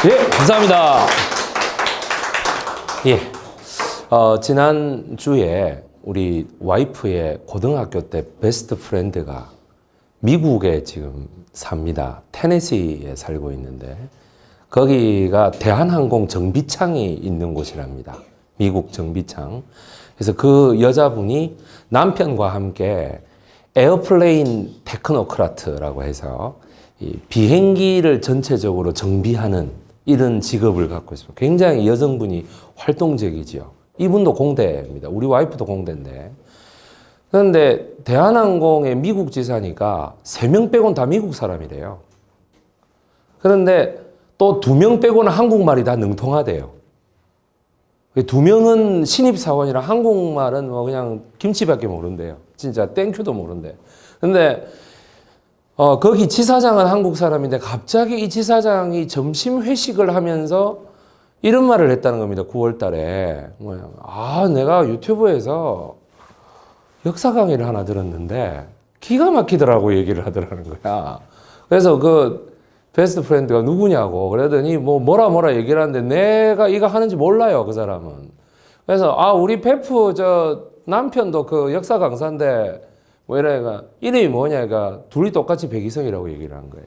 예, 감사합니다. 예, 지난주에 우리 와이프의 고등학교 때 베스트 프렌드가 미국에 지금 삽니다. 테네시에 살고 있는데 거기가 대한항공 정비창이 있는 곳이랍니다. 미국 정비창. 그래서 그 여자분이 남편과 함께 에어플레인 테크노크라트라고 해서 이 비행기를 전체적으로 정비하는 이런 직업을 갖고 있습니다. 굉장히 여성분이 활동적이지요. 이분도 공대입니다. 우리 와이프도 공대인데. 그런데 대한항공의 미국 지사니까 3명 빼고는 다 미국 사람이래요. 그런데 또 2명 빼고는 한국말이 다 능통하대요. 2명은 신입사원이라 한국말은 뭐 그냥 김치밖에 모른대요. 진짜 땡큐도 모른대. 근데 거기 지사장은 한국 사람인데 갑자기 이 지사장이 점심 회식을 하면서 이런 말을 했다는 겁니다. 9월 달에. 내가 유튜브에서 역사 강의를 하나 들었는데 기가 막히더라고 얘기를 하더라는 거야. 그래서 그 베스트 프렌드가 누구냐고 그러더니 뭐라 얘기를 하는데 내가 이거 하는지 몰라요, 그 사람은. 그래서 우리 베프 남편도 그 역사 강사인데 이래가 이름이 뭐냐가 둘이 똑같이 백이성이라고 얘기를 한 거예요.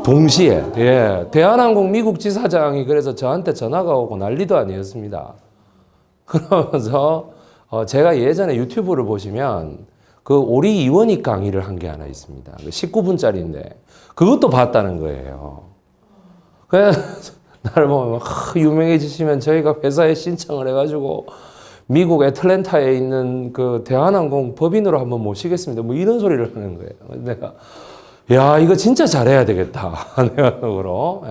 동시에. 예. 대한항공 미국 지사장이 그래서 저한테 전화가 오고 난리도 아니었습니다. 그러면서 제가 예전에 유튜브를 보시면 그 오리 이원익 강의를 한 게 하나 있습니다. 19분짜리인데 그것도 봤다는 거예요. 그래서 나를 보면 유명해지시면 저희가 회사에 신청을 해가지고 미국 애틀랜타에 있는 그 대한항공 법인으로 한번 모시겠습니다. 이런 소리를 하는 거예요. 내가 야 이거 진짜 잘해야 되겠다. 내가적으로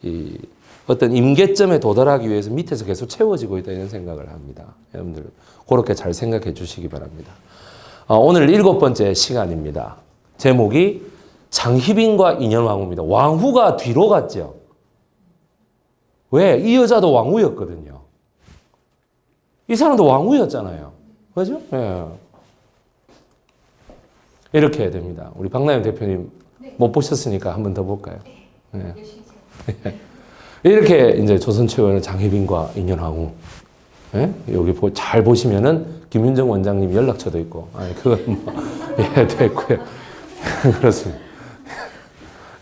이 어떤 임계점에 도달하기 위해서 밑에서 계속 채워지고 있다 이런 생각을 합니다. 여러분들 그렇게 잘 생각해 주시기 바랍니다. 오늘 7번째 시간입니다. 제목이 장희빈과 인현왕후입니다. 왕후가 뒤로 갔죠. 왜? 이 여자도 왕후였거든요. 이 사람도 왕후였잖아요. 그죠? 예. 이렇게 해야 됩니다. 우리 박나영 대표님 못 보셨으니까 한 번 더 볼까요? 예. 이렇게 이제 조선최고는 장희빈과 인현왕후. 예? 여기 잘 보시면은 김윤정 원장님 연락처도 있고, 그건 됐고요. 그렇습니다.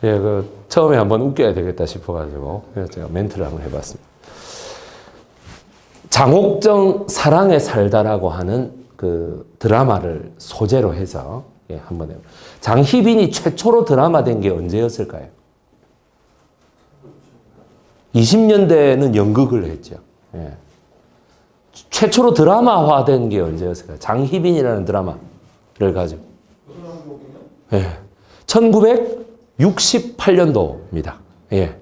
예, 처음에 한번 웃겨야 되겠다 싶어가지고, 그래서 제가 멘트를 한번 해봤습니다. 장옥정 사랑에 살다라고 하는 그 드라마를 소재로 해서, 한번 해봅니다. 장희빈이 최초로 드라마 된 게 언제였을까요? 20년대는 연극을 했죠. 예. 최초로 드라마화된 게 언제였을까요? 장희빈이라는 드라마를 가지고. 예. 1968년도입니다. 예.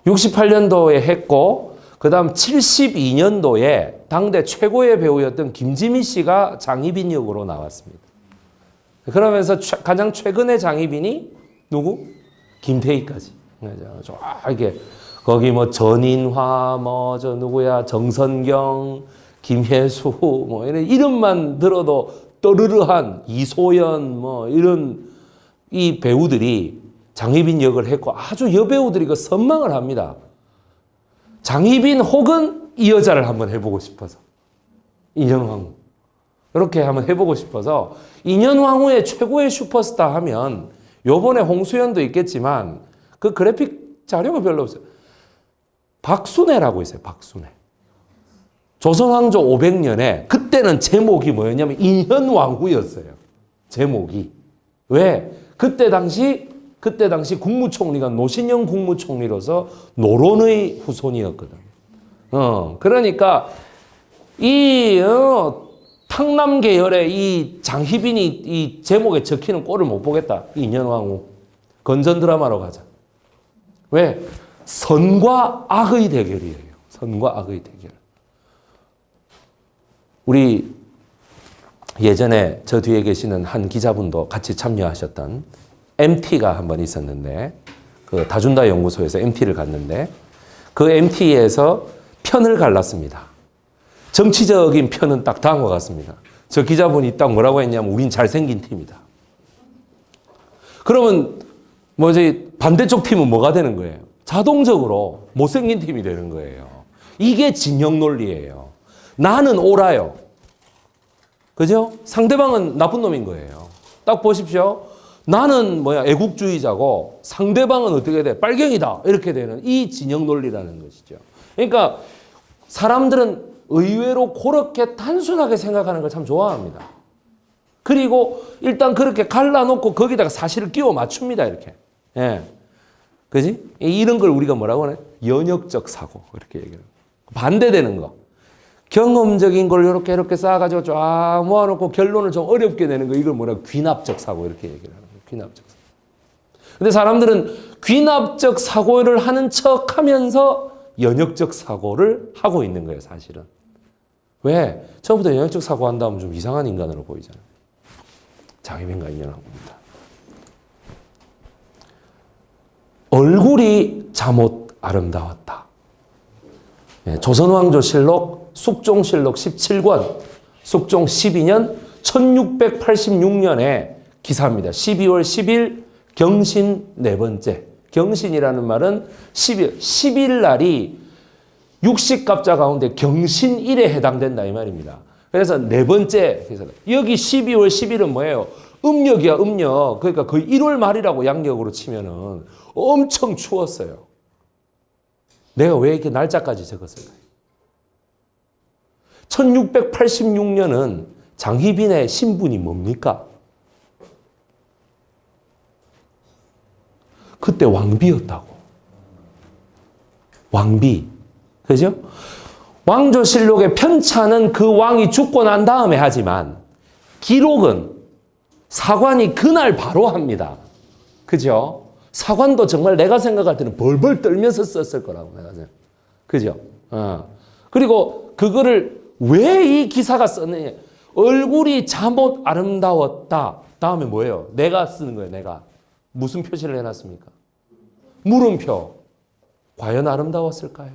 68년도에 했고, 그 다음 72년도에 당대 최고의 배우였던 김지미 씨가 장희빈 역으로 나왔습니다. 그러면서 가장 최근의 장희빈이 누구? 김태희까지. 이게 거기 전인화, 정선경, 김혜수, 이런 이름만 들어도 떠르르한 이소연, 이런 이 배우들이 장희빈 역을 했고 아주 여배우들이 선망을 합니다. 장희빈 혹은 이 여자를 한번 해보고 싶어서. 인현왕후. 이렇게 한번 해보고 싶어서 인현왕후의 최고의 슈퍼스타 하면 요번에 홍수연도 있겠지만 그 그래픽 자료가 별로 없어요. 박순애라고 있어요. 박순애. 조선왕조 500년에 그때는 제목이 뭐였냐면 인현왕후였어요. 제목이. 왜? 그때 당시 국무총리가 노신영 국무총리로서 노론의 후손이었거든. 그러니까 이 탕남 계열의 이 장희빈이 이 제목에 적히는 꼴을 못 보겠다. 인현왕후. 건전 드라마로 가자. 왜? 선과 악의 대결이에요. 선과 악의 대결. 우리 예전에 저 뒤에 계시는 한 기자분도 같이 참여하셨던 MT가 한 번 있었는데 그 다준다 연구소에서 MT를 갔는데 그 MT에서 편을 갈랐습니다. 정치적인 편은 딱 다음과 같습니다. 저 기자분이 딱 뭐라고 했냐면 우린 잘생긴 팀이다. 그러면 뭐 이제 반대쪽 팀은 뭐가 되는 거예요? 자동적으로 못생긴 팀이 되는 거예요. 이게 진영 논리예요. 나는 옳아요. 그죠? 상대방은 나쁜 놈인 거예요. 딱 보십시오. 나는 애국주의자고 상대방은 어떻게 돼? 빨갱이다. 이렇게 되는 이 진영 논리라는 것이죠. 그러니까 사람들은 의외로 그렇게 단순하게 생각하는 걸 참 좋아합니다. 그리고 일단 그렇게 갈라놓고 거기다가 사실을 끼워 맞춥니다. 이렇게. 예. 그지? 이런 걸 우리가 뭐라고 하나요? 연역적 사고. 이렇게 얘기해요. 반대되는 거. 경험적인 걸 이렇게 쌓아가지고 쫙 모아놓고 결론을 좀 어렵게 내는 거. 이걸 뭐라고? 귀납적 사고. 이렇게 얘기를 하는 거예요. 귀납적 사고. 근데 사람들은 귀납적 사고를 하는 척 하면서 연역적 사고를 하고 있는 거예요, 사실은. 왜? 처음부터 연역적 사고 한다면 좀 이상한 인간으로 보이잖아요. 장애인과 인연한 겁니다. 얼굴이 잠옷 아름다웠다. 조선왕조실록 숙종실록 17권, 숙종 12년 1686년의 기사입니다. 12월 10일 경신 네 번째. 경신이라는 말은 10일 날이 육식갑자 가운데 경신일에 해당된다 이 말입니다. 그래서 네 번째 기사. 여기 12월 10일은 뭐예요? 음력이야, 음력. 그러니까 거의 1월 말이라고 양력으로 치면은 엄청 추웠어요. 내가 왜 이렇게 날짜까지 적었을까요? 1686년은 장희빈의 신분이 뭡니까? 그때 왕비였다고. 왕비. 그죠? 왕조실록의 편찬은 그 왕이 죽고 난 다음에 하지만 기록은 사관이 그날 바로 합니다. 그죠? 사관도 정말 내가 생각할 때는 벌벌 떨면서 썼을 거라고 내가 생각. 그죠? 그리고 그거를 왜 이 기사가 썼느냐? 얼굴이 잠옷 아름다웠다. 다음에 뭐예요? 내가 쓰는 거예요. 내가. 무슨 표시를 해놨습니까? 물음표. 과연 아름다웠을까요?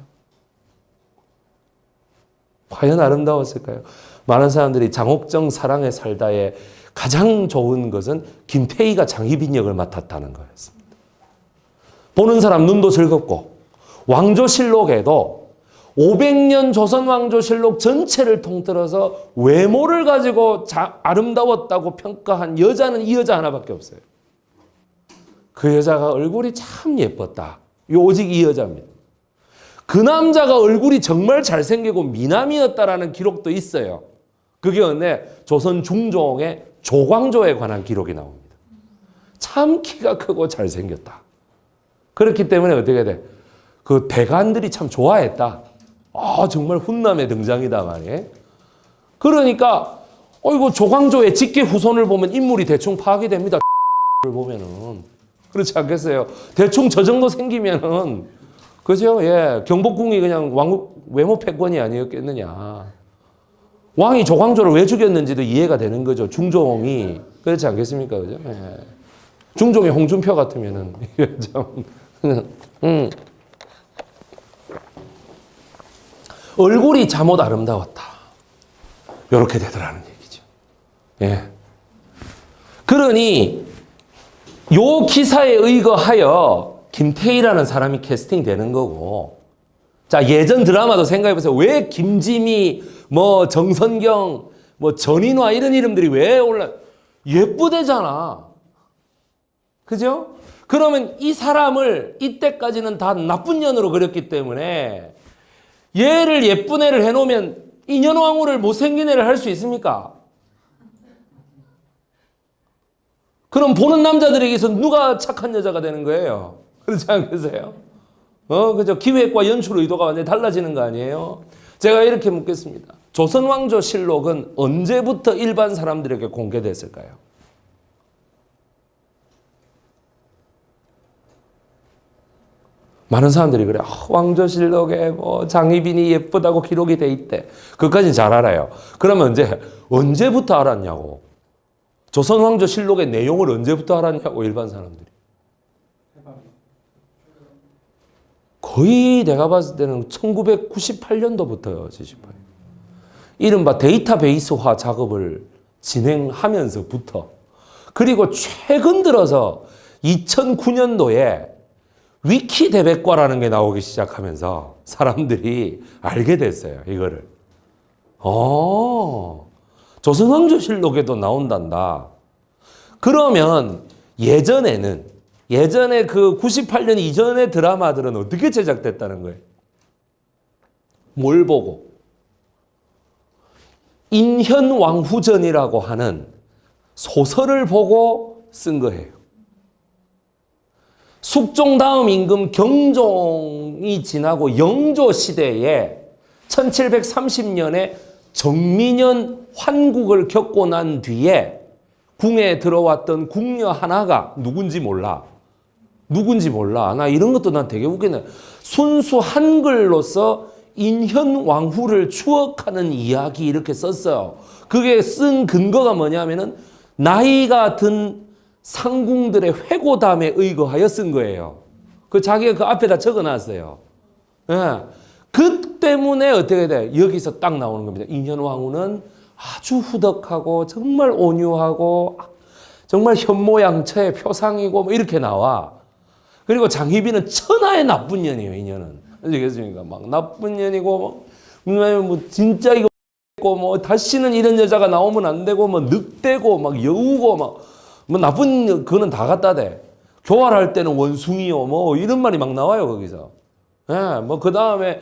과연 아름다웠을까요? 많은 사람들이 장옥정 사랑에 살다의 가장 좋은 것은 김태희가 장희빈 역을 맡았다는 거였습니다. 보는 사람 눈도 즐겁고 왕조실록에도 500년 조선왕조실록 전체를 통틀어서 외모를 가지고 아름다웠다고 평가한 여자는 이 여자 하나밖에 없어요. 그 여자가 얼굴이 참 예뻤다. 오직 이 여자입니다. 그 남자가 얼굴이 정말 잘생기고 미남이었다라는 기록도 있어요. 그게 언제 조선 중종의 조광조에 관한 기록이 나옵니다. 참 키가 크고 잘생겼다. 그렇기 때문에 어떻게 돼? 그 대관들이 참 좋아했다. 정말 훈남의 등장이다 말이에요. 그러니까 이거 조광조의 직계 후손을 보면 인물이 대충 파악이 됩니다. 를 보면은 그렇지 않겠어요? 대충 저 정도 생기면은 그죠? 예, 경복궁이 그냥 외모 패권이 아니었겠느냐. 왕이 조광조를 왜 죽였는지도 이해가 되는 거죠. 중종이 그렇지 않겠습니까? 그죠? 예. 중종의 홍준표 같으면은 좀 얼굴이 잠옷 아름다웠다. 이렇게 되더라는 얘기죠. 예. 그러니 요 기사에 의거하여 김태희라는 사람이 캐스팅되는 거고, 자 예전 드라마도 생각해보세요. 왜 김지미, 정선경, 전인화 이런 이름들이 왜 예쁘대잖아. 그죠? 그러면 이 사람을 이때까지는 다 나쁜 년으로 그렸기 때문에 얘를 예쁜 애를 해놓으면 인현왕후를 못생긴 애를 할 수 있습니까? 그럼 보는 남자들에게서 누가 착한 여자가 되는 거예요? 그렇지 않으세요? 그죠? 기획과 연출 의도가 완전히 달라지는 거 아니에요? 제가 이렇게 묻겠습니다. 조선왕조실록은 언제부터 일반 사람들에게 공개됐을까요? 많은 사람들이 그래. 왕조실록에 장희빈이 예쁘다고 기록이 돼 있대. 그것까지는 잘 알아요. 그러면 언제부터 알았냐고. 조선왕조실록의 내용을 언제부터 알았냐고 일반 사람들이. 거의 내가 봤을 때는 1998년도부터요. 78. 이른바 데이터베이스화 작업을 진행하면서부터 그리고 최근 들어서 2009년도에 위키 대백과라는 게 나오기 시작하면서 사람들이 알게 됐어요. 이거를. 조선왕조실록에도 나온단다. 그러면 예전에 그 98년 이전의 드라마들은 어떻게 제작됐다는 거예요? 뭘 보고? 인현왕후전이라고 하는 소설을 보고 쓴 거예요. 숙종 다음 임금 경종이 지나고 영조 시대에 1730년에 정민현 환국을 겪고 난 뒤에 궁에 들어왔던 궁녀 하나가 누군지 몰라. 나 이런 것도 난 되게 웃기네. 순수 한글로서 인현왕후를 추억하는 이야기 이렇게 썼어요. 그게 쓴 근거가 뭐냐면은 나이가 든 상궁들의 회고담에 의거하여 쓴 거예요. 그 자기가 그 앞에다 적어놨어요. 예. 그 때문에 어떻게 돼? 여기서 딱 나오는 겁니다. 인현왕후는 아주 후덕하고 정말 온유하고 정말 현모양처의 표상이고 뭐 이렇게 나와. 그리고 장희빈은 천하의 나쁜 년이에요. 인현은. 아시겠습니까? 막 나쁜 년이고 뭐 진짜 이거 뭐 다시는 이런 여자가 나오면 안 되고 뭐 늑대고 막 여우고 막 뭐 나쁜 그거는 다 갖다 대. 교활할 때는 원숭이요 뭐 이런 말이 막 나와요 거기서. 예, 뭐 그 다음에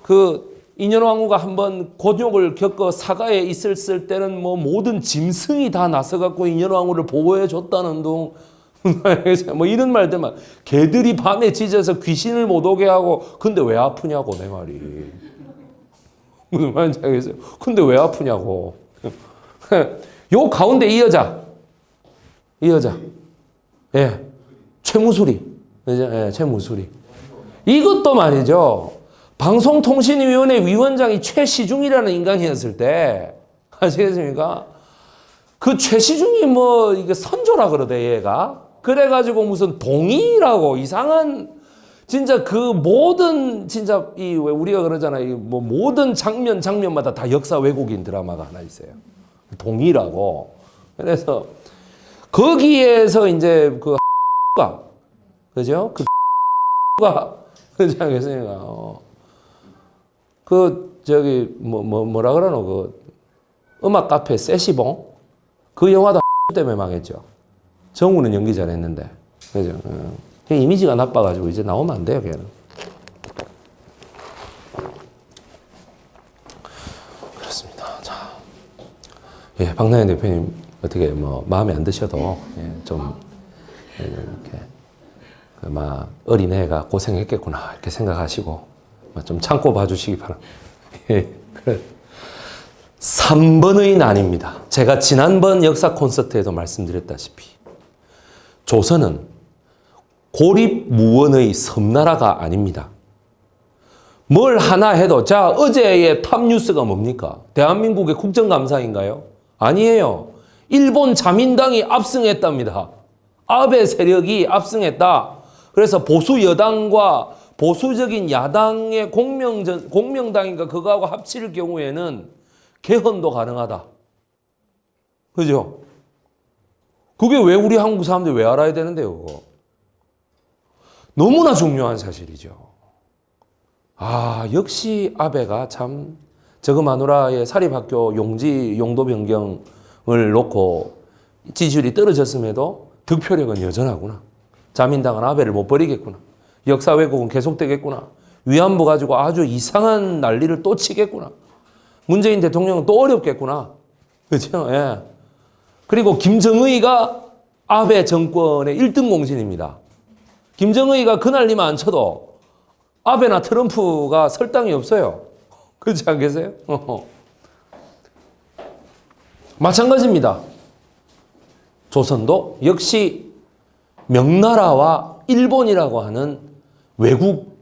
그 인현왕후가 한번 곤욕을 겪어 사가에 있었을 때는 뭐 모든 짐승이 다 나서갖고 인현왕후를 보호해 줬다는 둥. 뭐 이런 말들만 개들이 밤에 짖어서 귀신을 못 오게 하고 근데 왜 아프냐고 내 말이. 무슨 말인지 알겠어요? 근데 왜 아프냐고. 요 가운데 이 여자. 예. 최무수리. 예, 최무수리. 이것도 말이죠. 방송통신위원회 위원장이 최시중이라는 인간이었을 때 아시겠습니까? 그 최시중이 뭐 이게 선조라 그러대 얘가. 그래가지고 무슨 동의라고 이상한 진짜 그 모든 진짜 이 왜 우리가 그러잖아요. 뭐 모든 장면마다 다 역사 왜곡인 드라마가 하나 있어요. 동의라고. 그래서 거기에서 이제 그 그죠? 가 그러지 않겠습니까? 그 저기 뭐라 그러노 그 음악 카페 세시봉 그 영화도 때문에 망했죠. 정우는 연기 잘했는데 그죠? 이미지가 나빠가지고 이제 나오면 안 돼요, 걔는. 그렇습니다. 자, 예, 박나연 대표님 어떻게 뭐 마음에 안 드셔도 예, 좀 이렇게 막 어린애가 고생했겠구나 이렇게 생각하시고 좀 참고 봐주시기 바랍니다. 예, 그래. 3번의 난입니다. 제가 지난번 역사 콘서트에도 말씀드렸다시피 조선은 고립무원의 섬나라가 아닙니다. 뭘 하나 해도 자 어제의 탑뉴스가 뭡니까? 대한민국의 국정감사인가요? 아니에요. 일본 자민당이 압승했답니다. 아베 세력이 압승했다. 그래서 보수 여당과 보수적인 야당의 공명당인가 그거하고 합칠 경우에는 개헌도 가능하다. 그죠? 그게 왜 우리 한국 사람들이 왜 알아야 되는데요, 그거? 너무나 중요한 사실이죠. 아, 역시 아베가 참 저거 마누라의 사립학교 용도 변경을 놓고 지지율이 떨어졌음에도 득표력은 여전하구나. 자민당은 아베를 못 버리겠구나. 역사 왜곡은 계속되겠구나. 위안부 가지고 아주 이상한 난리를 또 치겠구나. 문재인 대통령은 또 어렵겠구나. 그렇죠? 예. 그리고 김정의가 아베 정권의 1등 공신입니다. 김정의가 그 난리만 안 쳐도 아베나 트럼프가 설 땅이 없어요. 그렇지 않겠어요? 마찬가지입니다. 조선도 역시 명나라와 일본이라고 하는 외국,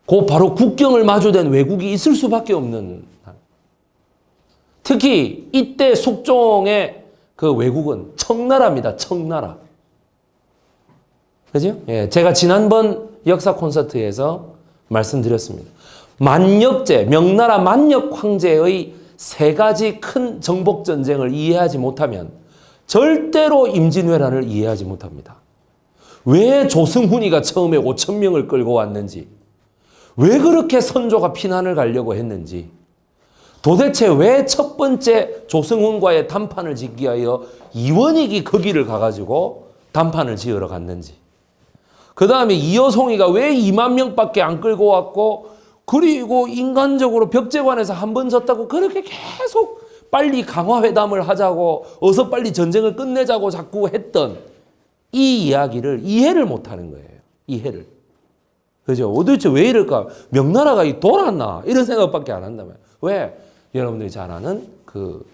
그 바로 국경을 마주댄 외국이 있을 수밖에 없는. 특히 이때 숙종의 그 외국은 청나라입니다. 청나라. 그죠? 예, 제가 지난번 역사 콘서트에서 말씀드렸습니다. 만역제, 명나라 만역 황제의 세 가지 큰 정복 전쟁을 이해하지 못하면 절대로 임진왜란을 이해하지 못합니다. 왜 조승훈이가 처음에 5천 명을 끌고 왔는지, 왜 그렇게 선조가 피난을 가려고 했는지, 도대체 왜 첫 번째 조승훈과의 담판을 짓기 위하여 이원익이 거기를 가가지고 담판을 지으러 갔는지, 그 다음에 이여송이가 왜 2만 명밖에 안 끌고 왔고, 그리고 인간적으로 벽제관에서 한 번 졌다고 그렇게 계속 빨리 강화회담을 하자고, 어서 빨리 전쟁을 끝내자고 자꾸 했던 이 이야기를 이해를 못하는 거예요. 이해를. 그죠? 도대체 왜 이럴까? 명나라가 돌았나? 이런 생각밖에 안 한다면. 왜? 여러분들이 잘 아는 그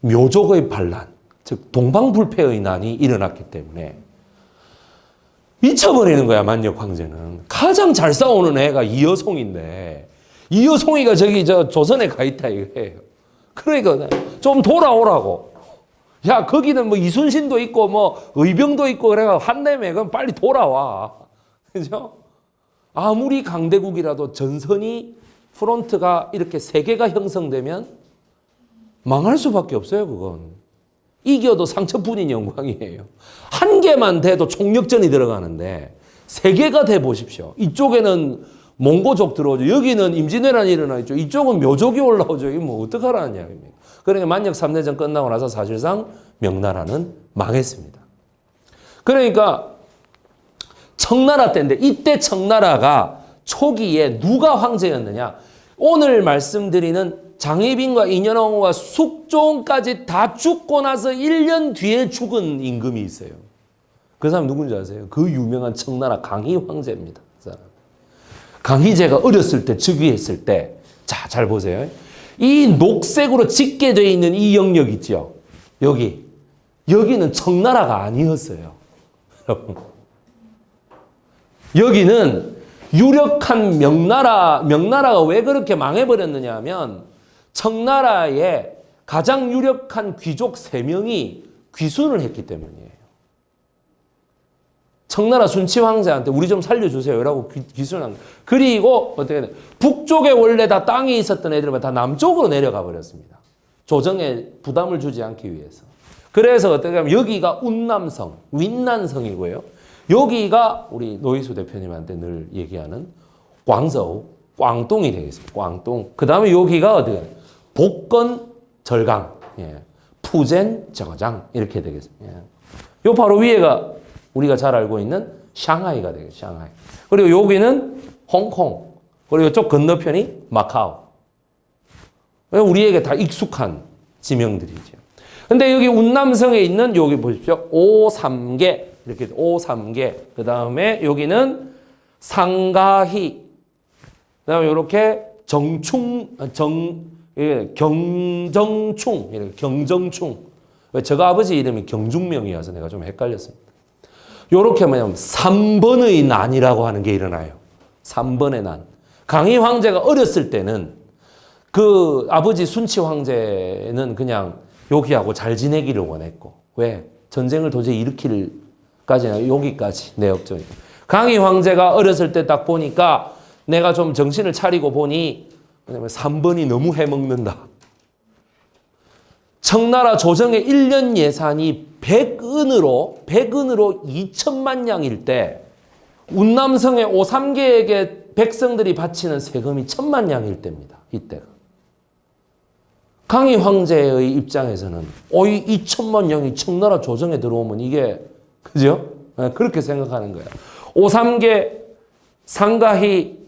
묘족의 반란, 즉 동방불패의 난이 일어났기 때문에 미쳐버리는 거야. 만역 황제는. 가장 잘 싸우는 애가 이여송인데, 이여송이가 저기 조선에 가 있다 이거예요. 그러니까 좀 돌아오라고. 야, 거기는 뭐 이순신도 있고 뭐 의병도 있고 그래가 한다며. 그럼 빨리 돌아와. 그죠? 아무리 강대국이라도 전선이 프론트가 이렇게 세 개가 형성되면 망할 수밖에 없어요. 그건 이겨도 상처뿐인 영광이에요. 한 개만 돼도 총력전이 들어가는데 세 개가 돼 보십시오. 이쪽에는 몽고족 들어오죠. 여기는 임진왜란이 일어나 있죠. 이쪽은 묘족이 올라오죠. 이거 뭐 어떡하라는 이야기입니까? 그러니까 만역 3대전 끝나고 나서 사실상 명나라는 망했습니다. 그러니까 청나라 때인데, 이때 청나라가 초기에 누가 황제였느냐? 오늘 말씀드리는 장희빈과 인현왕후와 숙종까지 다 죽고 나서 1년 뒤에 죽은 임금이 있어요. 그 사람 누군지 아세요? 그 유명한 청나라 강희 황제입니다. 그 사람. 강희제가 어렸을 때 즉위했을 때, 자, 잘 보세요. 이 녹색으로 짙게 되어 있는 이 영역 있죠? 여기는 청나라가 아니었어요. 여러분. 여기는 유력한 명나라가 왜 그렇게 망해버렸느냐 하면 청나라의 가장 유력한 귀족 3명이 귀순을 했기 때문이에요. 청나라 순치 황제한테 우리 좀 살려주세요 라고 귀순한 거예요. 그리고 어떻게 돼? 북쪽에 원래 다 땅이 있었던 애들은 다 남쪽으로 내려가 버렸습니다. 조정에 부담을 주지 않기 위해서. 그래서 어떻게 하면 여기가 운남성, 윈난성이고요. 여기가 우리 노희수 대표님한테 늘 얘기하는 광저우, 꽝똥이 되겠습니다. 꽝똥. 그 다음에 여기가 어디가? 복건, 절강, 예. 푸젠, 저장 이렇게 되겠습니다. 예. 요 바로 위에가 우리가 잘 알고 있는 샹하이가 되겠습니다. 샹하이. 그리고 여기는 홍콩. 그리고 이쪽 건너편이 마카오. 우리에게 다 익숙한 지명들이죠. 근데 여기 운남성에 있는 여기 보십시오. 오삼계. 이렇게 오삼계. 그 다음에 여기는 상가희. 그 다음에 이렇게 경정충. 이렇게 경정충. 제가 아버지 이름이 경중명이어서 내가 좀 헷갈렸습니다. 요렇게 뭐냐면 3번의 난이라고 하는 게 일어나요. 3번의 난. 강희 황제가 어렸을 때는 그 아버지 순치 황제는 그냥 여기하고 잘 지내기를 원했고, 왜? 전쟁을 도저히 일으킬까지는 여기까지 내역전이. 강희 황제가 어렸을 때 딱 보니까 내가 좀 정신을 차리고 보니 왜냐면 3번이 너무 해먹는다. 청나라 조정의 1년 예산이 100은으로 2천만 냥일 때 운남성의 오삼계에게 백성들이 바치는 세금이 1,000만 냥일 때입니다. 이때가. 강희 황제의 입장에서는 이 2천만 냥이 청나라 조정에 들어오면 이게 그죠? 그렇게 생각하는 거예요. 오삼계, 상가희,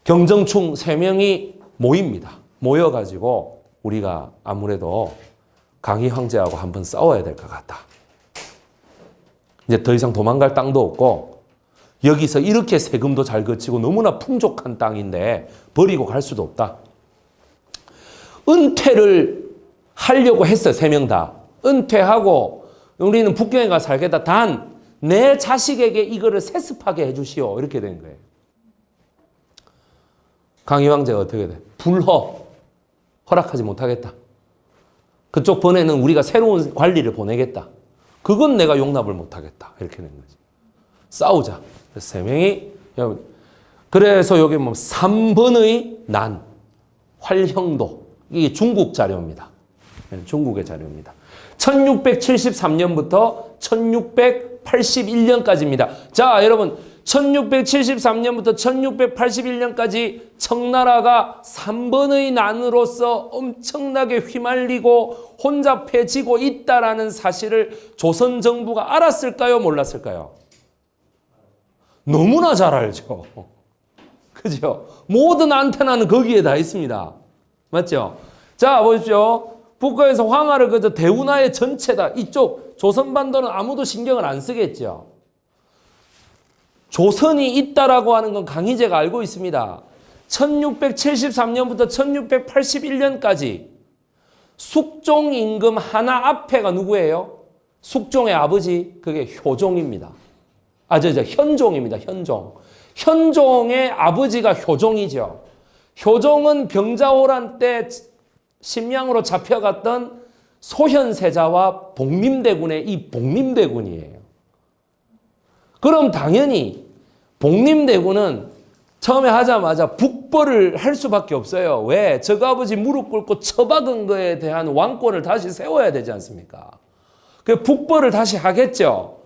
경정충 3명이 모입니다. 모여가지고 우리가 아무래도 강희 황제하고 한번 싸워야 될 것 같다. 이제 더 이상 도망갈 땅도 없고 여기서 이렇게 세금도 잘 거치고 너무나 풍족한 땅인데 버리고 갈 수도 없다. 은퇴를 하려고 했어요. 3명 다. 은퇴하고 우리는 북경에 가서 살겠다. 단 내 자식에게 이거를 세습하게 해주시오. 이렇게 된 거예요. 강희 황제가 어떻게 돼? 허락하지 못하겠다. 그쪽 번에는 우리가 새로운 관리를 보내겠다. 그건 내가 용납을 못하겠다. 이렇게 된 거지. 싸우자. 그래서 3명이 그래서 여기 뭐 3번의 난, 활형도. 이게 중국 자료입니다. 중국의 자료입니다. 1673년부터 1681년까지입니다. 자, 여러분 1673년부터 1681년까지 청나라가 3번의 난으로서 엄청나게 휘말리고 혼잡해지고 있다라는 사실을 조선 정부가 알았을까요? 몰랐을까요? 너무나 잘 알죠. 그죠? 모든 안테나는 거기에 다 있습니다. 맞죠? 자, 보십시오. 북한에서 황하를 그저 대운하의 전체다. 이쪽 조선반도는 아무도 신경을 안 쓰겠죠. 조선이 있다라고 하는 건 강희제가 알고 있습니다. 1673년부터 1681년까지 숙종 임금 하나 앞에가 누구예요? 숙종의 아버지, 그게 효종입니다. 현종입니다. 현종. 현종의 아버지가 효종이죠. 효종은 병자호란 때 심양으로 잡혀갔던 소현세자와 복림대군의 이 복림대군이에요. 그럼 당연히 복림대군은 처음에 하자마자 북벌을 할 수밖에 없어요. 왜? 저거 아버지 무릎 꿇고 처박은 거에 대한 왕권을 다시 세워야 되지 않습니까? 그 북벌을 다시 하겠죠.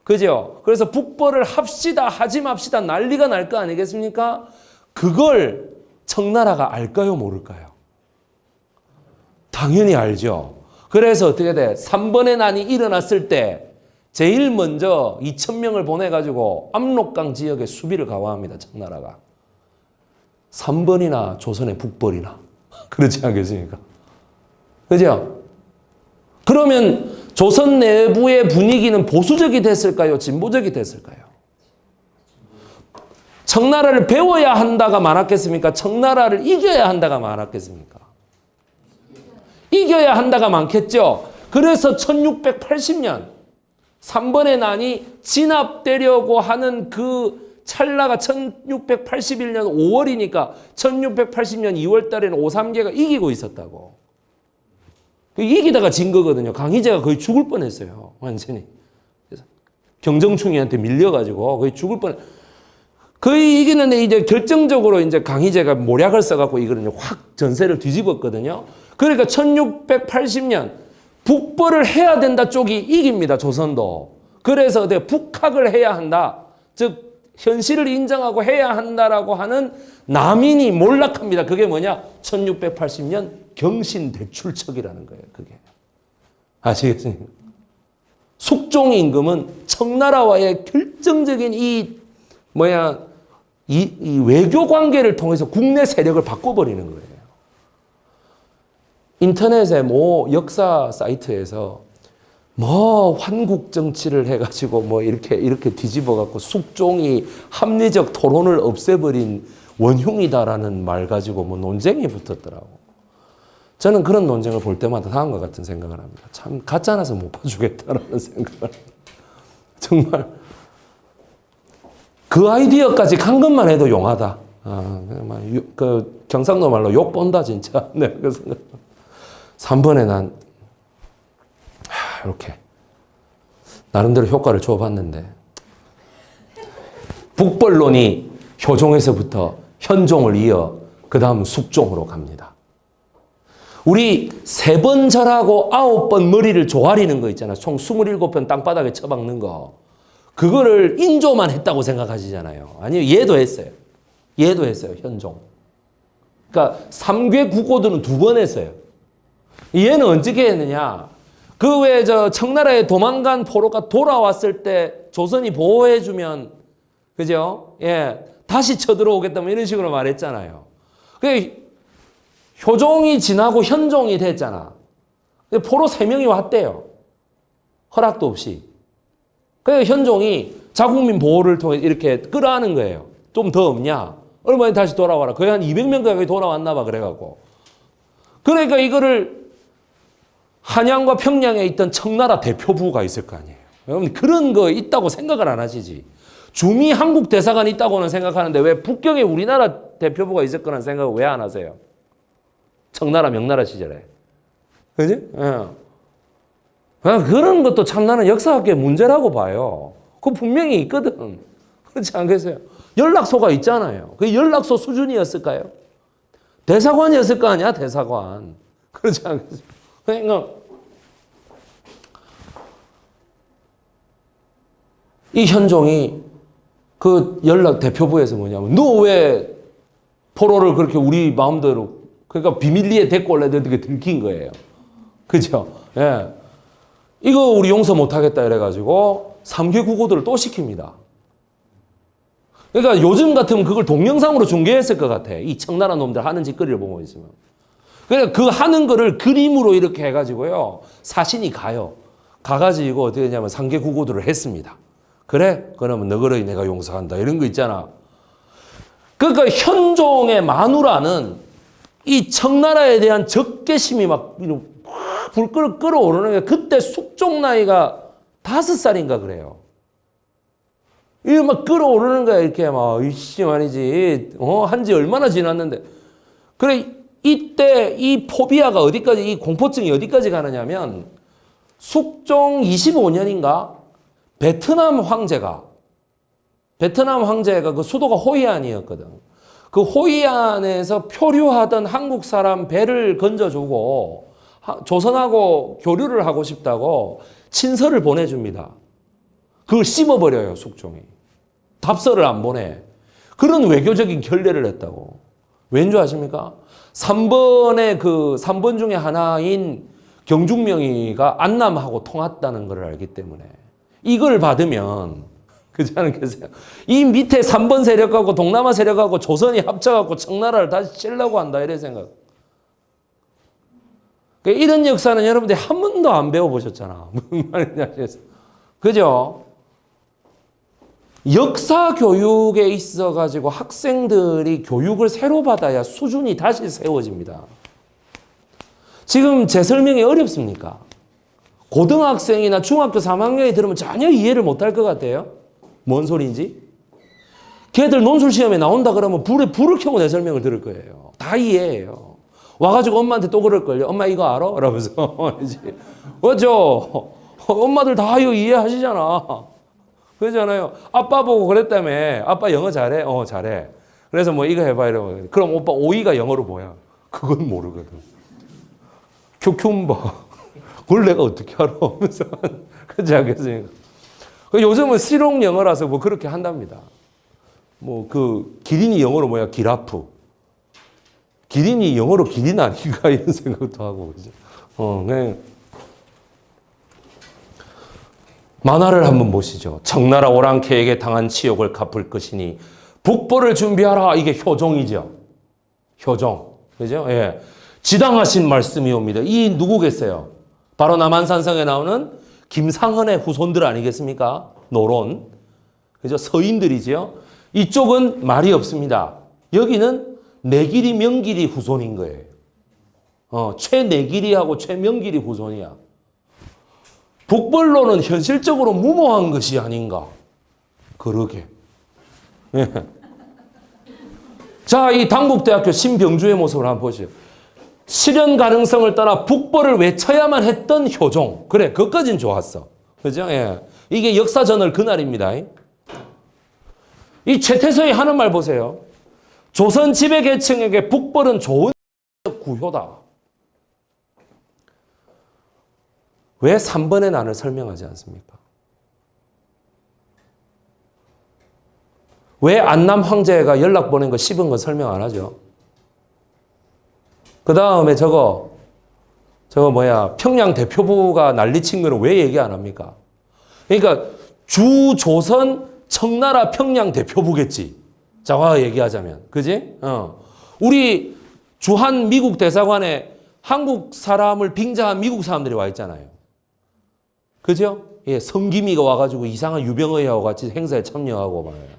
그죠? 그래서 북벌을 합시다, 하지 맙시다 난리가 날 거 아니겠습니까? 그걸 청나라가 알까요, 모를까요? 당연히 알죠. 그래서 어떻게 돼? 3번의 난이 일어났을 때 제일 먼저 2,000명을 보내가지고 압록강 지역에 수비를 강화합니다. 청나라가. 3번이나 조선의 북벌이나. 그렇지 않겠습니까? 그죠? 그러면 조선 내부의 분위기는 보수적이 됐을까요? 진보적이 됐을까요? 청나라를 배워야 한다가 많았겠습니까? 청나라를 이겨야 한다가 많았겠습니까? 이겨야 한다가 많겠죠. 그래서 1680년 3번의 난이 진압되려고 하는 그 찰나가 1681년 5월이니까 1680년 2월 달에는 5.3개가 이기고 있었다고. 이기다가 진 거거든요. 강희제가 거의 죽을 뻔했어요. 완전히. 경정충이한테 밀려가지고 거의 죽을 뻔. 거의 이기는데 이제 결정적으로 이제 강희제가 모략을 써갖고 이거는 확 전세를 뒤집었거든요. 그러니까 1680년 북벌을 해야 된다 쪽이 이깁니다. 조선도. 그래서 북학을 해야 한다. 즉 현실을 인정하고 해야 한다라고 하는 남인이 몰락합니다. 그게 뭐냐? 1680년 경신대출척이라는 거예요. 그게. 아시겠습니까? 숙종 임금은 청나라와의 결정적인 이 외교 관계를 통해서 국내 세력을 바꿔버리는 거예요. 인터넷에 역사 사이트에서 환국 정치를 해가지고 이렇게 뒤집어갖고 숙종이 합리적 토론을 없애버린 원흉이다라는 말 가지고 논쟁이 붙었더라고. 저는 그런 논쟁을 볼 때마다 다음과 같은 생각을 합니다. 참 가짜나서 못 봐주겠다라는 생각을. 정말 그 아이디어까지 간 것만 해도 용하다. 그 경상도 말로 욕 본다 진짜. 네, 그 생각. 3번에 난 이렇게 나름대로 효과를 줘봤는데 북벌론이 효종에서부터 현종을 이어 그 다음 숙종으로 갑니다. 우리 3번 절하고 9번 머리를 조아리는 거 있잖아. 총 27번 땅바닥에 처박는 거. 그거를 인조만 했다고 생각하시잖아요. 아니요, 얘도 했어요. 얘도 했어요, 현종. 그러니까 3궤 구고도는 2번 했어요. 얘는 어떻게 했느냐? 그 외에 청나라에 도망간 포로가 돌아왔을 때 조선이 보호해주면, 그죠? 예, 다시 쳐들어오겠다, 이런 식으로 말했잖아요. 효종이 지나고 현종이 됐잖아. 포로 3명이 왔대요. 허락도 없이. 그래서 현종이 자국민 보호를 통해 이렇게 끌어안은 거예요. 좀 더 없냐? 얼마나 다시 돌아와라. 거의 한 200명 가까이 돌아왔나 봐, 그래갖고. 그러니까 이거를 한양과 평양에 있던 청나라 대표부가 있을 거 아니에요. 여러분, 그런 거 있다고 생각을 안 하시지. 주미 한국 대사관이 있다고는 생각하는데 왜 북경에 우리나라 대표부가 있을 거라는 생각을 왜 안 하세요? 청나라, 명나라 시절에. 그지? 예. 그런 것도 참 나는 역사학계의 문제라고 봐요. 그거 분명히 있거든. 그렇지 않겠어요? 연락소가 있잖아요. 그 연락소 수준이었을까요? 대사관이었을 거 아니야, 대사관. 그렇지 않겠어요? 그러니까 이 현종이 그 연락 대표부에서 뭐냐면 너 왜 포로를 그렇게 우리 마음대로 그러니까 비밀리에 데리고 올래 어떻게 들킨 거예요. 그죠? 예. 이거 우리 용서 못하겠다 이래가지고 3개 구고들을 또 시킵니다. 그러니까 요즘 같으면 그걸 동영상으로 중계했을 것 같아. 이 청나라 놈들 하는 짓거리를 보고 있으면. 그러니까 그 하는 거를 그림으로 이렇게 해가지고요. 사신이 가요. 가가지고 어떻게 했냐면 3개 구고들을 했습니다. 그래? 그러면 너그러이 내가 용서한다. 이런 거 있잖아. 그러니까 현종의 마누라는 이 청나라에 대한 적개심이 막 불 끓어오르는 게 그때 숙종 나이가 5살인가 그래요. 이게 막 끓어오르는 거야. 이렇게 막, 이씨 말이지. 한지 얼마나 지났는데. 그래, 이때 이 포비아가 어디까지, 이 공포증이 어디까지 가느냐면 숙종 25년인가 베트남 황제가 그 수도가 호이안이었거든. 그 호이안에서 표류하던 한국 사람 배를 건져주고 조선하고 교류를 하고 싶다고 친서를 보내줍니다. 그걸 씹어버려요, 숙종이. 답서를 안 보내. 그런 외교적인 결례를 했다고. 왠 줄 아십니까? 3번 중에 하나인 경중명이가 안남하고 통했다는 걸 알기 때문에 이걸 받으면 그렇지 않겠어요? 이 밑에 3번 세력하고 동남아 세력하고 조선이 합쳐갖고 청나라를 다시 치려고 한다 이런 생각. 그러니까 이런 역사는 여러분들이 한 번도 안 배워보셨잖아. 무슨 말인지 아시겠어요? 그죠? 역사 교육에 있어가지고 학생들이 교육을 새로 받아야 수준이 다시 세워집니다. 지금 제 설명이 어렵습니까? 고등학생이나 중학교 3학년이 들으면 전혀 이해를 못할 것 같아요. 뭔 소리인지? 걔들 논술 시험에 나온다 그러면 불을 켜고 내 설명을 들을 거예요. 다 이해해요. 와가지고 엄마한테 또 그럴걸요. 엄마 이거 알아? 이러면서. 그죠? 엄마들 다 이거 이해하시잖아. 그러잖아요. 아빠 보고 그랬다며. 아빠 영어 잘해? 잘해. 그래서 뭐 이거 해봐 이러면. 그럼 오빠 오이가 영어로 뭐야? 그건 모르거든. 큐큐ම්버. 그걸 내가 어떻게 알아? 하면서. 그렇지 않겠습니까? 요즘은 실용 영어라서 뭐 그렇게 한답니다. 뭐 그 기린이 영어로 뭐야? 기라프. 기린이 영어로 기린 아닌가 이런 생각도 하고 그죠. 그냥 만화를 한번 보시죠. 청나라 오랑캐에게 당한 치욕을 갚을 것이니 북벌을 준비하라. 이게 효종이죠. 효종. 그죠? 예. 지당하신 말씀이옵니다. 이 누구겠어요? 바로 남한산성에 나오는 김상헌의 후손들 아니겠습니까? 노론. 그죠? 서인들이죠. 이쪽은 말이 없습니다. 여기는 내길이 명길이 후손인 거예요. 최내길이하고 최명길이 후손이야. 북벌로는 현실적으로 무모한 것이 아닌가. 그러게. 예. 자, 이 당국대학교 신병주의 모습을 한번 보시죠. 실현 가능성을 떠나 북벌을 외쳐야만 했던 효종. 그래, 그것까진 좋았어. 그죠? 예. 이게 역사저널 그날입니다. 이 최태서의 하는 말 보세요. 조선 지배 계층에게 북벌은 좋은 구효다. 왜 3번의 난을 설명하지 않습니까? 왜 안남 황제가 연락 보낸 거 씹은 거 설명 안 하죠? 그 다음에 저거 평양 대표부가 난리친 거는 왜 얘기 안 합니까? 그러니까 주조선 청나라 평양 대표부겠지. 정확하게 얘기하자면. 그지? 우리 주한 미국 대사관에 한국 사람을 빙자한 미국 사람들이 와 있잖아요. 그죠? 예, 성김이가 와가지고 이상한 유병의하고 같이 행사에 참여하고 말이에요.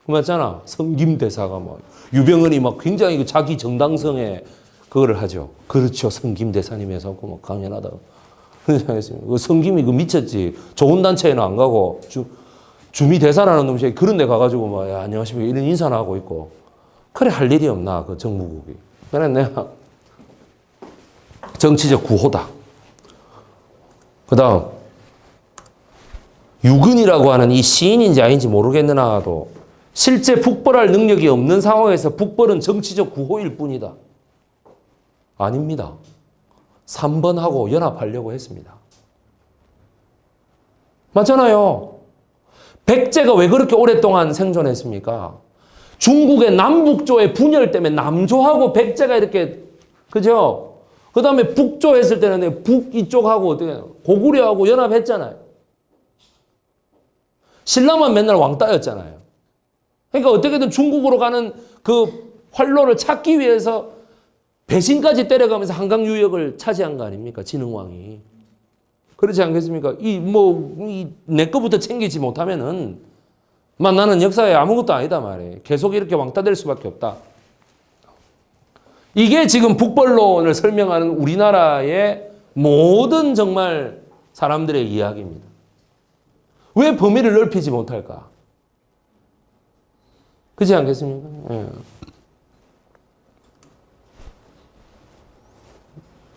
맞잖아. 성김 대사가 막 유병은이 막 굉장히 자기 정당성에 그거를 하죠. 그렇죠. 성김 대사님에서 막 강연하다. 그 성김이 그 미쳤지. 좋은 단체에는 안 가고 주미 대사라는 놈이 그런 데 가가지고 막 야, 안녕하십니까 이런 인사나 하고 있고. 그래 할 일이 없나 그 정무국이. 그래 내가 정치적 구호다. 그 다음 유근이라고 하는 이 시인인지 아닌지 모르겠느냐도 실제 북벌할 능력이 없는 상황에서 북벌은 정치적 구호일 뿐이다. 아닙니다. 3번하고 연합하려고 했습니다. 맞잖아요. 백제가 왜 그렇게 오랫동안 생존했습니까? 중국의 남북조의 분열 때문에 남조하고 백제가 이렇게, 그죠? 그 다음에 북조 했을 때는 북이쪽하고 어떻게 고구려하고 연합했잖아요. 신라만 맨날 왕따였잖아요. 그러니까 어떻게든 중국으로 가는 그 활로를 찾기 위해서 배신까지 때려가면서 한강 유역을 차지한 거 아닙니까? 진흥왕이. 그렇지 않겠습니까? 내 거부터 챙기지 못하면은, 나는 역사에 아무것도 아니다 말이에요. 계속 이렇게 왕따될 수밖에 없다. 이게 지금 북벌론을 설명하는 우리나라의 모든 정말 사람들의 이야기입니다. 왜 범위를 넓히지 못할까? 그렇지 않겠습니까? 예.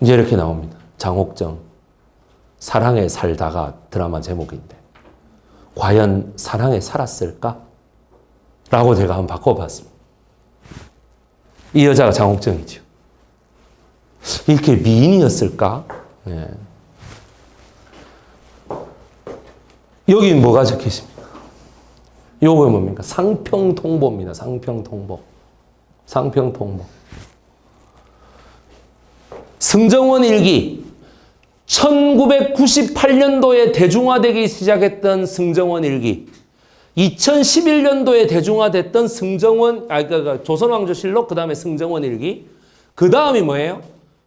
이제 이렇게 나옵니다. 장옥정. 사랑에 살다가 드라마 제목인데 과연 사랑에 살았을까? 라고 제가 한번 바꿔봤습니다. 이 여자가 장옥정이죠. 이렇게 미인이었을까? 네. 여기 뭐가 적혀 있습니까? 요거 뭡니까? 상평통보입니다. 상평통보. 상평통보. 승정원 일기. 1998년도에 대중화되기 시작했던 승정원 일기. 2011년도에 대중화됐던 조선왕조실록, 그 다음에 승정원 일기. 그 다음이 뭐예요?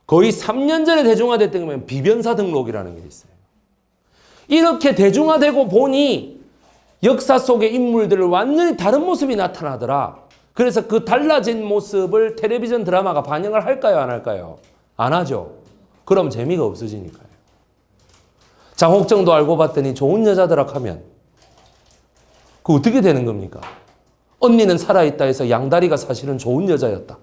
거의 3년 전에 대중화됐던 거면 비변사 등록이라는 게 있어요. 이렇게 대중화되고 보니 역사 속의 인물들을 완전히 다른 모습이 나타나더라. 그래서 그 달라진 모습을 텔레비전 드라마가 반영을 할까요? 안 할까요? 안 하죠. 그럼 재미가 없어지니까요. 장옥정도 알고 봤더니 좋은 여자더라 하면 그 어떻게 되는 겁니까? 언니는 살아있다 해서 양다리가 사실은 좋은 여자였다.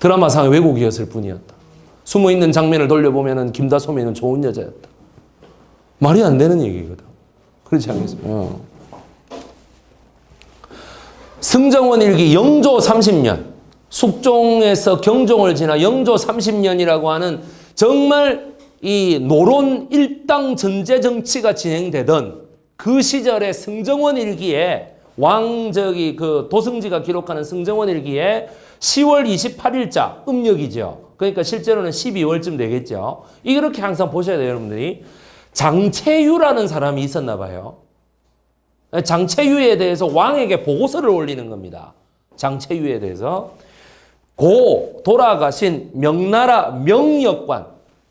드라마상의 왜곡이었을 뿐이었다. 숨어있는 장면을 돌려보면 김다솜이는 좋은 여자였다. 말이 안 되는 얘기거든. 그렇지 않겠습니까? 승정원 일기 영조 30년. 숙종에서 경종을 지나 영조 30년이라고 하는 정말 이 노론 일당 전제 정치가 진행되던 그 시절의 승정원 일기에 그 도승지가 기록하는 승정원 일기에 10월 28일자 음력이죠. 그러니까 실제로는 12월쯤 되겠죠. 이렇게 항상 보셔야 돼요, 여러분들이. 장채유라는 사람이 있었나 봐요. 장채유에 대해서 왕에게 보고서를 올리는 겁니다. 장채유에 대해서. 돌아가신 명나라 명역관,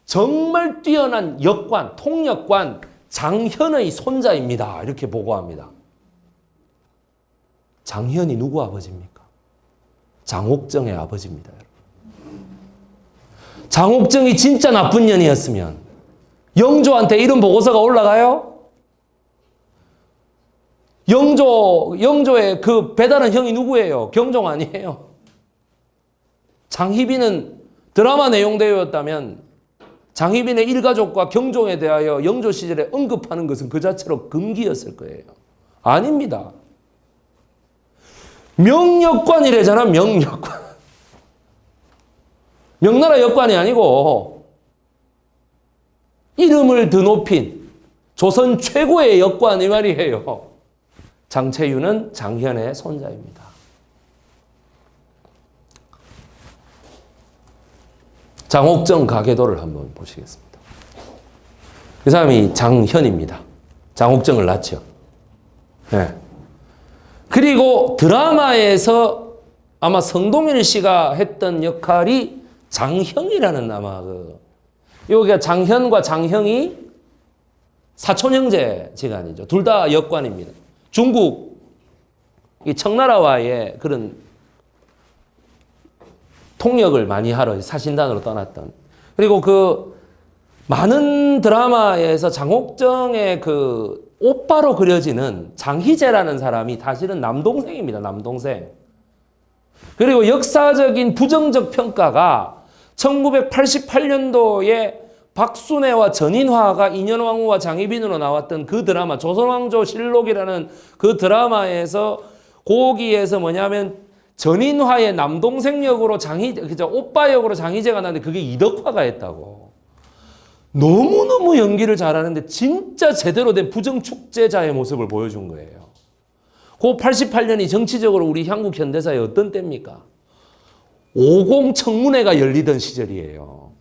정말 뛰어난 역관, 통역관 장현의 손자입니다. 이렇게 보고합니다. 장현이 누구 아버지입니까? 장옥정의 아버지입니다. 장옥정이 진짜 나쁜 년이었으면 영조한테 이런 보고서가 올라가요? 영조의 그 배다른 형이 누구예요? 경종 아니에요. 장희빈은 드라마 내용대로였다면 장희빈의 일가족과 경종에 대하여 영조 시절에 언급하는 것은 그 자체로 금기였을 거예요. 아닙니다. 명역관이래잖아, 명역관. 명나라 역관이 아니고 이름을 드높인 조선 최고의 역관 이 말이에요. 장채유는 장현의 손자입니다. 장옥정 가계도를 한번 보시겠습니다. 그 사람이 장현입니다. 장옥정을 낳죠. 네. 그리고 드라마에서 아마 성동일 씨가 했던 역할이 장형이라는 여기가 장현과 장형이 사촌 형제지간이죠. 둘 다 역관입니다. 중국 이 청나라와의 그런 통역을 많이 하러 사신단으로 떠났던. 그리고 그 많은 드라마에서 장옥정의 그 오빠로 그려지는 장희재라는 사람이 사실은 남동생입니다. 남동생. 그리고 역사적인 부정적 평가가 1988년도에 박순애와 전인화가 인현왕후와 장희빈으로 나왔던 그 드라마 조선왕조 실록이라는 그 드라마에서 거기에서 뭐냐면 전인화의 남동생 역으로 그죠? 오빠 역으로 장희재가 나왔는데 그게 이덕화가 했다고. 너무너무 연기를 잘하는데 진짜 제대로 된 부정축제자의 모습을 보여준 거예요. 그 88년이 정치적으로 우리 한국 현대사의 어떤 때입니까? 50 청문회가 열리던 시절이에요.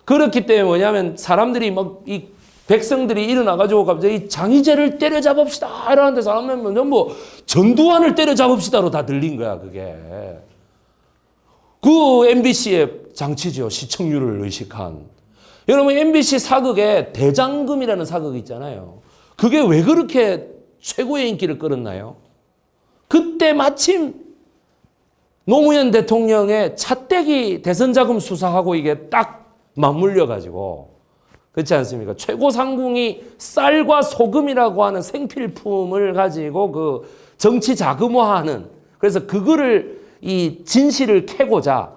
그렇기 때문에 뭐냐면 사람들이 막 이 백성들이 일어나가지고 갑자기 장희재를 때려잡읍시다 이러는데 사람은 뭐 전두환을 때려잡읍시다로 다 들린 거야 그게. 그 MBC의 장치죠. 시청률을 의식한. 여러분 MBC 사극에 대장금이라는 사극이 있잖아요. 그게 왜 그렇게 최고의 인기를 끌었나요? 그때 마침 노무현 대통령의 차떼기 대선자금 수사하고 이게 딱 맞물려가지고 그렇지 않습니까? 최고 상궁이 쌀과 소금이라고 하는 생필품을 가지고 그 정치 자금화하는 그래서 그거를 이 진실을 캐고자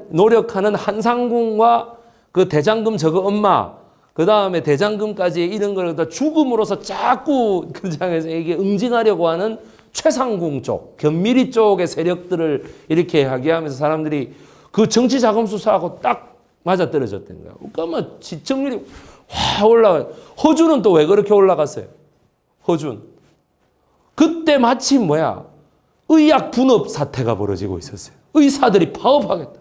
노력하는 한상궁과 그 대장금 저거 엄마 그 다음에 대장금까지 이런 걸 다 죽음으로써 자꾸 그 장에서 이게 응징하려고 하는 최상궁 쪽, 견미리 쪽의 세력들을 이렇게 하게 하면서 사람들이 그 정치 자금 수사하고 딱 맞아떨어졌던 거야. 그러니까 시청률이 확 올라가요. 허준은 또 왜 그렇게 올라갔어요? 허준. 그때 마침 뭐야? 의약 분업 사태가 벌어지고 있었어요. 의사들이 파업하겠다.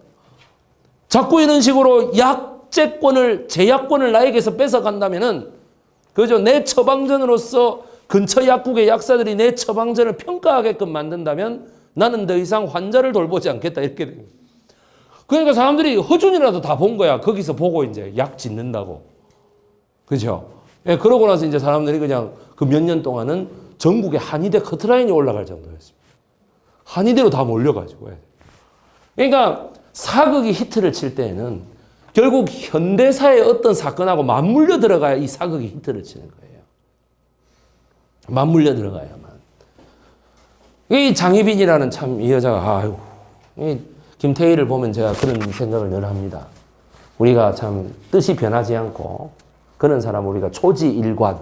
자꾸 이런 식으로 약제권을, 제약권을 나에게서 뺏어간다면은, 그죠? 내 처방전으로서 근처 약국의 약사들이 내 처방전을 평가하게끔 만든다면 나는 더 이상 환자를 돌보지 않겠다. 이렇게 된 거예요. 그러니까 사람들이 허준이라도 다 본 거야. 거기서 보고 이제 약 짓는다고. 그죠? 예, 그러고 나서 이제 사람들이 그냥 그 몇 년 동안은 전국에 한의대 커트라인이 올라갈 정도였습니다. 한의대로 다 몰려가지고. 그러니까 사극이 히트를 칠 때에는 결국 현대사의 어떤 사건하고 맞물려 들어가야 이 사극이 히트를 치는 거예요. 맞물려 들어가야만. 이 장희빈이라는 참 이 여자가 아이고 이 김태희를 보면 제가 그런 생각을 늘 합니다. 우리가 참 뜻이 변하지 않고 그런 사람 우리가 초지일관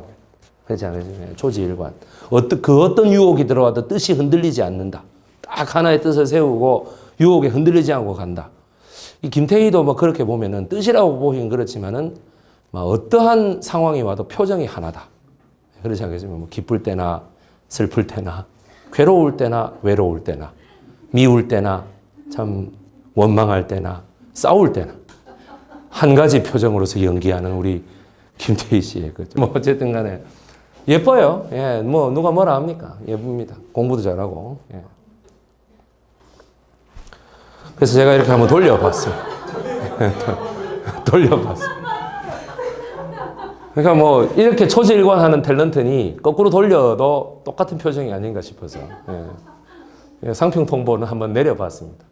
그렇지 않겠습니까? 초지일관. 그 어떤 유혹이 들어와도 뜻이 흔들리지 않는다. 딱 하나의 뜻을 세우고 유혹에 흔들리지 않고 간다. 이 김태희도 뭐 그렇게 보면은 뜻이라고 보기는 그렇지만은 뭐 어떠한 상황이 와도 표정이 하나다. 그렇지 않겠습니까? 뭐 기쁠 때나 슬플 때나 괴로울 때나 외로울 때나 미울 때나 참 원망할 때나 싸울 때나 한 가지 표정으로서 연기하는 우리 김태희 씨의 뭐 어쨌든 간에 예뻐요. 예, 뭐 누가 뭐라 합니까? 예쁩니다. 공부도 잘하고. 예. 그래서 제가 이렇게 한번 돌려봤어요. 돌려봤어요. 그러니까 뭐 이렇게 초지일관하는 탤런트니 거꾸로 돌려도 똑같은 표정이 아닌가 싶어서 예. 상평 통보는 한번 내려봤습니다.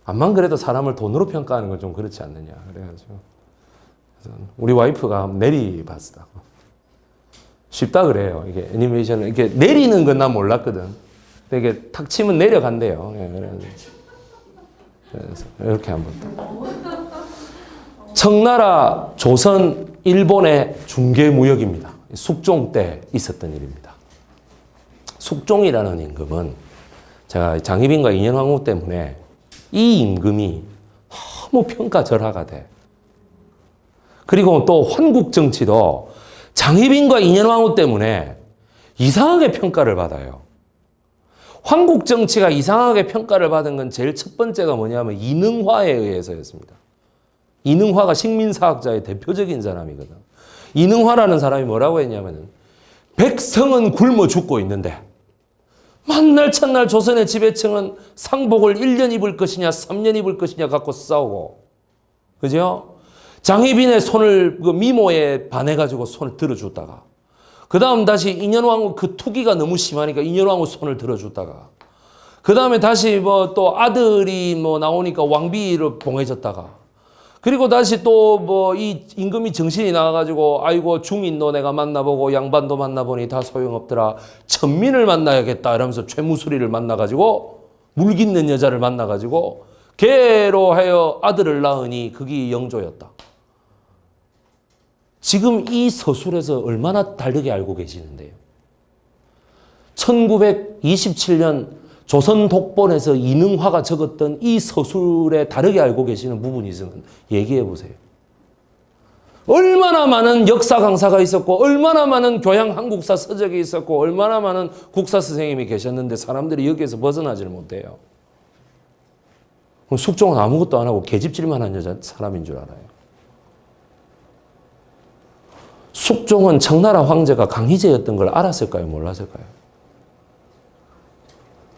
암만 그래도 사람을 돈으로 평가하는 건 좀 그렇지 않느냐 그래가지고 우리 와이프가 한번 내리봤다고. 쉽다 그래요. 이게 애니메이션을 이렇게 내리는 건 난 몰랐거든. 근데 이게 탁 치면 내려간대요. 예, 그래서 이렇게 한번. 청나라, 조선, 일본의 중개무역입니다. 숙종 때 있었던 일입니다. 숙종이라는 임금은 제가 장희빈과 인현왕후 때문에 이 임금이 너무 평가절하가 돼. 그리고 또 환국 정치도 장희빈과 인현왕후 때문에 이상하게 평가를 받아요. 환국 정치가 이상하게 평가를 받은 건 제일 첫 번째가 뭐냐면 이능화에 의해서였습니다. 이능화가 식민사학자의 대표적인 사람이거든. 이능화라는 사람이 뭐라고 했냐면은 백성은 굶어 죽고 있는데 만날 첫날 조선의 지배층은 상복을 1년 입을 것이냐 3년 입을 것이냐 갖고 싸우고 그죠? 장희빈의 손을 그 미모에 반해가지고 손을 들어줬다가 그 다음 다시 인현왕후 그 투기가 너무 심하니까 인현왕후 손을 들어줬다가 그 다음에 다시 뭐 또 아들이 뭐 나오니까 왕비를 봉해졌다가 그리고 다시 또 뭐 이 임금이 정신이 나가가지고 아이고 중인도 내가 만나보고 양반도 만나보니 다 소용없더라. 천민을 만나야겠다 이러면서 최무수리를 만나가지고 물깃는 여자를 만나가지고 걔로 하여 아들을 낳으니 그게 영조였다. 지금 이 서술에서 얼마나 다르게 알고 계시는데요. 1927년 조선 독본에서 이능화가 적었던 이 서술에 다르게 알고 계시는 부분이 있으면 얘기해 보세요. 얼마나 많은 역사 강사가 있었고 얼마나 많은 교양 한국사 서적이 있었고 얼마나 많은 국사 선생님이 계셨는데 사람들이 여기에서 벗어나지를 못해요. 숙종은 아무것도 안 하고 계집질만 한 사람인 줄 알아요. 숙종은 청나라 황제가 강희제였던 걸 알았을까요? 몰랐을까요?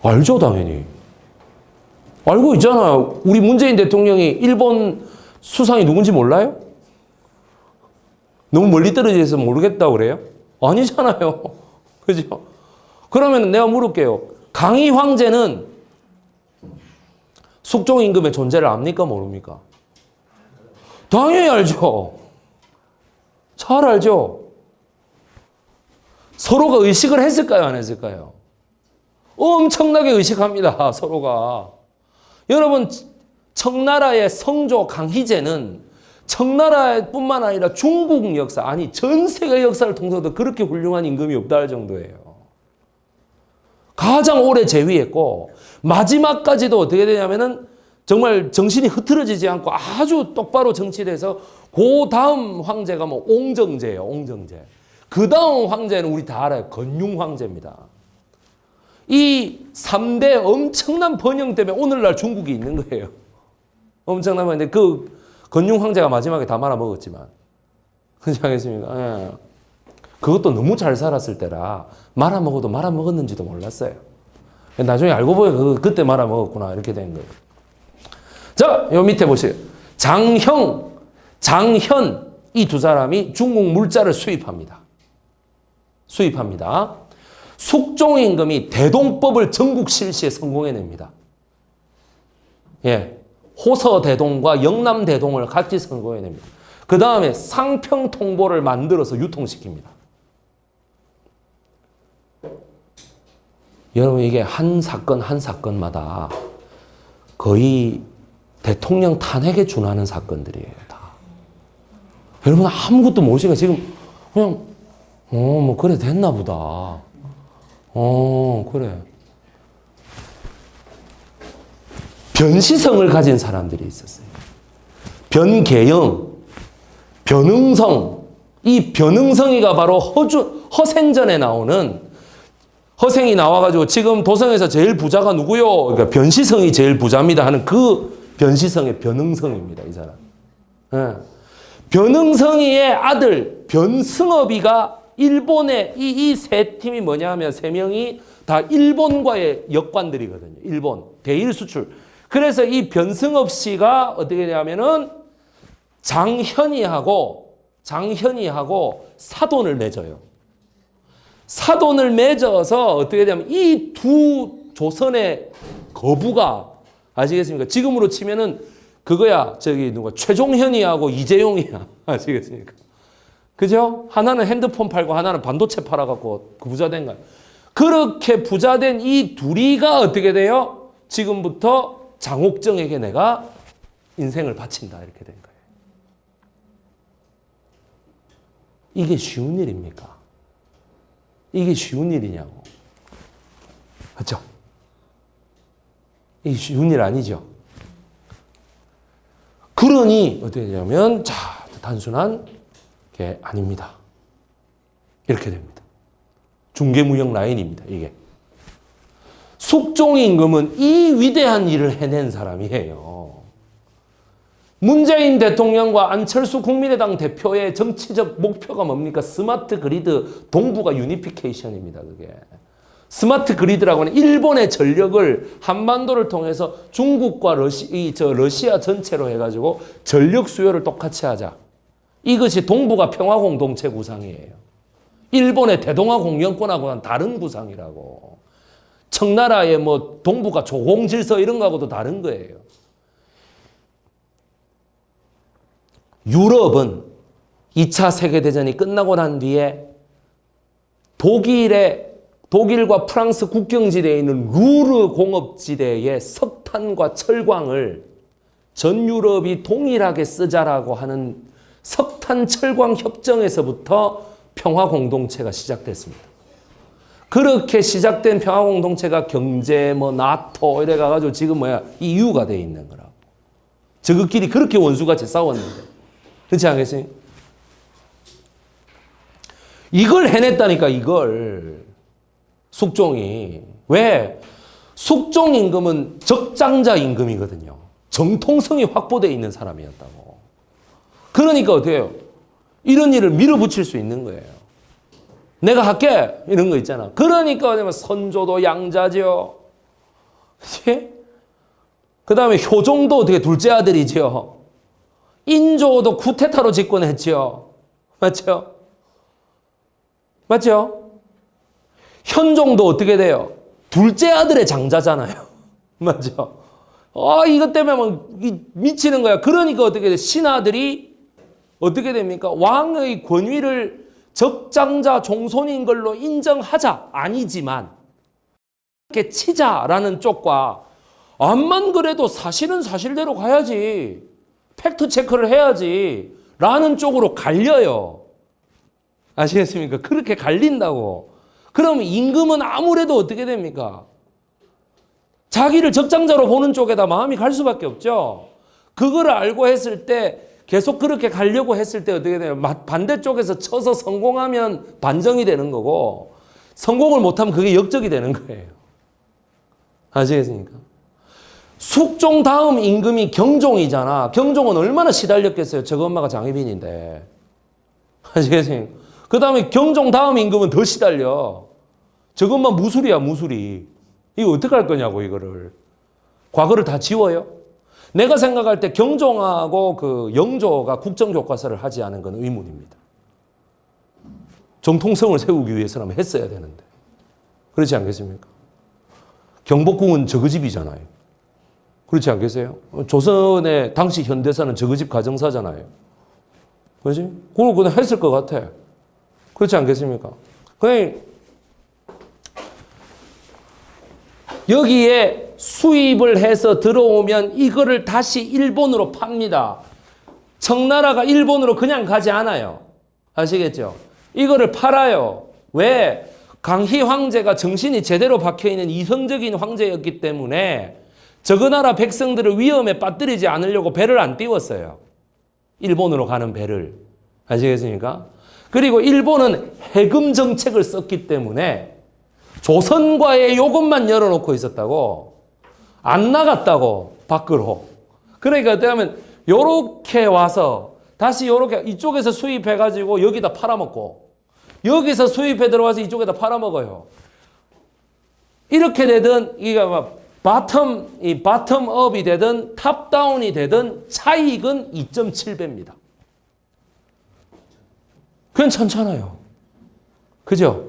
알죠, 당연히. 알고 있잖아요. 우리 문재인 대통령이 일본 수상이 누군지 몰라요? 너무 멀리 떨어져 있어서 모르겠다고 그래요? 아니잖아요. 그죠? 그러면 내가 물을게요. 강희 황제는 숙종 임금의 존재를 압니까? 모릅니까? 당연히 알죠. 잘 알죠. 서로가 의식을 했을까요? 안 했을까요? 엄청나게 의식합니다. 서로가. 여러분, 청나라의 성조 강희제는 청나라뿐만 아니라 중국 역사, 아니 전 세계 역사를 통해서도 그렇게 훌륭한 임금이 없다 할 정도예요. 가장 오래 재위했고 마지막까지도 어떻게 되냐면은 정말 정신이 흐트러지지 않고 아주 똑바로 정치돼서 그 다음 황제가 뭐 옹정제예요. 옹정제. 그 다음 황제는 우리 다 알아요. 건융 황제입니다. 이 3대 엄청난 번영 때문에 오늘날 중국이 있는 거예요. 엄청난 번영. 그 건융 황제가 마지막에 다 말아먹었지만. 그렇지 않겠습니까? 예. 그것도 너무 잘 살았을 때라 말아먹어도 말아먹었는지도 몰랐어요. 나중에 알고 보니 그때 말아먹었구나 이렇게 된 거예요. 자, 요 밑에 보세요. 장형, 장현 이 두 사람이 중국 물자를 수입합니다. 숙종 임금이 대동법을 전국 실시에 성공해냅니다. 예, 호서대동과 영남대동을 같이 성공해냅니다. 그 다음에 상평통보를 만들어서 유통시킵니다. 여러분 이게 한 사건 한 사건마다 거의 대통령 탄핵에 준하는 사건들이에요. 다. 여러분 아무것도 모르시니까 지금 그냥 뭐 그래 됐나 보다. 그래. 변시성을 가진 사람들이 있었어요. 변계영, 변응성. 이 변응성이가 바로 허생전에 나오는 허생이 나와가지고 지금 도성에서 제일 부자가 누구요? 그러니까 변시성이 제일 부자입니다 하는 그 변시성의 변응성입니다. 이 사람. 예. 변응성이의 아들 변승업이가 일본의 이 세 팀이 뭐냐 하면 세 명이 다 일본과의 역관들이거든요. 일본 대일 수출. 그래서 이 변승업 씨가 어떻게 되냐면은 장현이하고 사돈을 맺어요. 사돈을 맺어서 어떻게 되냐면 이 두 조선의 거부가 아시겠습니까? 지금으로 치면은 그거야 저기 누가 최종현이하고 이재용이야. 아시겠습니까? 그죠? 하나는 핸드폰 팔고 하나는 반도체 팔아갖고 그 부자 된 거야. 그렇게 부자 된 이 둘이가 어떻게 돼요? 지금부터 장옥정에게 내가 인생을 바친다 이렇게 된 거예요. 이게 쉬운 일입니까? 이게 쉬운 일이냐고. 그렇죠? 이게 쉬운 일 아니죠? 그러니 어떻게 되냐면 자 단순한 게 아닙니다. 이렇게 됩니다. 중개무역 라인입니다. 이게. 숙종 임금은 이 위대한 일을 해낸 사람이에요. 문재인 대통령과 안철수 국민의당 대표의 정치적 목표가 뭡니까? 스마트 그리드 동북아 유니피케이션입니다. 그게. 스마트 그리드라고 하는 일본의 전력을 한반도를 통해서 중국과 러시아 전체로 해가지고 전력 수요를 똑같이 하자. 이것이 동북아 평화 공동체 구상이에요. 일본의 대동아 공영권하고는 다른 구상이라고. 청나라의 뭐 동북아 조공 질서 이런 거하고도 다른 거예요. 유럽은 2차 세계대전이 끝나고 난 뒤에 독일과 프랑스 국경지대에 있는 루르 공업지대의 석탄과 철광을 전 유럽이 동일하게 쓰자라고 하는 석탄 철광 협정에서부터 평화 공동체가 시작됐습니다. 그렇게 시작된 평화공동체가 경제, 나토 이래 가가지고 지금 EU가 돼 있는 거라고. 저것끼리 그렇게 원수같이 싸웠는데. 그렇지 않겠어요? 이걸 해냈다니까, 이걸. 숙종이. 왜? 숙종 임금은 적장자 임금이거든요. 정통성이 확보되어 있는 사람이었다고. 그러니까 어떻게 해요? 이런 일을 밀어붙일 수 있는 거예요. 내가 할게! 이런 거 있잖아. 그러니까 뭐냐면 선조도 양자죠. 그치? 그 다음에 효종도 어떻게 둘째 아들이죠. 인조도 쿠데타로 집권했죠. 맞죠? 맞죠? 현종도 어떻게 돼요? 둘째 아들의 장자잖아요. 맞죠? 이것 때문에 막 미치는 거야. 그러니까 어떻게 돼? 신하들이 어떻게 됩니까? 왕의 권위를 적장자 종손인 걸로 인정하자. 아니지만 이렇게 치자라는 쪽과 암만 그래도 사실은 사실대로 가야지. 팩트 체크를 해야지. 라는 쪽으로 갈려요. 아시겠습니까? 그렇게 갈린다고. 그럼 임금은 아무래도 어떻게 됩니까? 자기를 적장자로 보는 쪽에다 마음이 갈 수밖에 없죠. 그거를 알고 했을 때 계속 그렇게 가려고 했을 때 어떻게 돼요? 반대쪽에서 쳐서 성공하면 반정이 되는 거고 성공을 못하면 그게 역적이 되는 거예요. 아시겠습니까? 숙종 다음 임금이 경종이잖아. 경종은 얼마나 시달렸겠어요. 저거 엄마가 장희빈인데. 아시겠습니까? 그 다음에 경종 다음 임금은 더 시달려. 저것만 무술이야, 무술이. 이거 어떡할 거냐고, 이거를. 과거를 다 지워요? 내가 생각할 때 경종하고 그 영조가 국정교과서를 하지 않은 건 의문입니다. 정통성을 세우기 위해서라면 했어야 되는데. 그렇지 않겠습니까? 경복궁은 저거집이잖아요. 그렇지 않겠어요? 조선의 당시 현대사는 저거집 가정사잖아요. 그렇지? 그걸 그냥 했을 것 같아. 그렇지 않겠습니까? 그냥 여기에 수입을 해서 들어오면 이거를 다시 일본으로 팝니다. 청나라가 일본으로 그냥 가지 않아요. 아시겠죠? 이거를 팔아요. 왜? 강희 황제가 정신이 제대로 박혀있는 이성적인 황제였기 때문에 저거 나라 백성들을 위험에 빠뜨리지 않으려고 배를 안 띄웠어요. 일본으로 가는 배를. 아시겠습니까? 그리고 일본은 해금 정책을 썼기 때문에 조선과의 요금만 열어놓고 있었다고. 안 나갔다고, 밖으로. 그러니까 어떻게 하면 요렇게 와서 다시 요렇게 이쪽에서 수입해가지고 여기다 팔아먹고 여기서 수입해 들어와서 이쪽에다 팔아먹어요. 이렇게 되든 이게 막 바텀업이 되든 탑다운이 되든 차익은 2.7배입니다. 괜찮잖아요. 그죠?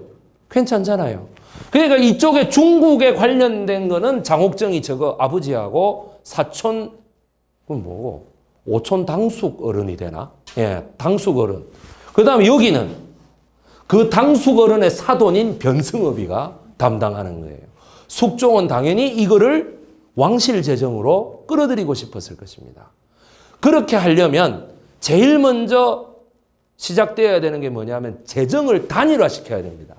괜찮잖아요. 그러니까 이쪽에 중국에 관련된 거는 장옥정이 저거 아버지하고 사촌, 그건 뭐고? 오촌 당숙 어른이 되나? 예, 당숙 어른. 그 다음에 여기는 그 당숙 어른의 사돈인 변승업이가 담당하는 거예요. 숙종은 당연히 이거를 왕실 재정으로 끌어들이고 싶었을 것입니다. 그렇게 하려면 제일 먼저 시작되어야 되는 게 뭐냐면 재정을 단일화시켜야 됩니다.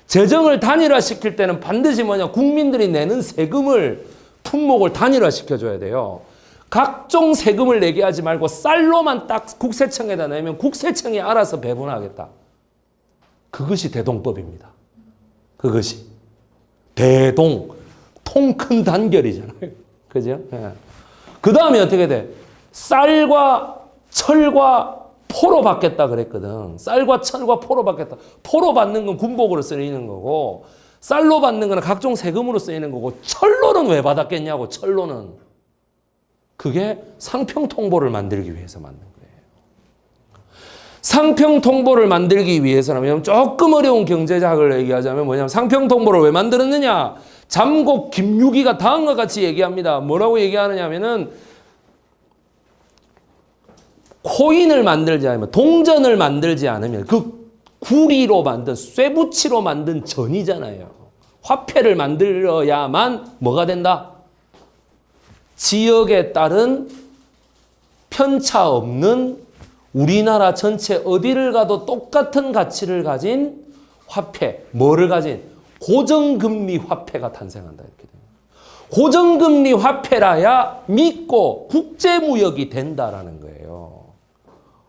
재정을 단일화시킬 때는 반드시 국민들이 내는 세금을 품목을 단일화시켜줘야 돼요. 각종 세금을 내게 하지 말고 쌀로만 딱 국세청에다 내면 국세청이 알아서 배분하겠다. 그것이 대동법입니다. 그것이. 대동. 통 큰 단결이잖아요. 그죠? 예. 그 다음에 어떻게 돼? 쌀과 철과 포로 받겠다 그랬거든. 쌀과 철과 포로 받겠다. 포로 받는 건 군복으로 쓰이는 거고 쌀로 받는 건 각종 세금으로 쓰이는 거고 철로는 왜 받았겠냐고. 철로는. 그게 상평통보를 만들기 위해서 만든 거예요. 상평통보를 만들기 위해서라면 조금 어려운 경제학을 얘기하자면 뭐냐면 상평통보를 왜 만들었느냐. 잠곡 김유기가 다음과 같이 얘기합니다. 뭐라고 얘기하느냐 하면은 코인을 만들지 않으면 동전을 만들지 않으면 그 구리로 만든 쇠붙이로 만든 전이잖아요. 화폐를 만들어야만 뭐가 된다? 지역에 따른 편차 없는 우리나라 전체 어디를 가도 똑같은 가치를 가진 화폐, 뭐를 가진? 고정금리 화폐가 탄생한다. 이렇게 됩니다. 고정금리 화폐라야 믿고 국제무역이 된다라는 거예요.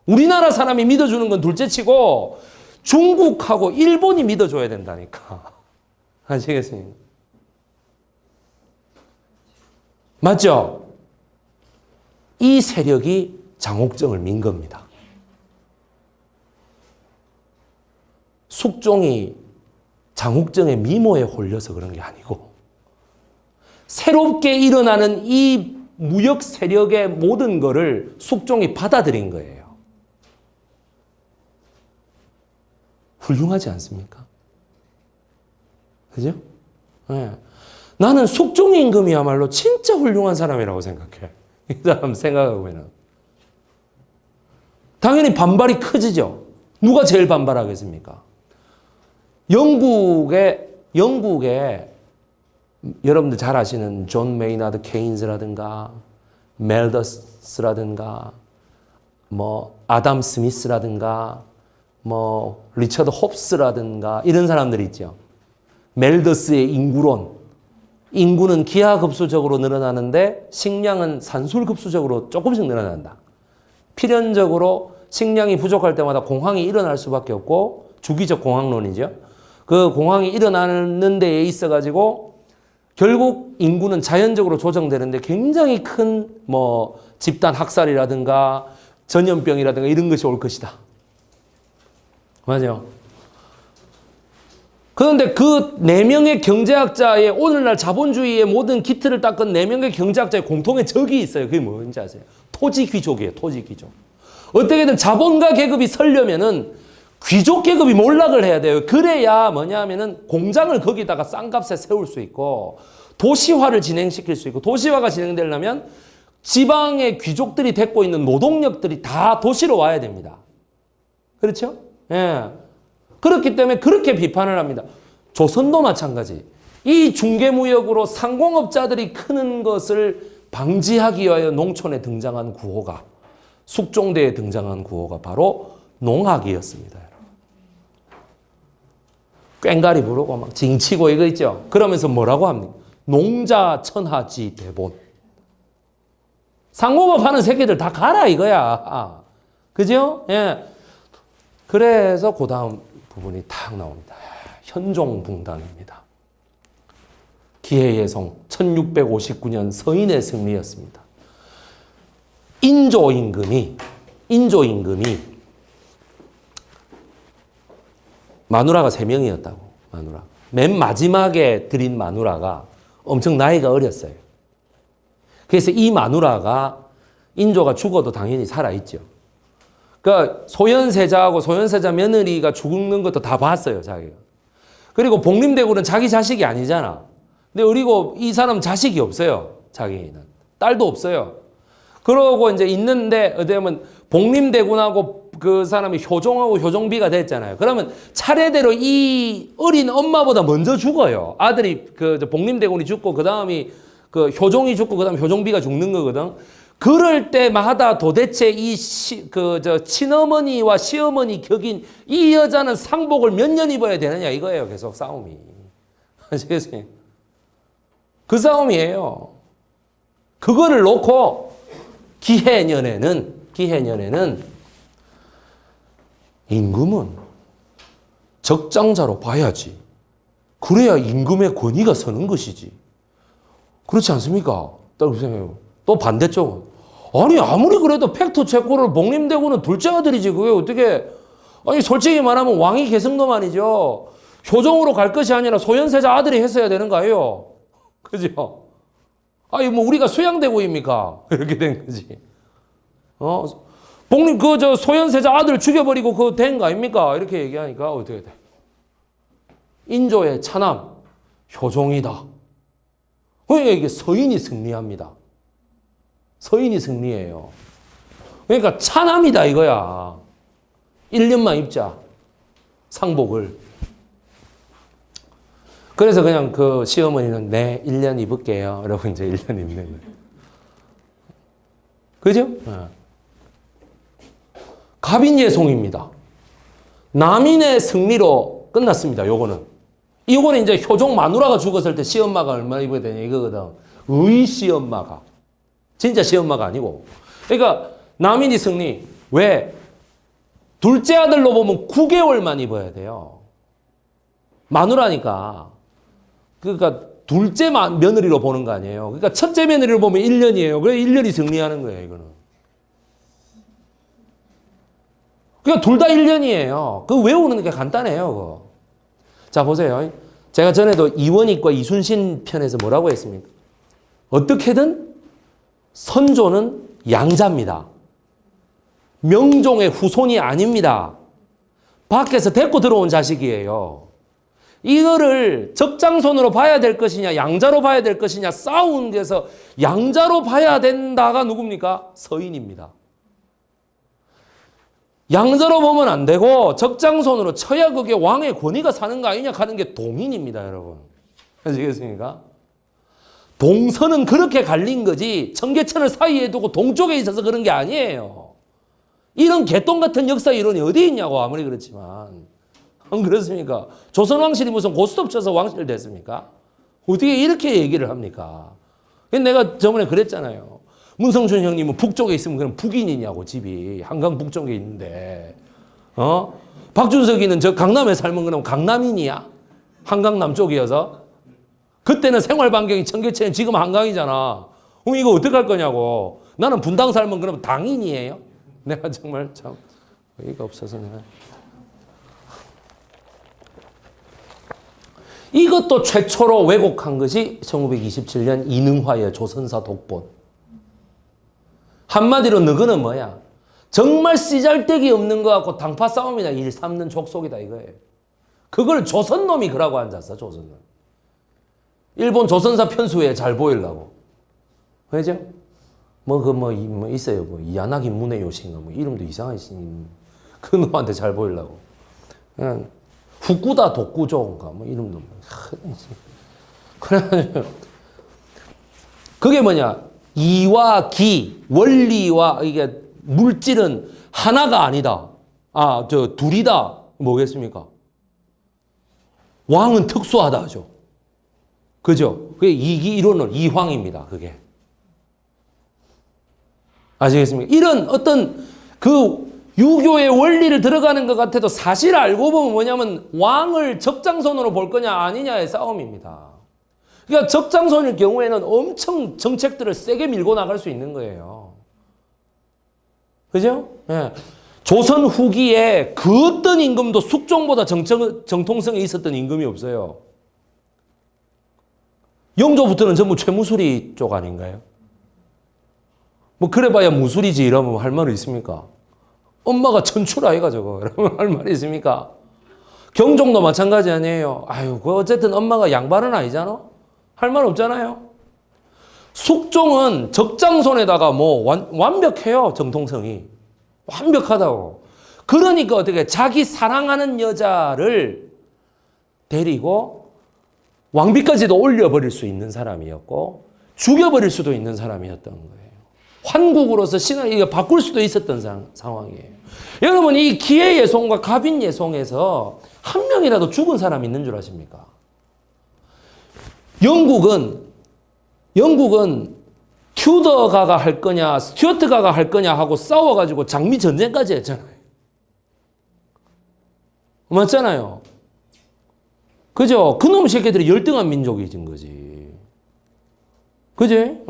우리나라 사람이 믿어주는 건 둘째치고 중국하고 일본이 믿어줘야 된다니까. 아시겠습니까? 맞죠? 이 세력이 장옥정을 민 겁니다. 숙종이 장옥정의 미모에 홀려서 그런 게 아니고 새롭게 일어나는 이 무역 세력의 모든 것을 숙종이 받아들인 거예요. 훌륭하지 않습니까? 그죠? 네. 나는 숙종 임금이야말로 진짜 훌륭한 사람이라고 생각해. 이 사람 생각하고는. 당연히 반발이 커지죠. 누가 제일 반발하겠습니까? 영국에 여러분들 잘 아시는 존 메이나드 케인즈라든가 멜더스라든가 뭐 아담 스미스라든가 뭐 리처드 홉스라든가 이런 사람들이 있죠. 멜더스의 인구론. 인구는 기하급수적으로 늘어나는데 식량은 산술급수적으로 조금씩 늘어난다. 필연적으로 식량이 부족할 때마다 공황이 일어날 수밖에 없고 주기적 공황론이죠. 그 공황이 일어나는 데에 있어가지고 결국 인구는 자연적으로 조정되는데 굉장히 큰 뭐 집단 학살이라든가 전염병이라든가 이런 것이 올 것이다. 맞아요. 그런데 그 4명의 경제학자의 오늘날 자본주의의 모든 기틀을 닦은 4명의 경제학자의 공통의 적이 있어요. 그게 뭔지 아세요? 토지귀족이에요. 토지귀족. 어떻게든 자본가 계급이 서려면은 귀족 계급이 몰락을 해야 돼요. 그래야 뭐냐 하면은 공장을 거기다가 싼 값에 세울 수 있고 도시화를 진행시킬 수 있고 도시화가 진행되려면 지방의 귀족들이 데리고 있는 노동력들이 다 도시로 와야 됩니다. 그렇죠? 예. 그렇기 때문에 그렇게 비판을 합니다. 조선도 마찬가지. 이 중개무역으로 상공업자들이 크는 것을 방지하기 위하여 농촌에 등장한 구호가 숙종대에 등장한 구호가 바로 농학이었습니다. 꽹가리 부르고 막 징치고 이거 있죠. 그러면서 뭐라고 합니까? 농자 천하지 대본. 상공업 하는 새끼들 다 가라 이거야. 그죠? 예. 그래서 그 다음 부분이 탁 나옵니다. 현종붕당입니다. 기해예송 1659년 서인의 승리였습니다. 인조 임금이 마누라가 3명이었다고. 마누라. 맨 마지막에 들인 마누라가 엄청 나이가 어렸어요. 그래서 이 마누라가 인조가 죽어도 당연히 살아있죠. 그러니까 소현세자하고 소현세자 며느리가 죽는 것도 다 봤어요, 자기가. 그리고 복림대군은 자기 자식이 아니잖아. 근데 그리고 이 사람 자식이 없어요, 자기는. 딸도 없어요. 그러고 이제 있는데 어떻게 보면 복림대군하고 그 사람이 효종하고 효종비가 됐잖아요. 그러면 차례대로 이 어린 엄마보다 먼저 죽어요. 아들이 그 복림대군이 죽고 그 다음이 그 효종이 죽고 그 다음 효종비가 죽는 거거든. 그럴 때마다 도대체 이 친어머니와 시어머니 격인 이 여자는 상복을 몇 년 입어야 되느냐 이거예요. 계속 싸움이. 아시겠어요? 그 싸움이에요. 그거를 놓고 기해년에는 임금은 적장자로 봐야지. 그래야 임금의 권위가 서는 것이지. 그렇지 않습니까? 또 반대쪽은 아니 아무리 그래도 팩토 체코를 복림대군은 둘째 아들이지 그게 어떻게 아니 솔직히 말하면 왕이 계승놈 효종으로 갈 것이 아니라 소현세자 아들이 했어야 되는 거예요. 그죠? 아니 뭐 우리가 수양대구입니까? 이렇게 된 거지. 복림 소현세자 아들 죽여버리고 그거 된 거 아닙니까? 이렇게 얘기하니까 어떻게 돼? 인조의 차남 효종이다. 그러니까 이게 서인이 승리합니다. 서인이 승리해요. 그러니까 차남이다 이거야. 1년만 입자. 상복을. 그래서 그냥 그 시어머니는 네 1년 입을게요. 이러고 이제 1년 입는 거예요. 그죠? 갑인예송입니다. 남인의 승리로 끝났습니다. 요거는. 이거는 이제 효종 마누라가 죽었을 때 시엄마가 얼마나 입어야 되냐 이거거든. 의 시엄마가. 진짜 시엄마가 아니고. 그러니까 남인이 승리. 왜? 둘째 아들로 보면 9개월만 입어야 돼요. 마누라니까. 그러니까 둘째 며느리로 보는 거 아니에요. 그러니까 첫째 며느리로 보면 1년이에요. 그래서 1년이 승리하는 거예요, 이거는. 그러니까 둘 다 1년이에요. 그거 외우는 게 간단해요, 그거. 자, 보세요. 제가 전에도 이원익과 이순신 편에서 뭐라고 했습니까? 어떻게든 선조는 양자입니다. 명종의 후손이 아닙니다. 밖에서 데리고 들어온 자식이에요. 이거를 적장손으로 봐야 될 것이냐 양자로 봐야 될 것이냐 싸운 데서 양자로 봐야 된다가 누굽니까? 서인입니다. 양자로 보면 안 되고 적장손으로 쳐야 그게 왕의 권위가 사는 거 아니냐 하는 게 동인입니다, 여러분. 아시겠습니까? 동서는 그렇게 갈린 거지 청계천을 사이에 두고 동쪽에 있어서 그런 게 아니에요. 이런 개똥 같은 역사 이론이 어디 있냐고 아무리 그렇지만. 안 그렇습니까? 조선왕실이 무슨 고스톱 쳐서 왕실 됐습니까? 어떻게 이렇게 얘기를 합니까? 내가 저번에 그랬잖아요. 문성준 형님은 북쪽에 있으면 그럼 북인이냐고 집이. 한강 북쪽에 있는데. 박준석이는 저 강남에 살면 그럼 강남인이야? 한강 남쪽이어서? 그때는 생활 반경이 청계천 지금 한강이잖아. 그럼 이거 어떡할 거냐고. 나는 분당 살면 그럼 당인이에요? 내가 정말 참 어이가 없어서 내가. 이것도 최초로 왜곡한 것이 1927년 이능화의 조선사 독본. 한마디로 너그는 뭐야? 정말 씨잘데기 없는 거 갖고 당파 싸움이나 일 삼는 족속이다 이거예요. 그걸 조선놈이 그러고 앉았어, 조선놈. 일본 조선사 편수에 잘 보이려고. 왜죠? 뭐 있어요. 뭐 이야나기 문해요신가 뭐 이름도 이상하신 그 놈한테 잘 보이려고. 그냥 후쿠다 독구조인가 뭐 이름도 그래. 그게 뭐냐? 이와 기, 원리와 이게 물질은 하나가 아니다. 저 둘이다. 뭐겠습니까? 왕은 특수하다 하죠. 그죠? 그게 이론은 이황입니다. 그게. 아시겠습니까? 이런 어떤 그 유교의 원리를 들어가는 것 같아도 사실 알고 보면 뭐냐면 왕을 적장손으로 볼 거냐 아니냐의 싸움입니다. 그러니까 적장손일 경우에는 엄청 정책들을 세게 밀고 나갈 수 있는 거예요. 그죠? 예. 조선 후기에 그 어떤 임금도 숙종보다 정통성이 있었던 임금이 없어요. 영조부터는 전부 최무수리 쪽 아닌가요? 뭐 그래봐야 무술이지 이러면 할 말이 있습니까? 엄마가 천출아이가 저거 이러면 할 말이 있습니까? 경종도 마찬가지 아니에요. 아유, 그 어쨌든 엄마가 양반은 아니잖아. 할 말 없잖아요. 숙종은 적장손에다가 뭐 완벽해요. 정통성이 완벽하다고. 그러니까 어떻게 자기 사랑하는 여자를 데리고 왕비까지도 올려버릴 수 있는 사람이었고 죽여버릴 수도 있는 사람이었던 거예요. 환국으로서 신을 이거 바꿀 수도 있었던 상황이에요. 여러분 이 기해예송과 갑인예송에서 한 명이라도 죽은 사람이 있는 줄 아십니까? 영국은 튜더가가 할 거냐 스튜어트가가 할 거냐 하고 싸워가지고 장미 전쟁까지 했잖아요. 맞잖아요. 그죠? 그놈 새끼들이 열등한 민족이진 거지. 그지?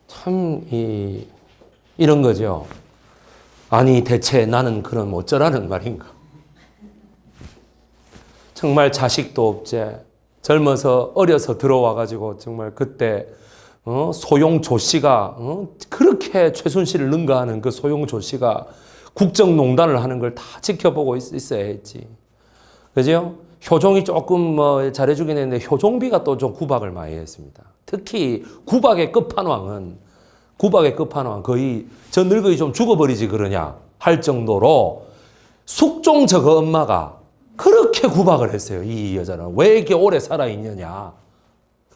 참, 이런 거죠. 아니, 대체 나는 그럼 어쩌라는 말인가? 정말 자식도 없제. 젊어서, 어려서 들어와가지고, 정말 그때, 소용조 씨가, 그렇게 최순실을 능가하는 그 소용조 씨가 국정농단을 하는 걸 다 지켜보고 있어야 했지. 그죠? 효종이 조금 뭐 잘해주긴 했는데, 효종비가 또 좀 구박을 많이 했습니다. 특히 구박의 끝판왕은 거의 저 늙은이 좀 죽어버리지 그러냐 할 정도로 숙종 저거 엄마가 그렇게 구박을 했어요. 이 여자는 왜 이렇게 오래 살아있느냐.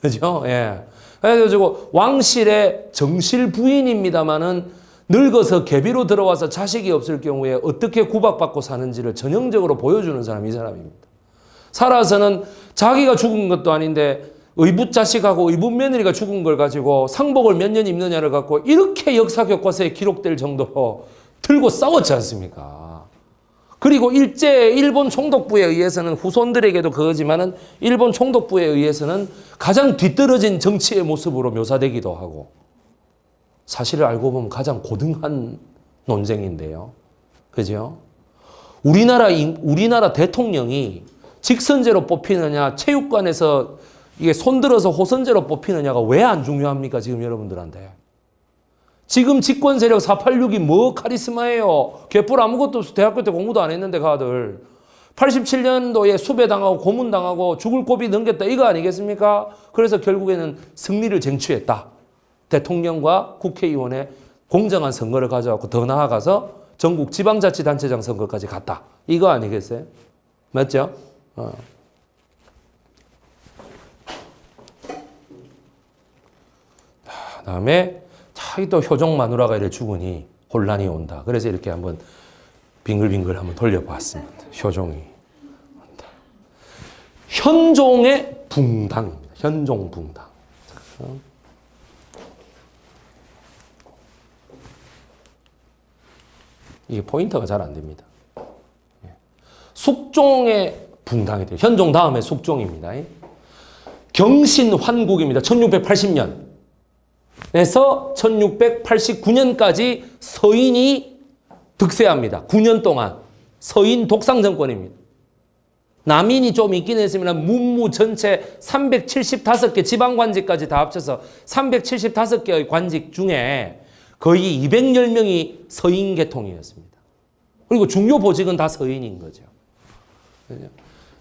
그죠? 예. 그래가지고 왕실의 정실 부인입니다마는 늙어서 계비로 들어와서 자식이 없을 경우에 어떻게 구박받고 사는지를 전형적으로 보여주는 사람이 이 사람입니다. 살아서는 자기가 죽은 것도 아닌데 의붓 자식하고 의붓 며느리가 죽은 걸 가지고 상복을 몇 년 입느냐를 갖고 이렇게 역사 교과서에 기록될 정도로 들고 싸웠지 않습니까? 그리고 일제 일본 총독부에 의해서는 후손들에게도 그거지만은 일본 총독부에 의해서는 가장 뒤떨어진 정치의 모습으로 묘사되기도 하고 사실을 알고 보면 가장 고등한 논쟁인데요. 그죠? 우리나라 대통령이 직선제로 뽑히느냐 체육관에서 이게 손들어서 호선제로 뽑히느냐가 왜 안 중요합니까? 지금 여러분들한테. 지금 집권 세력 486이 뭐 카리스마예요. 개뿔 아무것도 없어. 대학교 때 공부도 안 했는데 가들. 87년도에 수배당하고 고문당하고 죽을 고비 넘겼다 이거 아니겠습니까? 그래서 결국에는 승리를 쟁취했다. 대통령과 국회의원의 공정한 선거를 가져왔고 더 나아가서 전국 지방자치단체장 선거까지 갔다. 이거 아니겠어요? 맞죠? 그다음에 또 효종 마누라가 이래 죽으니 혼란이 온다. 그래서 이렇게 한번 빙글빙글 한번 돌려봤습니다. 효종이 온다. 현종의 붕당입니다. 현종 붕당. 이게 포인트가 잘 안 됩니다. 숙종의 붕당이 돼요. 현종 다음에 숙종입니다. 경신환국입니다. 1680년. 에서 1689년까지 서인이 득세합니다. 9년 동안 서인 독상 정권입니다. 남인이 좀 있긴 했으면 문무 전체 375개 지방관직까지 다 합쳐서 375개의 관직 중에 거의 210명이 서인 계통이었습니다. 그리고 중요 보직은 다 서인인 거죠.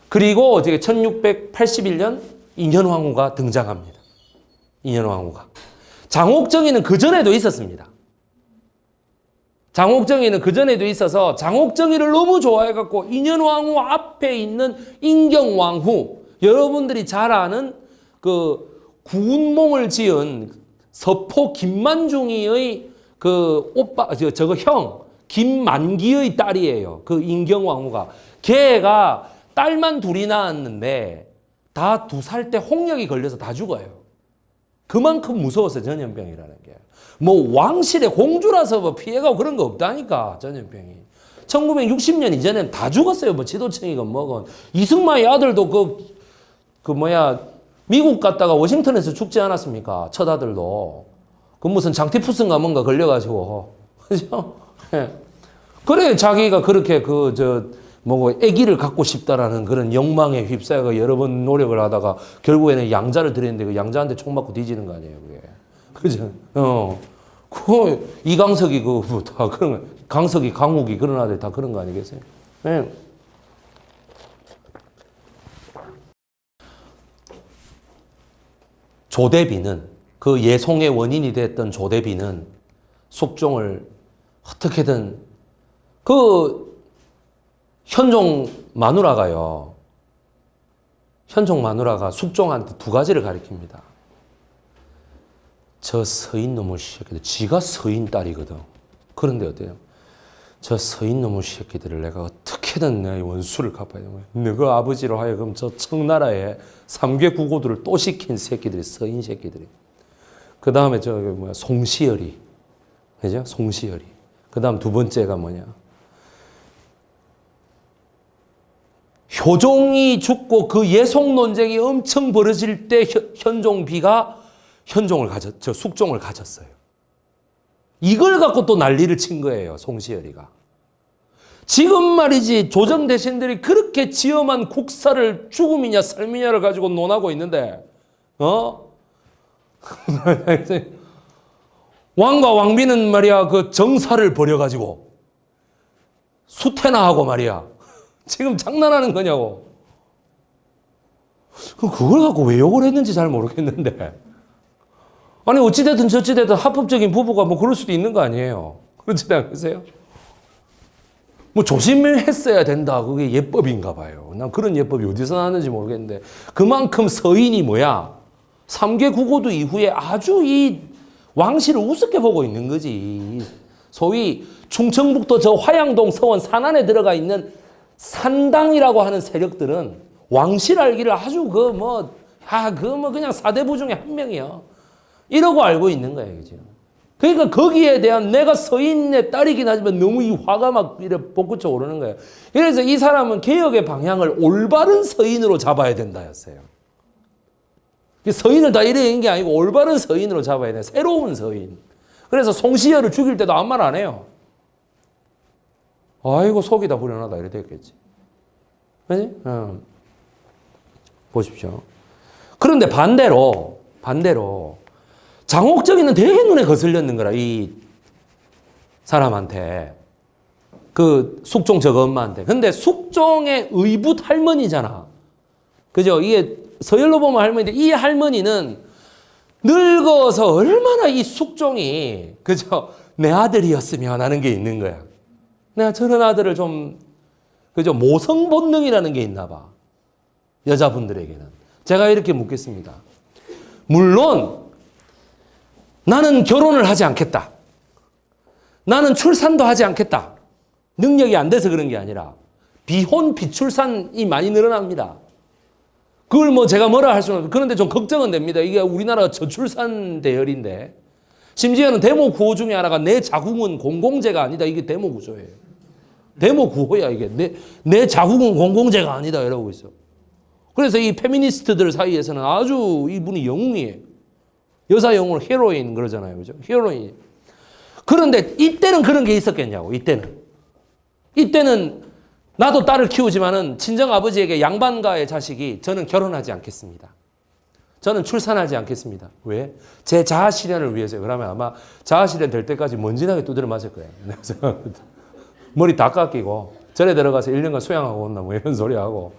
그리고 1681년 인현왕후가 등장합니다. 인현왕후가. 장옥정이는 그전에도 있었습니다. 장옥정이는 그전에도 있어서 장옥정이를 너무 좋아해갖고 인현왕후 앞에 있는 인경왕후, 여러분들이 잘 아는 그 구운몽을 지은 서포 김만중이의 그 오빠, 저거 형, 김만기의 딸이에요. 그 인경왕후가. 걔가 딸만 둘이 낳았는데 다 2살 때 홍역이 걸려서 다 죽어요. 그만큼 무서워서 전염병이라는 게. 뭐 왕실의 공주라서 뭐 피해가고 그런 거 없다니까, 전염병이. 1960년 이전엔 다 죽었어요. 뭐 지도청이건 뭐건. 이승만의 아들도 미국 갔다가 워싱턴에서 죽지 않았습니까? 첫 아들도. 그 무슨 장티푸스인가 뭔가 걸려가지고. 그죠? 그래, 자기가 그렇게 아기를 갖고 싶다라는 그런 욕망에 휩싸여가 여러 번 노력을 하다가 결국에는 양자를 들였는데 그 양자한테 총 맞고 뒤지는 거 아니에요, 그게. 그죠? 이강석이 다 그런 거, 강석이, 강욱이 그런 아들 다 그런 거 아니겠어요? 네. 조대비는 그 예송의 원인이 됐던 조대비는 숙종을 어떻게든 현종 마누라가 숙종한테 2가지를 가리킵니다. 저 서인 놈의 새끼들, 지가 서인 딸이거든. 그런데 어때요? 저 서인 놈의 새끼들을 내가 어떻게든 내 원수를 갚아야 되는 거야. 너가 아버지로 하여금 저 청나라에 3개 구고들을 또 시킨 새끼들이 서인 새끼들이. 그 다음에 송시열이. 그죠? 송시열이. 그 다음 2번째가 뭐냐? 효종이 죽고 그 예송 논쟁이 엄청 벌어질 때 현종비가 숙종을 가졌어요. 이걸 갖고 또 난리를 친 거예요, 송시열이가. 지금 말이지 조정 대신들이 그렇게 지엄한 국사를 죽음이냐 삶이냐를 가지고 논하고 있는데, 왕과 왕비는 말이야 그 정사를 벌여가지고 수태나 하고 말이야. 지금 장난하는 거냐고. 그걸 갖고 왜 욕을 했는지 잘 모르겠는데. 아니 어찌됐든 저찌됐든 합법적인 부부가 뭐 그럴 수도 있는 거 아니에요. 그렇지 않으세요? 뭐 조심했어야 된다. 그게 예법인가 봐요. 난 그런 예법이 어디서 나왔는지 모르겠는데 그만큼 서인이 뭐야? 3개 국고도 이후에 아주 이 왕실을 우습게 보고 있는 거지. 소위 충청북도 저 화양동 서원 산안에 들어가 있는 산당이라고 하는 세력들은 왕실알기를 아주 그냥 사대부 중에 한 명이요. 이러고 알고 있는 거예요, 그죠? 그러니까 거기에 대한 내가 서인의 딸이긴 하지만 너무 이 화가 막 이래 솟구쳐 오르는 거예요. 그래서 이 사람은 개혁의 방향을 올바른 서인으로 잡아야 된다였어요. 서인을 다 이래인 게 아니고 올바른 서인으로 잡아야 돼. 새로운 서인. 그래서 송시열을 죽일 때도 아무 말 안 해요. 아이고 속이 다 후련하다 이래 됐겠지. 그지? 보십시오. 그런데 반대로 장옥정이는 되게 눈에 거슬렸는 거라 이 사람한테. 그 숙종 저거 엄마한테. 근데 숙종의 의붓 할머니잖아. 그죠? 이게 서열로 보면 할머니인데 이 할머니는 늙어서 얼마나 이 숙종이 그죠? 내 아들이었으면 하는 게 있는 거야. 내가 저런 아들을 좀 그죠? 모성 본능이라는 게 있나 봐. 여자분들에게는. 제가 이렇게 묻겠습니다. 물론 나는 결혼을 하지 않겠다. 나는 출산도 하지 않겠다. 능력이 안 돼서 그런 게 아니라 비혼 비출산이 많이 늘어납니다. 그걸 제가 뭐라 할 수는 없어요. 그런데 좀 걱정은 됩니다. 이게 우리나라가 저출산 대열인데 심지어는 데모 구호 중에 하나가 내 자궁은 공공재가 아니다. 이게 데모 구조예요. 데모 구호야 이게. 내 자궁은 공공재가 아니다 이러고 있어. 그래서 이 페미니스트들 사이에서는 아주 이분이 영웅이에요. 여사 영웅을 히로인 그러잖아요. 그죠? 히로인. 그런데 이때는 그런 게 있었겠냐고. 이때는 나도 딸을 키우지만은 친정 아버지에게 양반가의 자식이 저는 결혼하지 않겠습니다. 저는 출산하지 않겠습니다. 왜? 제 자아 실현을 위해서요. 그러면 아마 자아 실현 될 때까지 먼지나게 두드려 맞을 거예요. 그래서 머리 다 깎이고 절에 들어가서 1년간 수양하고 온나 뭐 이런 소리 하고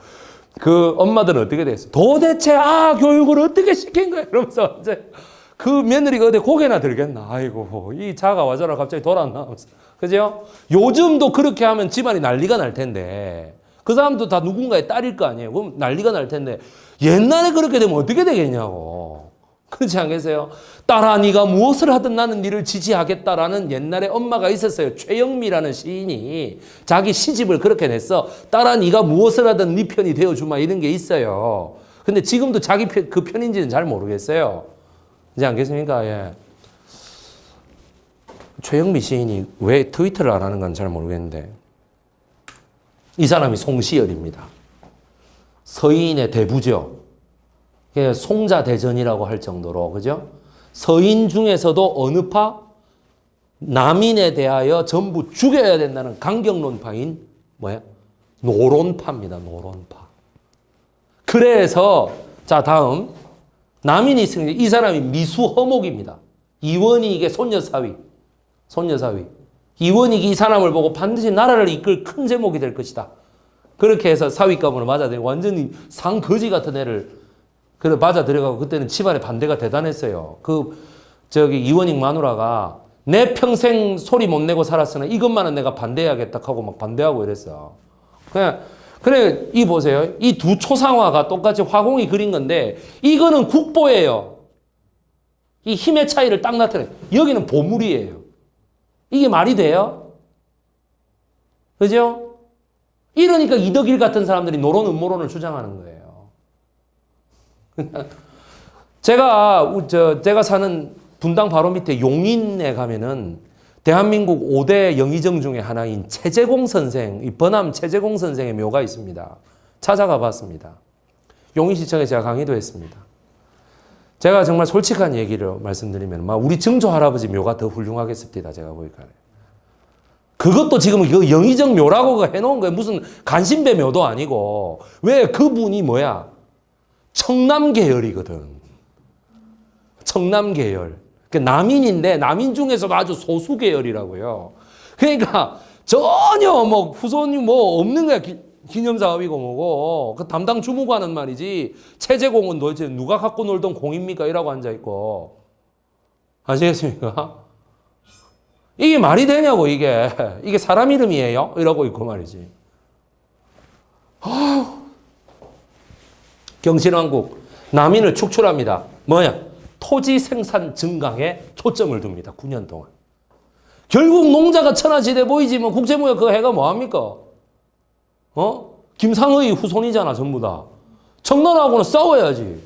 그 엄마들은 어떻게 됐어? 도대체 교육을 어떻게 시킨 거야? 그러면서 이제 그 며느리가 어디 고개나 들겠나? 아이고 이 자가 와저라 갑자기 돌았나? 그죠? 요즘도 그렇게 하면 집안이 난리가 날 텐데 그 사람도 다 누군가의 딸일 거 아니에요. 그럼 난리가 날 텐데 옛날에 그렇게 되면 어떻게 되겠냐고. 그렇지 않겠어요? 딸아 네가 무엇을 하든 나는 네를 지지하겠다라는 옛날에 엄마가 있었어요. 최영미라는 시인이 자기 시집을 그렇게 냈어. 딸아 네가 무엇을 하든 네 편이 되어주마 이런 게 있어요. 근데 지금도 자기 그 편인지는 잘 모르겠어요. 그렇지 않겠습니까? 예. 최영미 시인이 왜 트위터를 안 하는 건 잘 모르겠는데 이 사람이 송시열입니다. 서인의 대부죠. 송자대전이라고 할 정도로 그죠? 서인 중에서도 어느 파? 남인에 대하여 전부 죽여야 된다는 강경론파인 노론파입니다. 노론파. 그래서 자 다음 남인이 있으면 이 사람이 미수허목입니다. 이원익의 손녀사위. 이원익이 이 사람을 보고 반드시 나라를 이끌 큰 제목이 될 것이다. 그렇게 해서 사위감으로 맞아들이고 완전히 상거지 같은 애를 그래 맞아 들여가고 그때는 집안의 반대가 대단했어요. 이원익 마누라가 내 평생 소리 못 내고 살았으나 이것만은 내가 반대해야겠다 하고 막 반대하고 이랬어. 그래 이 보세요. 이 두 초상화가 똑같이 화공이 그린 건데 이거는 국보예요. 이 힘의 차이를 딱 나타내. 여기는 보물이에요. 이게 말이 돼요? 그죠? 이러니까 이덕일 같은 사람들이 노론 음모론을 주장하는 거예요. 제가 사는 분당 바로 밑에 용인에 가면은 대한민국 5대 영의정 중에 하나인 최재공 선생, 이 번암 최재공 선생의 묘가 있습니다. 찾아가 봤습니다. 용인시청에 제가 강의도 했습니다. 제가 정말 솔직한 얘기를 말씀드리면 우리 증조 할아버지 묘가 더 훌륭하겠습니다. 제가 보니까. 그것도 지금 그 영의정 묘라고 해놓은 거예요. 무슨 간신배 묘도 아니고. 왜 그분이 청남 계열이거든. 청남 계열. 남인인데 남인 중에서도 아주 소수 계열이라고요. 그러니까 전혀 후손이 없는 거야. 기념사업이고 뭐고. 그 담당 주무관은 말이지. 체제공은 도대체 누가 갖고 놀던 공입니까? 이라고 앉아있고. 아시겠습니까? 이게 말이 되냐고, 이게 사람 이름이에요? 이러고 있고 말이지. 경신왕국, 남인을 축출합니다. 토지 생산 증강에 초점을 둡니다. 9년 동안. 결국 농자가 천하지대 보이지 뭐 국제무역 그거 해가 뭐합니까? 김상의 후손이잖아 전부 다. 청나라하고는 싸워야지.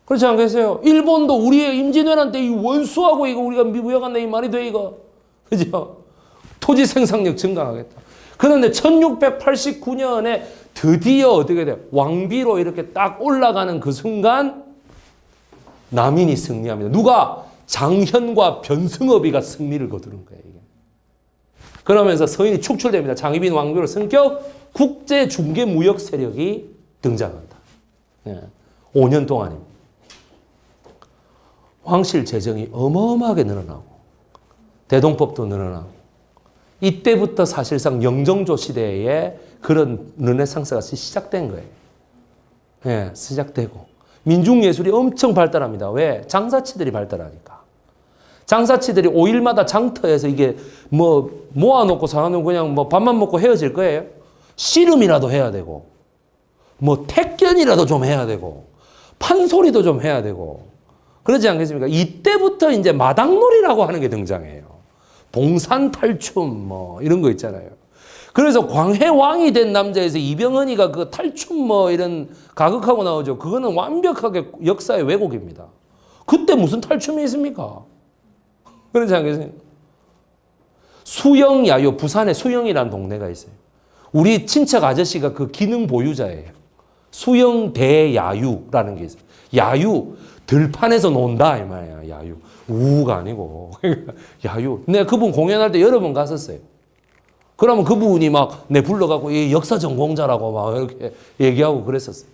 그렇지 않겠어요? 일본도 우리의 임진왜란 때 이 원수하고 이거 우리가 무역한다 이 말이 돼 이거. 그죠? 토지 생산력 증강하겠다. 그런데 1689년에 드디어 어떻게 돼? 왕비로 이렇게 딱 올라가는 그 순간 남인이 승리합니다. 누가? 장현과 변승업이가 승리를 거두는 거예요. 이게. 그러면서 서인이 축출됩니다. 장희빈 왕비로 승격 국제 중개 무역 세력이 등장한다. 5년 동안입니다. 왕실 재정이 어마어마하게 늘어나고 대동법도 늘어나고 이때부터 사실상 영정조 시대에 그런 르네상스가 시작된 거예요. 예, 시작되고 민중예술이 엄청 발달합니다. 왜? 장사치들이 발달하니까. 장사치들이 5일마다 장터에서 이게 뭐 모아놓고 사는 그냥 뭐 밥만 먹고 헤어질 거예요. 씨름이라도 해야 되고 뭐 택견이라도 좀 해야 되고 판소리도 좀 해야 되고 그러지 않겠습니까? 이때부터 이제 마당놀이라고 하는 게 등장해요. 봉산탈춤 뭐 이런 거 있잖아요. 그래서 광해왕이 된 남자에서 이병헌이가 그 탈춤 뭐 이런 가극하고 나오죠. 그거는 완벽하게 역사의 왜곡입니다. 그때 무슨 탈춤이 있습니까? 그러지 않겠습니까? 수영야유, 부산에 수영이라는 동네가 있어요. 우리 친척 아저씨가 그 기능 보유자예요. 수영대야유라는 게 있어요. 야유, 들판에서 논다 이 말이야. 야유. 우가 아니고 야유. 내가 그분 공연할 때 여러 번 갔었어요. 그러면 그분이 막 내 불러갖고 이 역사 전공자라고 막 이렇게 얘기하고 그랬었어요.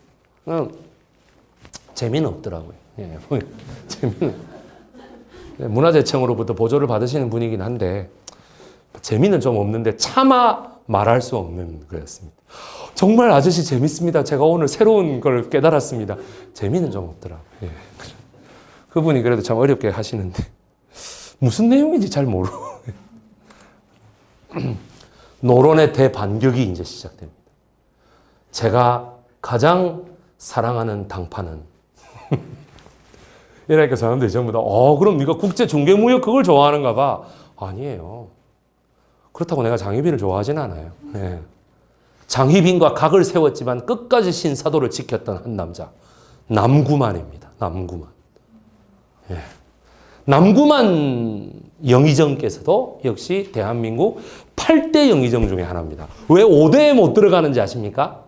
재미는 없더라고요. 예, 재미는 문화재청으로부터 보조를 받으시는 분이긴 한데 재미는 좀 없는데 차마 말할 수 없는 거였습니다. 정말 아저씨 재밌습니다. 제가 오늘 새로운 걸 깨달았습니다. 재미는 좀 없더라고요. 예. 그분이 그래도 참 어렵게 하시는데 무슨 내용인지 잘 모르고 노론의 대반격이 이제 시작됩니다. 제가 가장 사랑하는 당파는 이러니까 사람들이 전부 다 그럼 네가 국제중개무역 그걸 좋아하는가 봐. 아니에요. 그렇다고 내가 장희빈을 좋아하진 않아요. 네. 장희빈과 각을 세웠지만 끝까지 신사도를 지켰던 한 남자 남구만입니다. 남구만. 예. 남구만 영의정께서도 역시 대한민국 8대 영의정 중에 하나입니다. 왜 5대에 못 들어가는지 아십니까?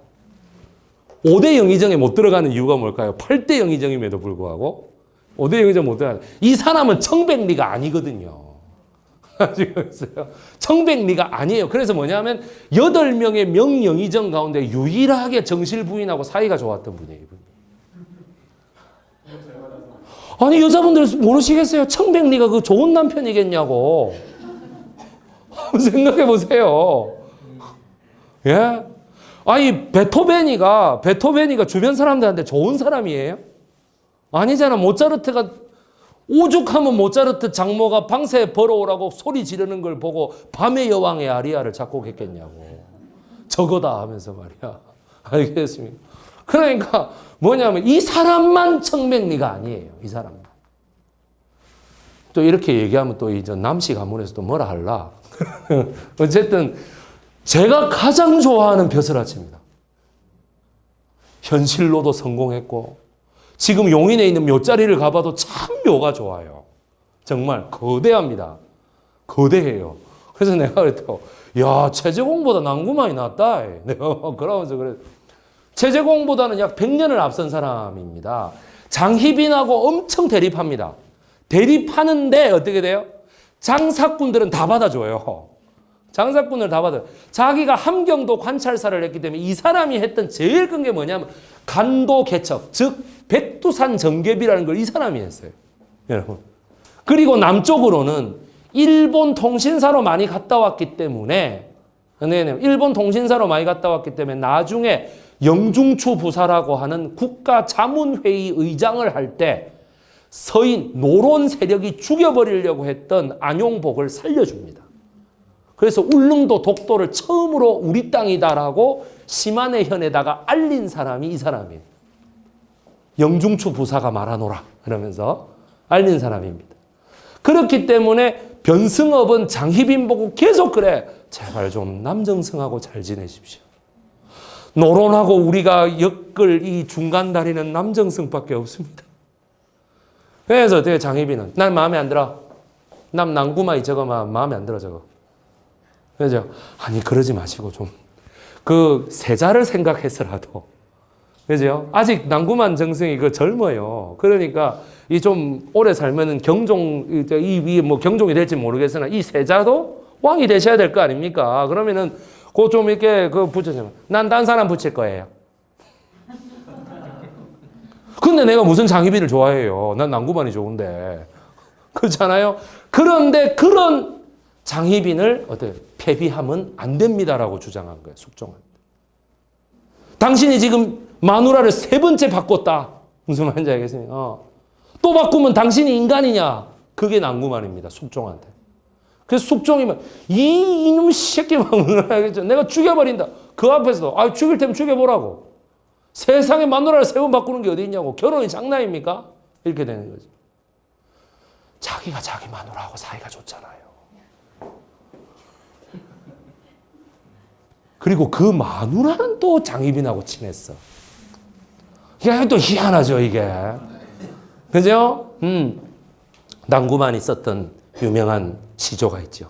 5대 영의정에 못 들어가는 이유가 뭘까요? 8대 영의정임에도 불구하고 5대 영의정 못 들어가는 이 사람은 청백리가 아니거든요. 아시겠어요? 청백리가 아니에요. 그래서 뭐냐면 8명의 명영의정 가운데 유일하게 정실 부인하고 사이가 좋았던 분이에요. 아니 여자분들 모르시겠어요? 청백리가 그 좋은 남편이겠냐고. 생각해 보세요. 예? 아니 베토벤이가 주변 사람들한테 좋은 사람이에요? 아니잖아. 모차르트가 오죽하면 모차르트 장모가 방새 벌어오라고 소리 지르는 걸 보고 밤의 여왕의 아리아를 작곡했겠냐고. 저거다 하면서 말이야. 알겠습니까? 그러니까 뭐냐면 이 사람만 청백리가 아니에요. 이 사람만. 또 이렇게 얘기하면 또 이제 남씨 가문에서 또 뭐라 할라. 어쨌든 제가 가장 좋아하는 벼슬아치입니다. 현실로도 성공했고 지금 용인에 있는 묘자리를 가봐도 참 묘가 좋아요. 정말 거대합니다. 거대해요. 그래서 내가 그랬고 야 최재공보다 남구만이 낫다. 내가 그러면서 그래. 최재공보다는 약 100년을 앞선 사람입니다. 장희빈하고 엄청 대립합니다. 대립하는데 어떻게 돼요? 장사꾼들은 다 받아줘요. 장사꾼을 다 받아요. 자기가 함경도 관찰사를 했기 때문에 이 사람이 했던 제일 큰 게 뭐냐면 간도 개척, 즉 백두산 정개비라는 걸 이 사람이 했어요. 여러분. 그리고 남쪽으로는 일본 통신사로 많이 갔다 왔기 때문에 일본 통신사로 많이 갔다 왔기 때문에 나중에 영중추 부사라고 하는 국가자문회의 의장을 할 때 서인 노론 세력이 죽여버리려고 했던 안용복을 살려줍니다. 그래서 울릉도 독도를 처음으로 우리 땅이다라고 시마네 현에다가 알린 사람이 이 사람이에요. 영중추 부사가 말하노라 그러면서 알린 사람입니다. 그렇기 때문에 변승업은 장희빈 보고 계속 그래. 제발 좀 남정승하고 잘 지내십시오. 노론하고 우리가 엮을 이 중간 다리는 남정승밖에 없습니다. 그래서 되게 장희빈은 난 마음에 안 들어. 남 난구마이 저거 마음에 안 들어 저거. 그죠? 아니 그러지 마시고 좀 그 세자를 생각해서라도 그죠? 아직 난구만 정승이 그 젊어요. 그러니까 이 좀 오래 살면은 경종 이 뭐 경종이 될지 모르겠으나 이 세자도 왕이 되셔야 될 거 아닙니까? 그러면은 그 좀 이렇게 그 붙여주면 난 딴 사람 붙일 거예요. 근데 내가 무슨 장희빈을 좋아해요? 난 난구만이 좋은데. 그렇잖아요? 그런데 그런 장희빈을 어때? 폐비하면 안 됩니다라고 주장한 거예요. 숙종한테. 당신이 지금 마누라를 3번째 바꿨다. 무슨 말인지 알겠습니까? 또 바꾸면 당신이 인간이냐? 그게 난구만입니다. 숙종한테. 그래서 숙종이면 이놈 새끼 막 알겠죠? 내가 죽여버린다. 그 앞에서도 죽일 테면 죽여보라고. 세상에 마누라를 3번 바꾸는 게 어디 있냐고. 결혼이 장난입니까? 이렇게 되는 거죠. 자기가 자기 마누라하고 사이가 좋잖아요. 그리고 그 마누라는 또 장희빈하고 친했어. 이게 또 희한하죠, 이게. 그죠? 난구만이 썼던 유명한 시조가 있죠.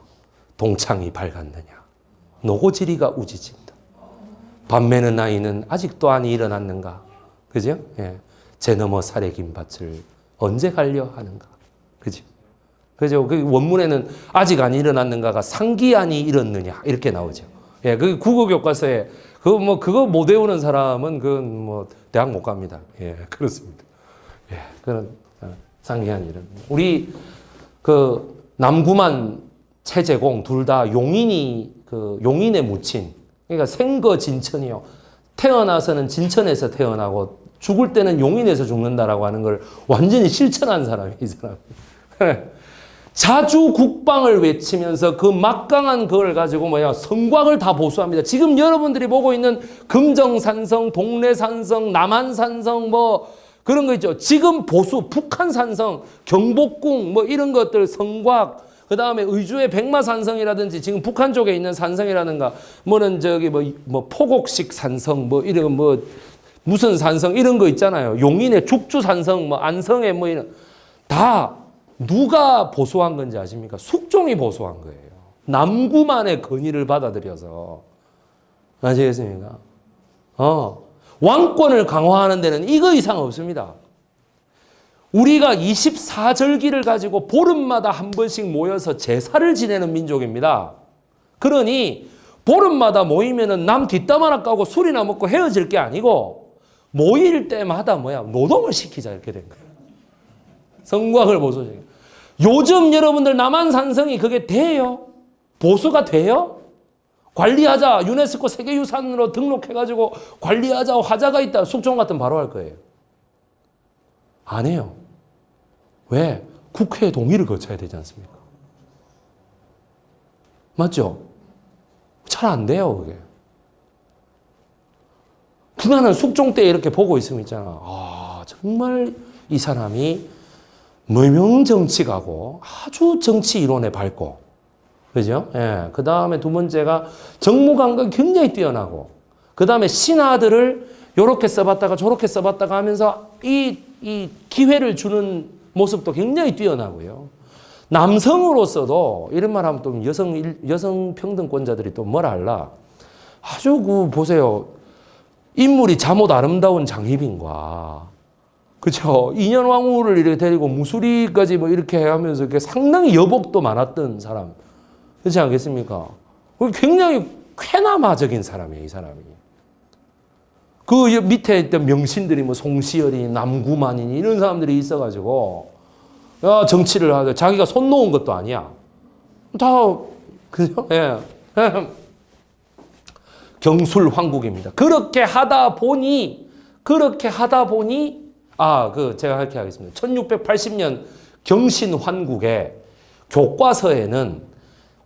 동창이 밝았느냐. 노고지리가 우지진다. 밤매는 나이는 아직도 안이 일어났는가. 그죠? 예. 제 너머 살의 긴 밭을 언제 가려 하는가. 그죠? 그죠? 그 원문에는 아직 안이 일어났는가가 상기안이 일었느냐. 이렇게 나오죠. 예, 그 국어 교과서에 그거 못 외우는 사람은 대학 못 갑니다. 예, 그렇습니다. 예, 그런 상기한 일은 우리 그 남구만 최재공 둘 다 용인의 무친. 그러니까 생거 진천이요. 태어나서는 진천에서 태어나고 죽을 때는 용인에서 죽는다라고 하는 걸 완전히 실천한 사람이 이 사람. 자주 국방을 외치면서 그 막강한 그걸 가지고 성곽을 다 보수합니다. 지금 여러분들이 보고 있는 금정산성, 동래산성, 남한산성 그런 거 있죠. 지금 보수, 북한산성, 경복궁 이런 것들 성곽, 그 다음에 의주의 백마산성이라든지 지금 북한 쪽에 있는 산성이라든가 포곡식 산성 이런 무슨 산성 이런 거 있잖아요. 용인의 죽주산성 안성에 이런 다 누가 보수한 건지 아십니까? 숙종이 보수한 거예요. 남구만의 건의를 받아들여서. 아시겠습니까? 왕권을 강화하는 데는 이거 이상 없습니다. 우리가 24절기를 가지고 보름마다 한 번씩 모여서 제사를 지내는 민족입니다. 그러니 보름마다 모이면은 남 뒷담 하나 까고 술이나 먹고 헤어질 게 아니고 모일 때마다 노동을 시키자 이렇게 된 거예요. 성곽을 보수시키고. 요즘 여러분들 남한산성이 그게 돼요? 보수가 돼요? 관리하자. 유네스코 세계유산으로 등록해가지고 관리하자. 화자가 있다. 숙종 같으면 바로 할 거예요. 안 해요. 왜? 국회의 동의를 거쳐야 되지 않습니까? 맞죠? 잘 안 돼요, 그게. 나는 숙종 때 이렇게 보고 있으면 있잖아. 정말 이 사람이 무명정치가고 아주 정치 이론에 밝고, 그죠? 예. 그 다음에 두 번째가 정무감각이 굉장히 뛰어나고, 그 다음에 신하들을 요렇게 써봤다가 저렇게 써봤다가 하면서 이 기회를 주는 모습도 굉장히 뛰어나고요. 남성으로서도 이런 말 하면 또 여성 평등권자들이 또 뭐라 할라. 아주 보세요. 인물이 잠옷 아름다운 장희빈과 그렇죠. 인현왕후를 이렇게 데리고 무수리까지 이렇게 하면서 상당히 여복도 많았던 사람. 그렇지 않겠습니까? 굉장히 쾌남화적인 사람이에요, 이 사람이. 그 밑에 있던 명신들이 송시열이, 남구만이니 이런 사람들이 있어가지고 정치를 하죠. 자기가 손 놓은 것도 아니야. 다 그죠? 예. 경술황국입니다. 그렇게 하다 보니 제가 이렇게 하겠습니다. 1680년 경신환국의 교과서에는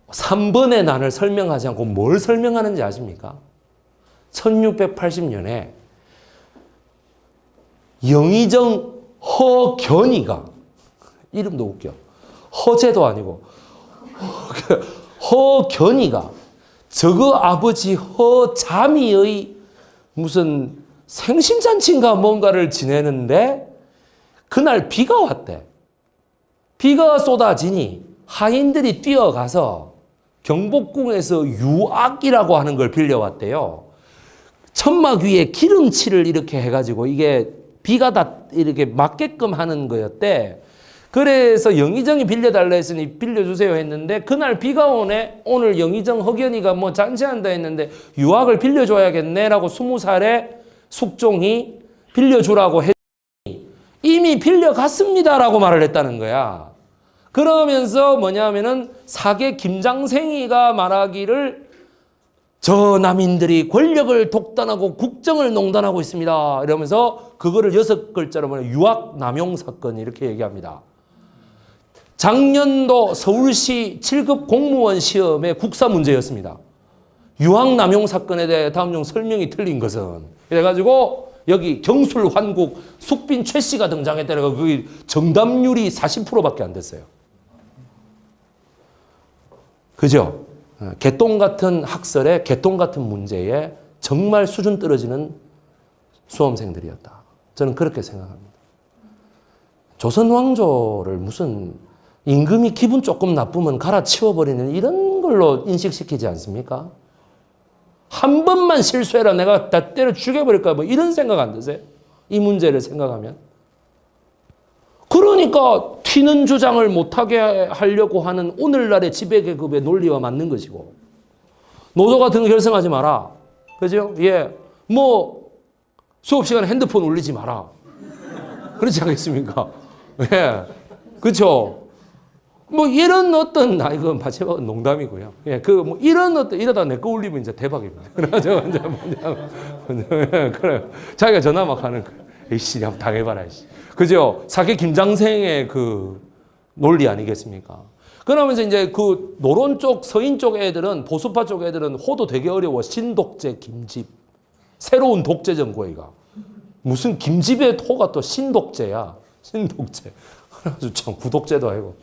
3번의 난을 설명하지 않고 뭘 설명하는지 아십니까? 1680년에 영의정 허견이가, 이름도 웃겨. 허제도 아니고 허견이가 저거 아버지 허자미의 무슨 생신잔치인가 뭔가를 지내는데 그날 비가 왔대. 비가 쏟아지니 하인들이 뛰어가서 경복궁에서 유악이라고 하는 걸 빌려왔대요. 천막 위에 기름칠을 이렇게 해가지고 이게 비가 다 이렇게 맞게끔 하는 거였대. 그래서 영의정이 빌려달라 했으니 빌려주세요 했는데 그날 비가 오네. 오늘 영의정 허견이가 뭐 잔치한다 했는데 유악을 빌려줘야겠네라고 20살의 숙종이 빌려주라고 했더니 이미 빌려갔습니다라고 말을 했다는 거야. 그러면서 뭐냐면은 사계 김장생이가 말하기를 저 남인들이 권력을 독단하고 국정을 농단하고 있습니다. 이러면서 그거를 6글자로 뭐냐 유악 남용 사건 이렇게 얘기합니다. 작년도 서울시 7급 공무원 시험의 국사 문제였습니다. 유악 남용 사건에 대해 다음 중 설명이 틀린 것은 그래가지고 여기 경술 환국 숙빈 최 씨가 등장했다니까 그 정답률이 40%밖에 안 됐어요. 그죠? 개똥 같은 학설에 개똥 같은 문제에 정말 수준 떨어지는 수험생들이었다. 저는 그렇게 생각합니다. 조선 왕조를 무슨 임금이 기분 조금 나쁘면 갈아치워버리는 이런 걸로 인식시키지 않습니까? 한 번만 실수해라 내가 다 때려 죽여버릴까 뭐 이런 생각 안 드세요? 이 문제를 생각하면. 그러니까 튀는 주장을 못하게 하려고 하는 오늘날의 지배계급의 논리와 맞는 것이고 노조 같은 거 결성하지 마라. 그죠? 예. 뭐 수업 시간에 핸드폰 울리지 마라. 그렇지 않겠습니까? 예. 그렇죠? 뭐 이런 어떤 이건 마지막은 농담이고요. 예, 그 뭐 이런 어떤 이러다 내 거 울리면 이제 대박입니다. 그래서 이제 그래 자기가 전화 막 하는 거. 에이씨, 한번 당해봐라. 이씨. 그죠? 사계 김장생의 그 논리 아니겠습니까? 그러면서 이제 그 노론 쪽, 서인 쪽 애들은 보수파 쪽 애들은 호도 되게 어려워. 신독재, 김집, 새로운 독재 정권이가 무슨 김집의 호가 또 신독재야. 신독재. 그래가지고 참 구독재도 아니고.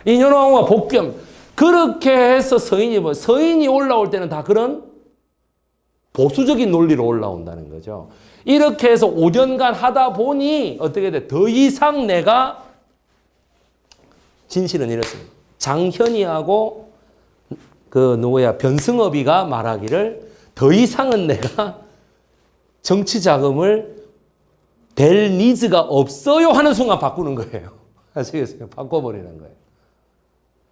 인현왕후가 복귀함. 그렇게 해서 서인이 올라올 때는 다 그런 보수적인 논리로 올라온다는 거죠. 이렇게 해서 5년간 하다 보니 어떻게 돼? 더 이상 내가 진실은 이렇습니다. 장현이하고 그 누구야 변승업이가 말하기를 더 이상은 내가 정치 자금을 될 니즈가 없어요 하는 순간 바꾸는 거예요. 아시겠어요? 바꿔버리는 거예요.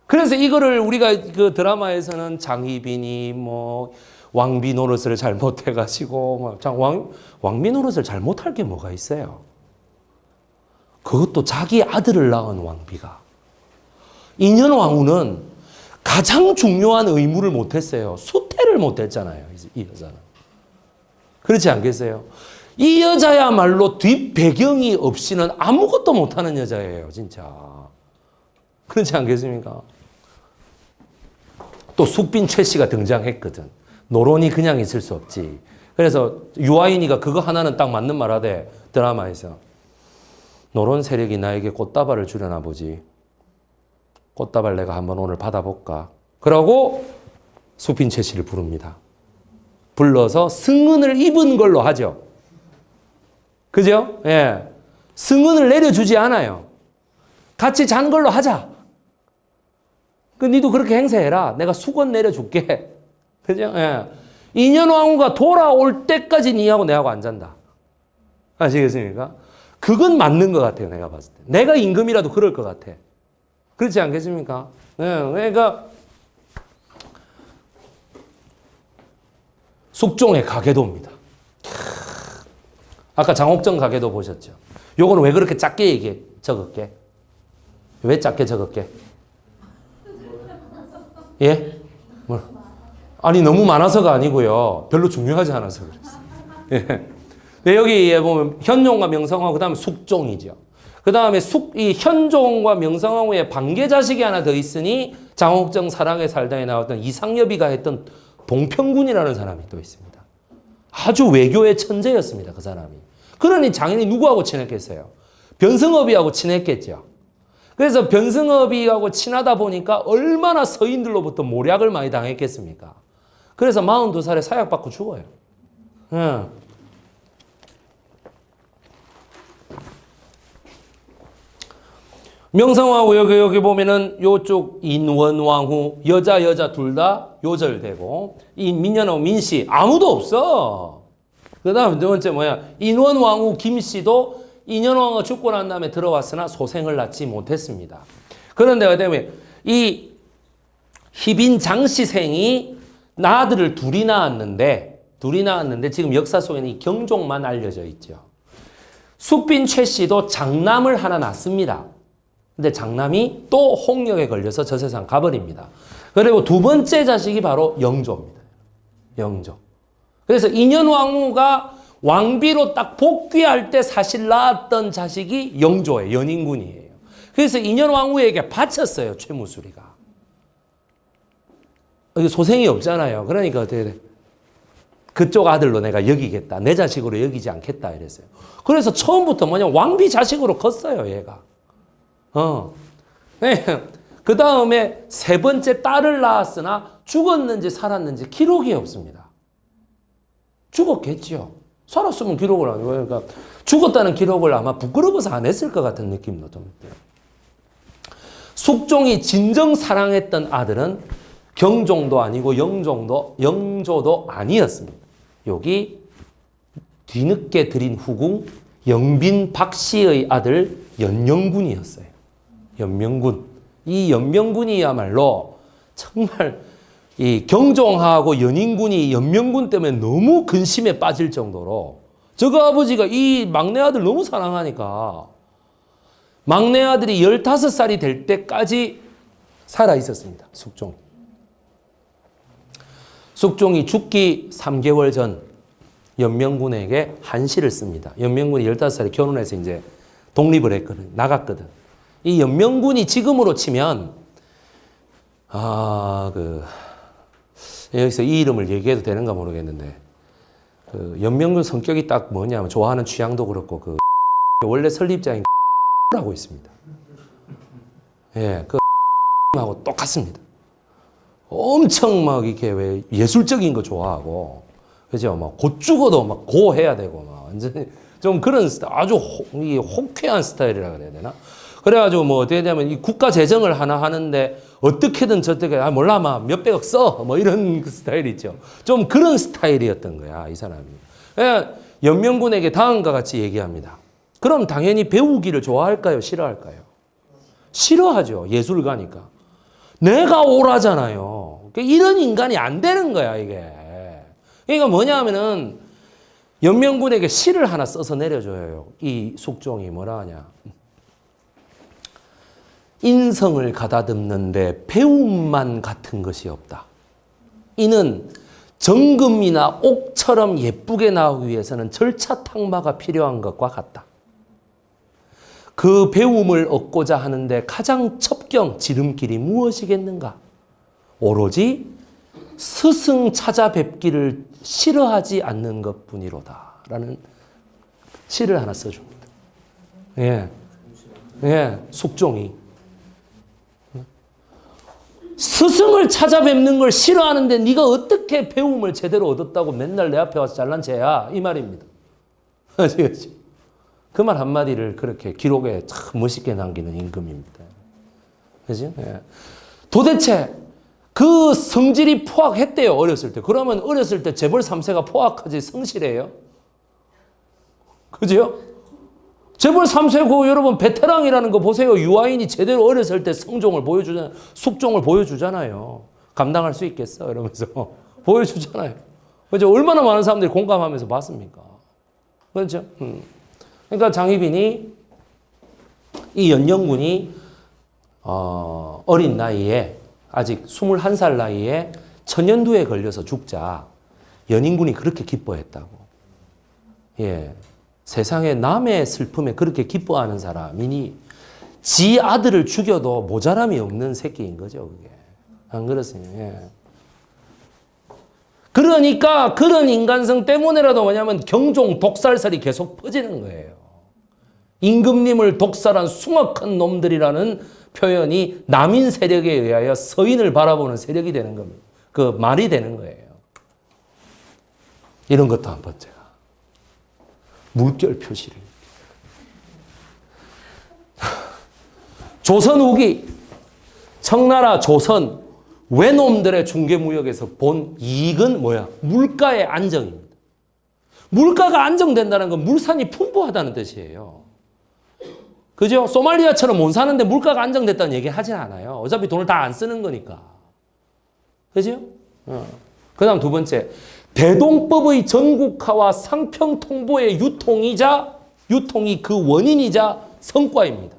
그래서 이거를 우리가 그 드라마에서는 장희빈이 뭐 왕비 노릇을 잘못해가지고 왕비 노릇을 잘못할 게 뭐가 있어요? 그것도 자기 아들을 낳은 왕비가. 인현왕후는 가장 중요한 의무를 못했어요. 수태를 못했잖아요. 이 여자는. 그렇지 않겠어요? 이 여자야말로 뒷 배경이 없이는 아무것도 못하는 여자예요. 진짜. 그렇지 않겠습니까? 또 숙빈 최 씨가 등장했거든. 노론이 그냥 있을 수 없지. 그래서 유아인이가 그거 하나는 딱 맞는 말 하대. 드라마에서. 노론 세력이 나에게 꽃다발을 주려나 보지. 꽃다발 내가 한번 오늘 받아볼까. 그러고 숙빈 최 씨를 부릅니다. 불러서 승은을 입은 걸로 하죠. 그죠? 예. 승은을 내려주지 않아요. 같이 잔 걸로 하자. 니도 그렇게 행세해라. 내가 수건 내려줄게. 그죠? 예. 인현왕후가 돌아올 때까지 니하고 내하고 안 잔다. 아시겠습니까? 그건 맞는 것 같아요. 내가 봤을 때. 내가 임금이라도 그럴 것 같아. 그렇지 않겠습니까? 예. 그러니까 숙종의 가계도입니다. 아까 장옥정 가계도 보셨죠? 요거는 왜 그렇게 작게 적을게? 왜 작게 적을게? 예? 뭐? 아니 너무 많아서가 아니고요. 별로 중요하지 않아서 그랬어요. 예. 네, 여기 보면 현종과 명성황후 그다음에 숙종이죠. 그다음에 이 현종과 명성황후의 반계 자식이 하나 더 있으니 장옥정 사랑의 살다에 나왔던 이상여비가 했던 동평군이라는 사람이 또 있습니다. 아주 외교의 천재였습니다. 그 사람이. 그러니 장인이 누구하고 친했겠어요? 변승업이하고 친했겠죠. 그래서 변승업이하고 친하다 보니까 얼마나 서인들로부터 모략을 많이 당했겠습니까? 그래서 42살에 사약받고 죽어요. 예. 명성황후 여기 보면은 요쪽 인원왕후 여자 둘 다 요절되고 이 민년하고 민씨 아무도 없어. 그다음 두 번째 뭐야? 인원왕후 김씨도 인현왕후가 죽고 난 다음에 들어왔으나 소생을 낳지 못했습니다. 그런데 그다음에 이 희빈 장씨생이 아들을 둘이 낳았는데 지금 역사 속에는 이 경종만 알려져 있죠. 숙빈 최씨도 장남을 하나 낳습니다. 근데 장남이 또 홍역에 걸려서 저 세상 가버립니다. 그리고 두 번째 자식이 바로 영조입니다. 영조. 그래서 인현왕후가 왕비로 딱 복귀할 때 사실 낳았던 자식이 영조예요. 연인군이에요. 그래서 인현왕후에게 바쳤어요. 최무수리가. 소생이 없잖아요. 그러니까 어떻게 돼? 그쪽 아들로 내가 여기겠다. 내 자식으로 여기지 않겠다 이랬어요. 그래서 처음부터 왕비 자식으로 컸어요. 얘가. 네. 그 다음에 세 번째 딸을 낳았으나 죽었는지 살았는지 기록이 없습니다. 죽었겠죠. 살았으면 기록을 안 해요. 그러니까 죽었다는 기록을 아마 부끄러워서 안 했을 것 같은 느낌도 좀 있대요. 숙종이 진정 사랑했던 아들은 경종도 아니고 영조도 아니었습니다. 여기 뒤늦게 들인 후궁 영빈 박씨의 아들 연명군이었어요. 연명군. 이 연명군이야말로 정말 이 경종하고 연인군이 연명군 때문에 너무 근심에 빠질 정도로 저거 아버지가 이 막내 아들 너무 사랑하니까 막내 아들이 15살이 될 때까지 살아 있었습니다. 숙종이 죽기 3개월 전 연명군에게 한시를 씁니다. 연명군이 15살에 결혼해서 이제 독립을 했거든. 나갔거든. 이 연명군이 지금으로 치면 여기서 이 이름을 얘기해도 되는가 모르겠는데 연명군 성격이 딱 뭐냐면 좋아하는 취향도 그렇고 원래 설립자인 라고 있습니다. 예, 하고 똑같습니다. 엄청 막 이렇게 왜 예술적인 거 좋아하고 그죠? 막 곧 죽어도 막 고 해야 되고 막 완전히 좀 그런 아주 호쾌한 스타일이라 그래야 되나? 그래가지고 뭐 어떻게 되냐면 이 국가 재정을 하나 하는데 어떻게든 저떻게 몰라 막 몇백억 써 뭐 이런 그 스타일 있죠. 좀 그런 스타일이었던 거야 이 사람이. 연명군에게 다음과 같이 얘기합니다. 그럼 당연히 배우기를 좋아할까요? 싫어할까요? 싫어하죠. 예술가니까. 내가 오라잖아요. 이런 인간이 안 되는 거야 이게. 그러니까 뭐냐 하면은 연명군에게 시를 하나 써서 내려줘요. 이 숙종이 뭐라 하냐. 인성을 가다듬는데 배움만 같은 것이 없다. 이는 정금이나 옥처럼 예쁘게 나오기 위해서는 절차탕마가 필요한 것과 같다. 그 배움을 얻고자 하는데 가장 첩경 지름길이 무엇이겠는가? 오로지 스승 찾아뵙기를 싫어하지 않는 것뿐이로다. 라는 시를 하나 써줍니다. 숙종이. 스승을 찾아뵙는 걸 싫어하는데 네가 어떻게 배움을 제대로 얻었다고 맨날 내 앞에 와서 잘난 체야? 이 말입니다. 아시겠지? 그 말 한마디를 그렇게 기록에 참 멋있게 남기는 임금입니다. 그지? 도대체 그 성질이 포악했대요, 어렸을 때. 그러면 어렸을 때 재벌 3세가 포악하지 성실해요? 그죠? 재벌 3세고 여러분 베테랑이라는 거 보세요. 유아인이 제대로 어렸을 때 숙종을 보여주잖아요. 감당할 수 있겠어? 이러면서 보여주잖아요. 그죠? 얼마나 많은 사람들이 공감하면서 봤습니까? 그렇죠? 그러니까 장희빈이 이 연영군이 어린 나이에 아직 21살 나이에 천연두에 걸려서 죽자 연인군이 그렇게 기뻐했다고. 예. 세상에 남의 슬픔에 그렇게 기뻐하는 사람이니 지 아들을 죽여도 모자람이 없는 새끼인 거죠, 그게. 안 그렇습니까? 예. 그러니까 그런 인간성 때문에라도 뭐냐면 경종 독살설이 계속 퍼지는 거예요. 임금님을 독살한 숭악한 놈들이라는 표현이 남인 세력에 의하여 서인을 바라보는 세력이 되는 겁니다. 그 말이 되는 거예요. 이런 것도 한 번째가 물결 표시를. 조선 후기 청나라 조선 외놈들의 중개무역에서 본 이익은 뭐야? 물가의 안정입니다. 물가가 안정된다는 건 물산이 풍부하다는 뜻이에요. 그죠? 소말리아처럼 못 사는데 물가가 안정됐다는 얘기 하진 않아요. 어차피 돈을 다 안 쓰는 거니까. 그죠? 그 다음 두 번째. 대동법의 전국화와 상평통보의 유통이 그 원인이자 성과입니다.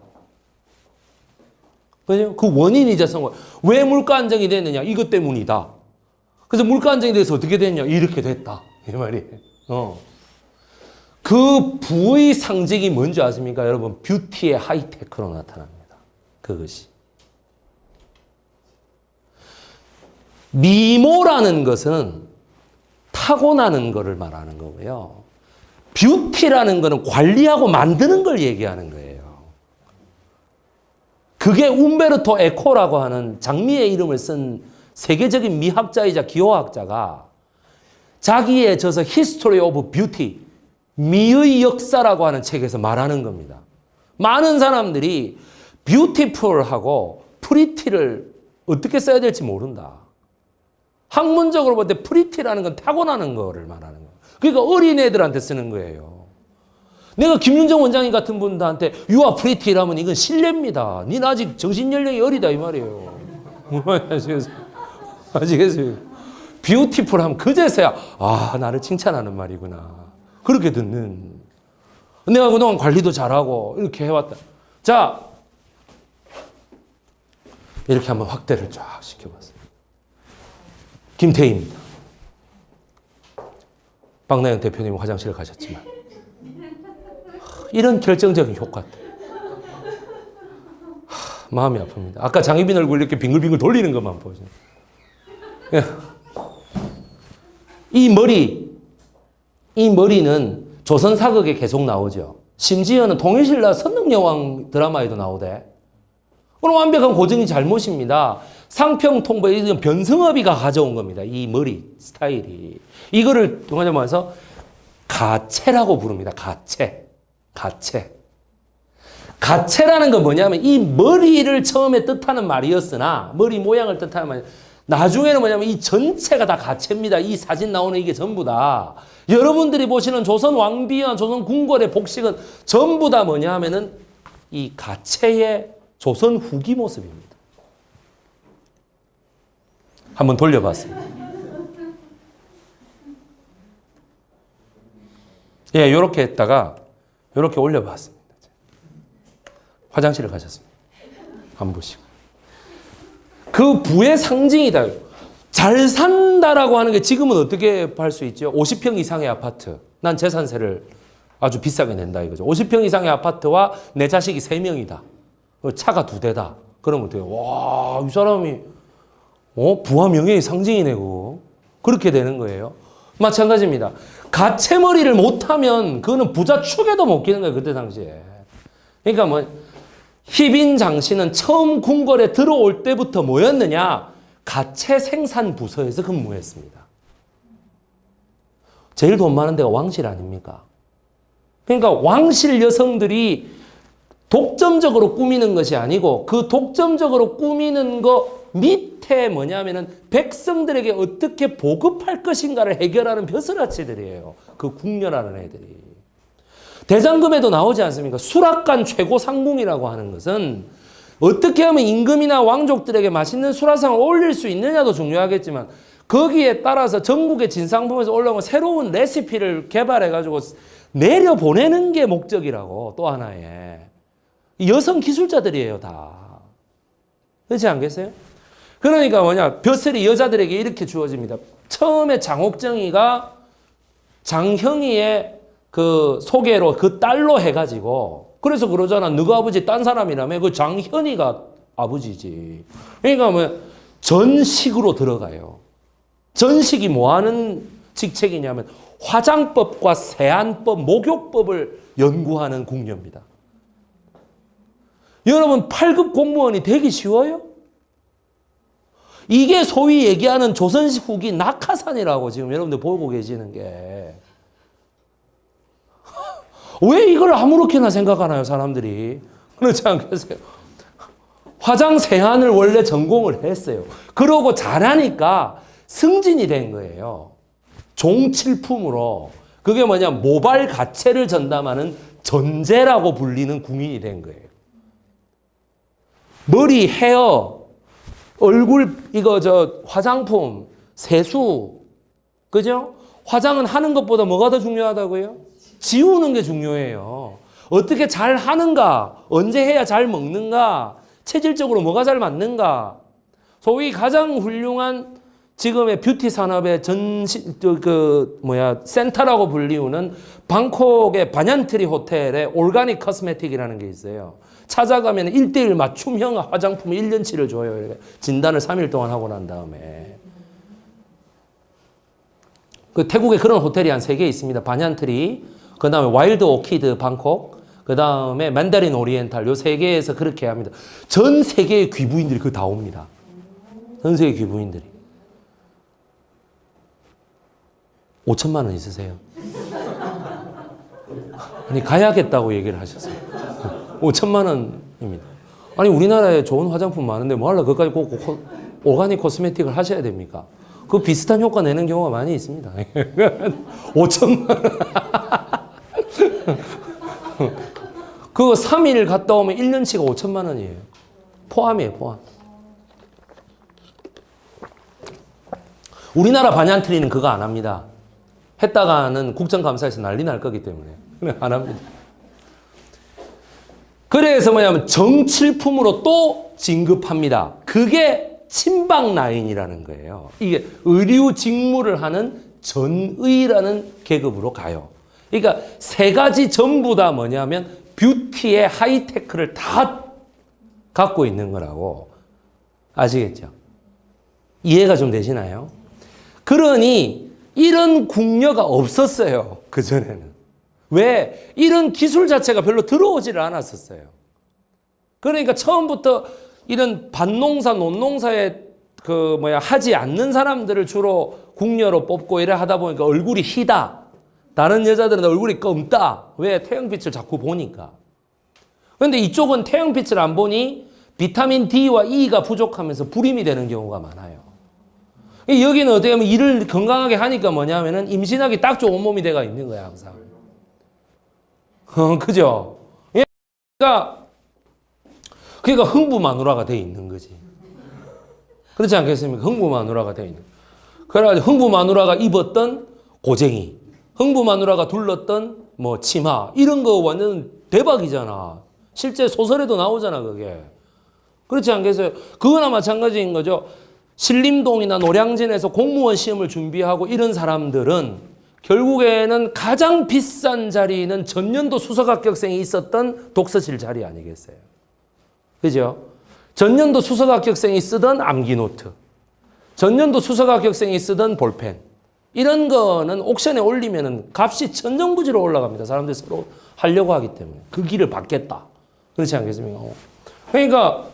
그죠? 그 원인이자 성과. 왜 물가 안정이 됐느냐? 이것 때문이다. 그래서 물가 안정이 돼서 어떻게 됐냐? 이렇게 됐다. 이 말이에요. 그 부의 상징이 뭔지 아십니까? 여러분, 뷰티의 하이테크로 나타납니다. 그것이. 미모라는 것은 타고나는 것을 말하는 거고요. 뷰티라는 것은 관리하고 만드는 걸 얘기하는 거예요. 그게 움베르토 에코라고 하는 장미의 이름을 쓴 세계적인 미학자이자 기호학자가 자기의 저서 History of Beauty, 미의 역사라고 하는 책에서 말하는 겁니다. 많은 사람들이 beautiful하고 pretty를 어떻게 써야 될지 모른다. 학문적으로 볼 때 pretty라는 건 타고나는 거를 말하는 거예요. 그러니까 어린애들한테 쓰는 거예요. 내가 김윤정 원장님 같은 분들한테 You are pretty라면 이건 신뢰입니다. 니는 아직 정신연령이 어리다 이 말이에요. 아시겠어요? beautiful 하면 그제서야 나를 칭찬하는 말이구나. 그렇게 듣는. 내가 그동안 관리도 잘하고 이렇게 해왔다. 자, 이렇게 한번 확대를 쫙 시켜봤습니다. 김태희입니다. 박나영 대표님 화장실에 가셨지만 이런 결정적인 효과. 마음이 아픕니다. 아까 장희빈 얼굴 이렇게 빙글빙글 돌리는 것만 보죠. 이 머리는 조선 사극에 계속 나오죠. 심지어는 통일신라 선릉여왕 드라마에도 나오대. 그럼 완벽한 고증이 잘못입니다. 상평통보에 이건 변승업이가 가져온 겁니다. 이 머리 스타일이. 이거를 동화자문에서 가채라고 부릅니다. 가채라는 건 뭐냐면 이 머리를 처음에 뜻하는 말이었으나 머리 모양을 뜻하는 말 나중에는 뭐냐면 이 전체가 다 가채입니다. 이 사진 나오는 이게 전부 다. 여러분들이 보시는 조선 왕비와 조선 궁궐의 복식은 전부 다 뭐냐 하면은 이 가채의 조선 후기 모습입니다. 한번 돌려봤습니다. 예, 요렇게 했다가 요렇게 올려봤습니다. 화장실을 가셨습니다. 한 보시고. 그 부의 상징이다. 잘 산다라고 하는 게 지금은 어떻게 할 수 있죠? 50평 이상의 아파트. 난 재산세를 아주 비싸게 낸다 이거죠. 50평 이상의 아파트와 내 자식이 3명이다. 차가 2대다. 그러면 어때요? 와, 이 사람이 부와 명예의 상징이네 그거. 그렇게 되는 거예요. 마찬가지입니다. 가채머리를 못하면 그거는 부자 축에도 못 끼는 거예요. 그때 당시에. 그러니까 희빈 장씨는 처음 궁궐에 들어올 때부터 뭐였느냐? 가채 생산 부서에서 근무했습니다. 제일 돈 많은 데가 왕실 아닙니까? 그러니까 왕실 여성들이 독점적으로 꾸미는 것이 아니고 그 독점적으로 꾸미는 거 밑에 뭐냐면은 백성들에게 어떻게 보급할 것인가를 해결하는 벼슬아치들이에요. 그 궁녀라는 애들이. 대장금에도 나오지 않습니까? 수락관 최고 상궁이라고 하는 것은 어떻게 하면 임금이나 왕족들에게 맛있는 수라상을 올릴 수 있느냐도 중요하겠지만 거기에 따라서 전국의 진상품에서 올라온 새로운 레시피를 개발해가지고 내려보내는 게 목적이라고 또 하나의. 여성 기술자들이에요, 다. 그렇지 않겠어요? 그러니까 벼슬이 여자들에게 이렇게 주어집니다. 처음에 장옥정이가 장형이의 그 소개로 그 딸로 해가지고 그래서 그러잖아. 너가 아버지 딴 사람이라며. 그 장현이가 아버지지. 그러니까 전식으로 들어가요. 전식이 뭐 하는 직책이냐면 화장법과 세안법, 목욕법을 연구하는 궁녀입니다. 여러분 8급 공무원이 되기 쉬워요? 이게 소위 얘기하는 조선 후기 낙하산이라고 지금 여러분들 보고 계시는 게. 왜 이걸 아무렇게나 생각하나요, 사람들이? 그렇지 않겠어요? 화장 세안을 원래 전공을 했어요. 그러고 잘하니까 승진이 된 거예요. 종칠품으로. 그게 뭐냐, 모발 가채를 전담하는 전제라고 불리는 궁인이 된 거예요. 머리, 헤어, 얼굴, 화장품, 세수, 그죠? 화장은 하는 것보다 뭐가 더 중요하다고요? 지우는 게 중요해요. 어떻게 잘 하는가? 언제 해야 잘 먹는가? 체질적으로 뭐가 잘 맞는가? 소위 가장 훌륭한 지금의 뷰티 산업의 센터라고 불리우는 방콕의 바냔트리 호텔의 올가닉 코스메틱이라는 게 있어요. 찾아가면 1:1 맞춤형 화장품을 1년치를 줘요. 진단을 3일 동안 하고 난 다음에. 그 태국에 그런 호텔이 한 3개 있습니다. 바냔트리, 그 다음에 와일드 오키드 방콕, 그 다음에 만다린 오리엔탈, 요 3개에서 그렇게 합니다. 전 세계의 귀부인들이 그 다 옵니다. 전 세계 귀부인들이. 5천만 원 있으세요? 아니, 가야겠다고 얘기를 하셨어요. 5천만 원입니다. 아니, 우리나라에 좋은 화장품 많은데 뭐 하려고 그것까지 꼭 오가닉 코스메틱을 하셔야 됩니까? 그 비슷한 효과 내는 경우가 많이 있습니다. 5천만 원. 그거 3일 갔다 오면 1년치가 5천만 원이에요. 포함이에요, 포함. 우리나라 바냔트리는 그거 안 합니다. 했다가는 국정감사에서 난리 날 거기 때문에 안 합니다. 그래서 뭐냐면 정칠품으로 또 진급합니다. 그게 친박 라인이라는 거예요. 이게 의류 직무를 하는 전의라는 계급으로 가요. 그러니까 3가지 전부 다 뭐냐면 뷰티의 하이테크를 다 갖고 있는 거라고. 아시겠죠? 이해가 좀 되시나요? 그러니 이런 궁녀가 없었어요. 그전에는. 왜? 이런 기술 자체가 별로 들어오지를 않았었어요. 그러니까 처음부터 이런 밭농사, 논농사에 하지 않는 사람들을 주로 궁녀로 뽑고 이래 하다 보니까 얼굴이 희다. 다른 여자들은 얼굴이 검다. 왜? 태양빛을 자꾸 보니까. 그런데 이쪽은 태양빛을 안 보니 비타민 D와 E가 부족하면서 불임이 되는 경우가 많아요. 여기는 어떻게 하면 일을 건강하게 하니까 뭐냐면은 임신하기 딱 좋은 몸이 돼가 있는 거야, 항상. 그죠? 그러니까 흥부마누라가 돼 있는 거지. 그렇지 않겠습니까? 흥부마누라가 돼 있는. 그래가지고 흥부마누라가 입었던 고쟁이, 흥부마누라가 둘렀던 치마, 이런 거 완전 대박이잖아. 실제 소설에도 나오잖아, 그게. 그렇지 않겠어요? 그거나 마찬가지인 거죠. 신림동이나 노량진에서 공무원 시험을 준비하고 이런 사람들은 결국에는 가장 비싼 자리는 전년도 수석 합격생이 있었던 독서실 자리 아니겠어요? 그죠? 전년도 수석 합격생이 쓰던 암기노트, 전년도 수석 합격생이 쓰던 볼펜, 이런 거는 옥션에 올리면은 값이 천정부지로 올라갑니다. 사람들이 서로 하려고 하기 때문에. 그 길을 받겠다. 그렇지 않겠습니까? 그러니까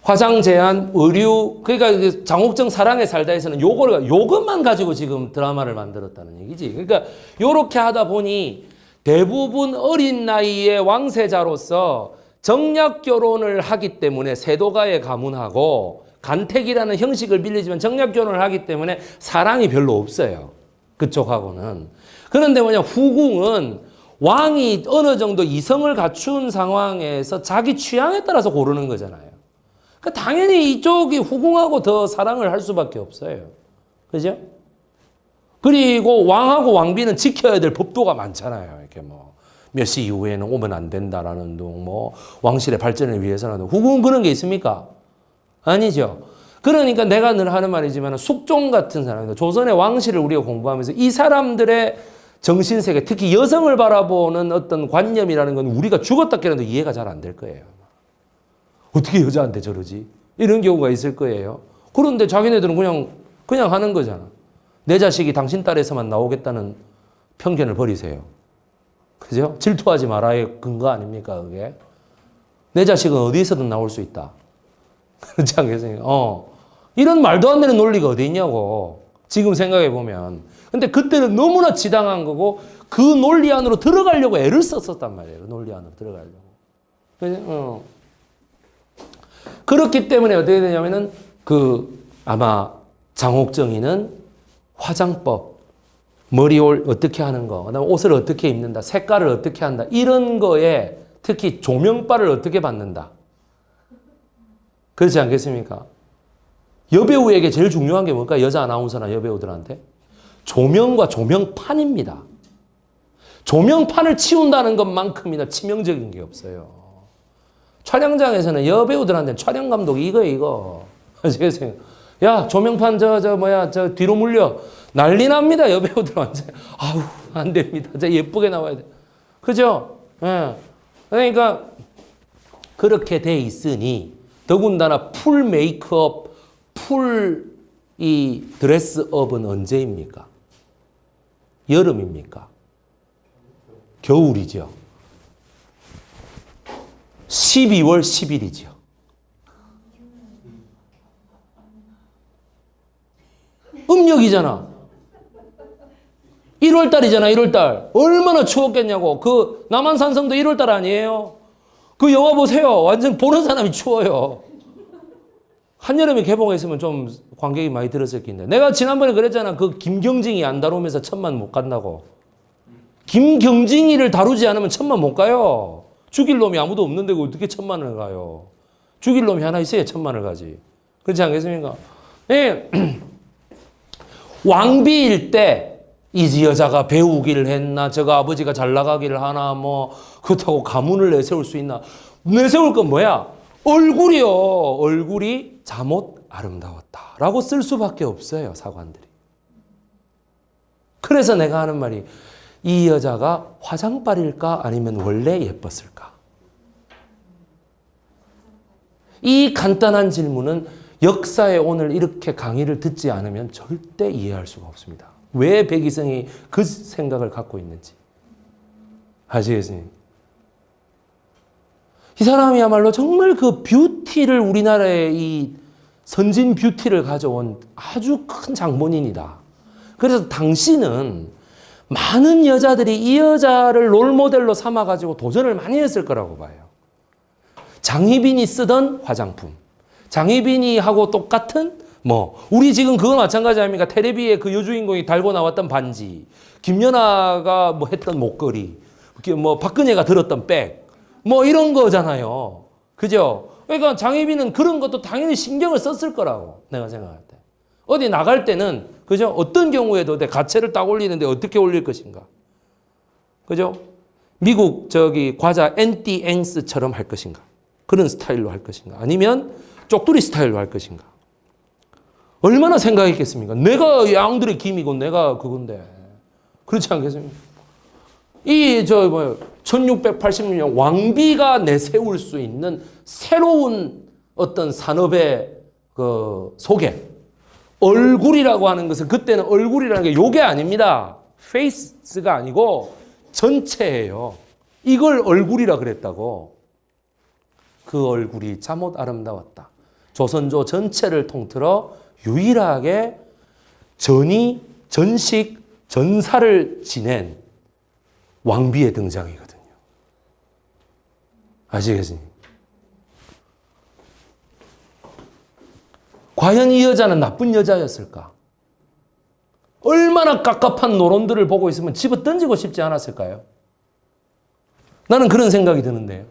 화장 제한, 의류, 그러니까 장옥정 사랑에 살다에서는 요것만 가지고 지금 드라마를 만들었다는 얘기지. 그러니까 요렇게 하다 보니 대부분 어린 나이에 왕세자로서 정략 결혼을 하기 때문에 세도가에 가문하고 간택이라는 형식을 빌리지만 정략 결혼을 하기 때문에 사랑이 별로 없어요. 그쪽하고는. 그런데 후궁은 왕이 어느 정도 이성을 갖춘 상황에서 자기 취향에 따라서 고르는 거잖아요. 그러니까 당연히 이쪽이 후궁하고 더 사랑을 할 수밖에 없어요. 그죠? 그리고 왕하고 왕비는 지켜야 될 법도가 많잖아요. 이렇게 몇 시 이후에는 오면 안 된다라는 등, 왕실의 발전을 위해서라는. 후궁은 그런 게 있습니까? 아니죠. 그러니까 내가 늘 하는 말이지만 숙종 같은 사람들, 조선의 왕실을 우리가 공부하면서 이 사람들의 정신세계, 특히 여성을 바라보는 어떤 관념이라는 건 우리가 죽었다 깨어나도 이해가 잘 안 될 거예요. 어떻게 여자한테 저러지? 이런 경우가 있을 거예요. 그런데 자기네들은 그냥 하는 거잖아. 내 자식이 당신 딸에서만 나오겠다는 편견을 버리세요. 그죠? 질투하지 말아의 근거 아닙니까, 그게? 내 자식은 어디에서든 나올 수 있다. 그렇지 않겠습니까? 이런 말도 안 되는 논리가 어디 있냐고. 지금 생각해 보면. 근데 그때는 너무나 지당한 거고, 그 논리 안으로 들어가려고 애를 썼었단 말이에요. 논리 안으로 들어가려고. 그렇기 때문에 어떻게 되냐면은, 아마 장옥정이는 화장법, 머리를 어떻게 하는 거, 그다음에 옷을 어떻게 입는다, 색깔을 어떻게 한다, 이런 거에 특히 조명빨을 어떻게 받는다. 그렇지 않겠습니까? 여배우에게 제일 중요한 게 뭘까? 여자 아나운서나 여배우들한테? 조명과 조명판입니다. 조명판을 치운다는 것만큼이나 치명적인 게 없어요. 촬영장에서는 여배우들한테는 촬영 감독이 이거예요, 이거. 아시겠어요? 야, 조명판 저 뒤로 물려. 난리 납니다, 여배우들 완전. 아우, 안 됩니다. 저 예쁘게 나와야 돼. 그죠? 예. 그러니까, 그렇게 돼 있으니, 더군다나 풀 메이크업, 풀 이 드레스업은 언제입니까? 여름입니까? 겨울이죠. 12월 10일이죠. 음력이잖아. 1월달이잖아, 1월달. 얼마나 추웠겠냐고. 그 남한산성도 1월달 아니에요? 그 영화 보세요. 완전 보는 사람이 추워요. 한여름에 개봉했으면 좀 관객이 많이 들었을 텐데. 내가 지난번에 그랬잖아. 그 김경진이 안 다루면서 천만 못 간다고. 김경진이를 다루지 않으면 천만 못 가요. 죽일 놈이 아무도 없는데 어떻게 천만을 가요. 죽일 놈이 하나 있어야 천만을 가지. 그렇지 않겠습니까? 네. 왕비일 때 이 여자가 배우기를 했나, 저거 아버지가 잘 나가기를 하나, 뭐 그렇다고 가문을 내세울 수 있나. 내세울 건 뭐야? 얼굴이요. 얼굴이 잠옷 아름다웠다 라고 쓸 수밖에 없어요, 사관들이. 그래서 내가 하는 말이, 이 여자가 화장빨일까 아니면 원래 예뻤을까? 이 간단한 질문은 역사에 오늘 이렇게 강의를 듣지 않으면 절대 이해할 수가 없습니다. 왜 백이성이 그 생각을 갖고 있는지. 아시겠습니까? 이 사람이야말로 정말 그 뷰티를, 우리나라의 이 선진 뷰티를 가져온 아주 큰 장본인이다. 그래서 당시는 많은 여자들이 이 여자를 롤모델로 삼아가지고 도전을 많이 했을 거라고 봐요. 장희빈이 쓰던 화장품, 장희빈이 하고 똑같은 우리 지금 그거 마찬가지 아닙니까? 텔레비에 그 여주인공이 달고 나왔던 반지, 김연아가 했던 목걸이, 박근혜가 들었던 백, 이런 거잖아요. 그죠? 그러니까 장희빈은 그런 것도 당연히 신경을 썼을 거라고 내가 생각할 때. 어디 나갈 때는, 그죠? 어떤 경우에도 내 가채를 딱 올리는데 어떻게 올릴 것인가? 그죠? 미국 과자 앤띠앵스처럼 할 것인가? 그런 스타일로 할 것인가? 아니면 쪽두리 스타일로 할 것인가? 얼마나 생각했겠습니까? 내가 양들의 김이고 내가 그건데. 그렇지 않겠습니까? 1686년 왕비가 내세울 수 있는 새로운 어떤 산업의 소개. 얼굴이라고 하는 것은, 그때는 얼굴이라는 게 요게 아닙니다. 페이스가 아니고 전체예요. 이걸 얼굴이라 그랬다고. 그 얼굴이 잠옷 아름다웠다. 조선조 전체를 통틀어 유일하게 전이, 전식, 전사를 지낸 왕비의 등장이거든요. 아시겠습니까? 과연 이 여자는 나쁜 여자였을까? 얼마나 깝깝한 노론들을 보고 있으면 집어 던지고 싶지 않았을까요? 나는 그런 생각이 드는데요.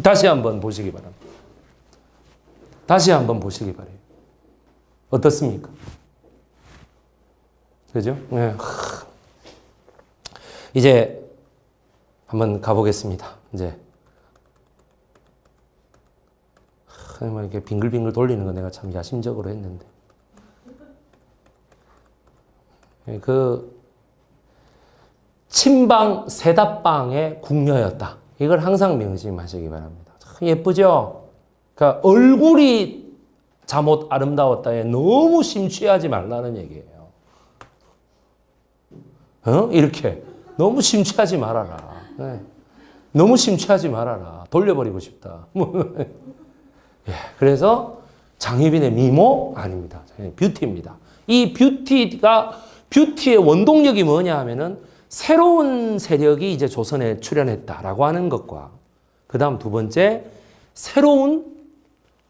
다시 한번 보시기 바랍니다. 다시 한번 보시기 바래요. 어떻습니까? 그죠? 네. 이제 한번 가보겠습니다. 이제 이렇게 빙글빙글 돌리는 거 내가 참 야심적으로 했는데, 그 친방 세답방의 궁녀였다. 이걸 항상 명심하시기 바랍니다. 참 예쁘죠? 그러니까 얼굴이 잠옷 아름다웠다에 너무 심취하지 말라는 얘기예요. 이렇게. 너무 심취하지 말아라. 네. 너무 심취하지 말아라. 돌려버리고 싶다. 예, 그래서 장희빈의 미모 아닙니다. 뷰티입니다. 이 뷰티의 원동력이 뭐냐 하면은 새로운 세력이 이제 조선에 출현했다라고 하는 것과 그 다음 두 번째 새로운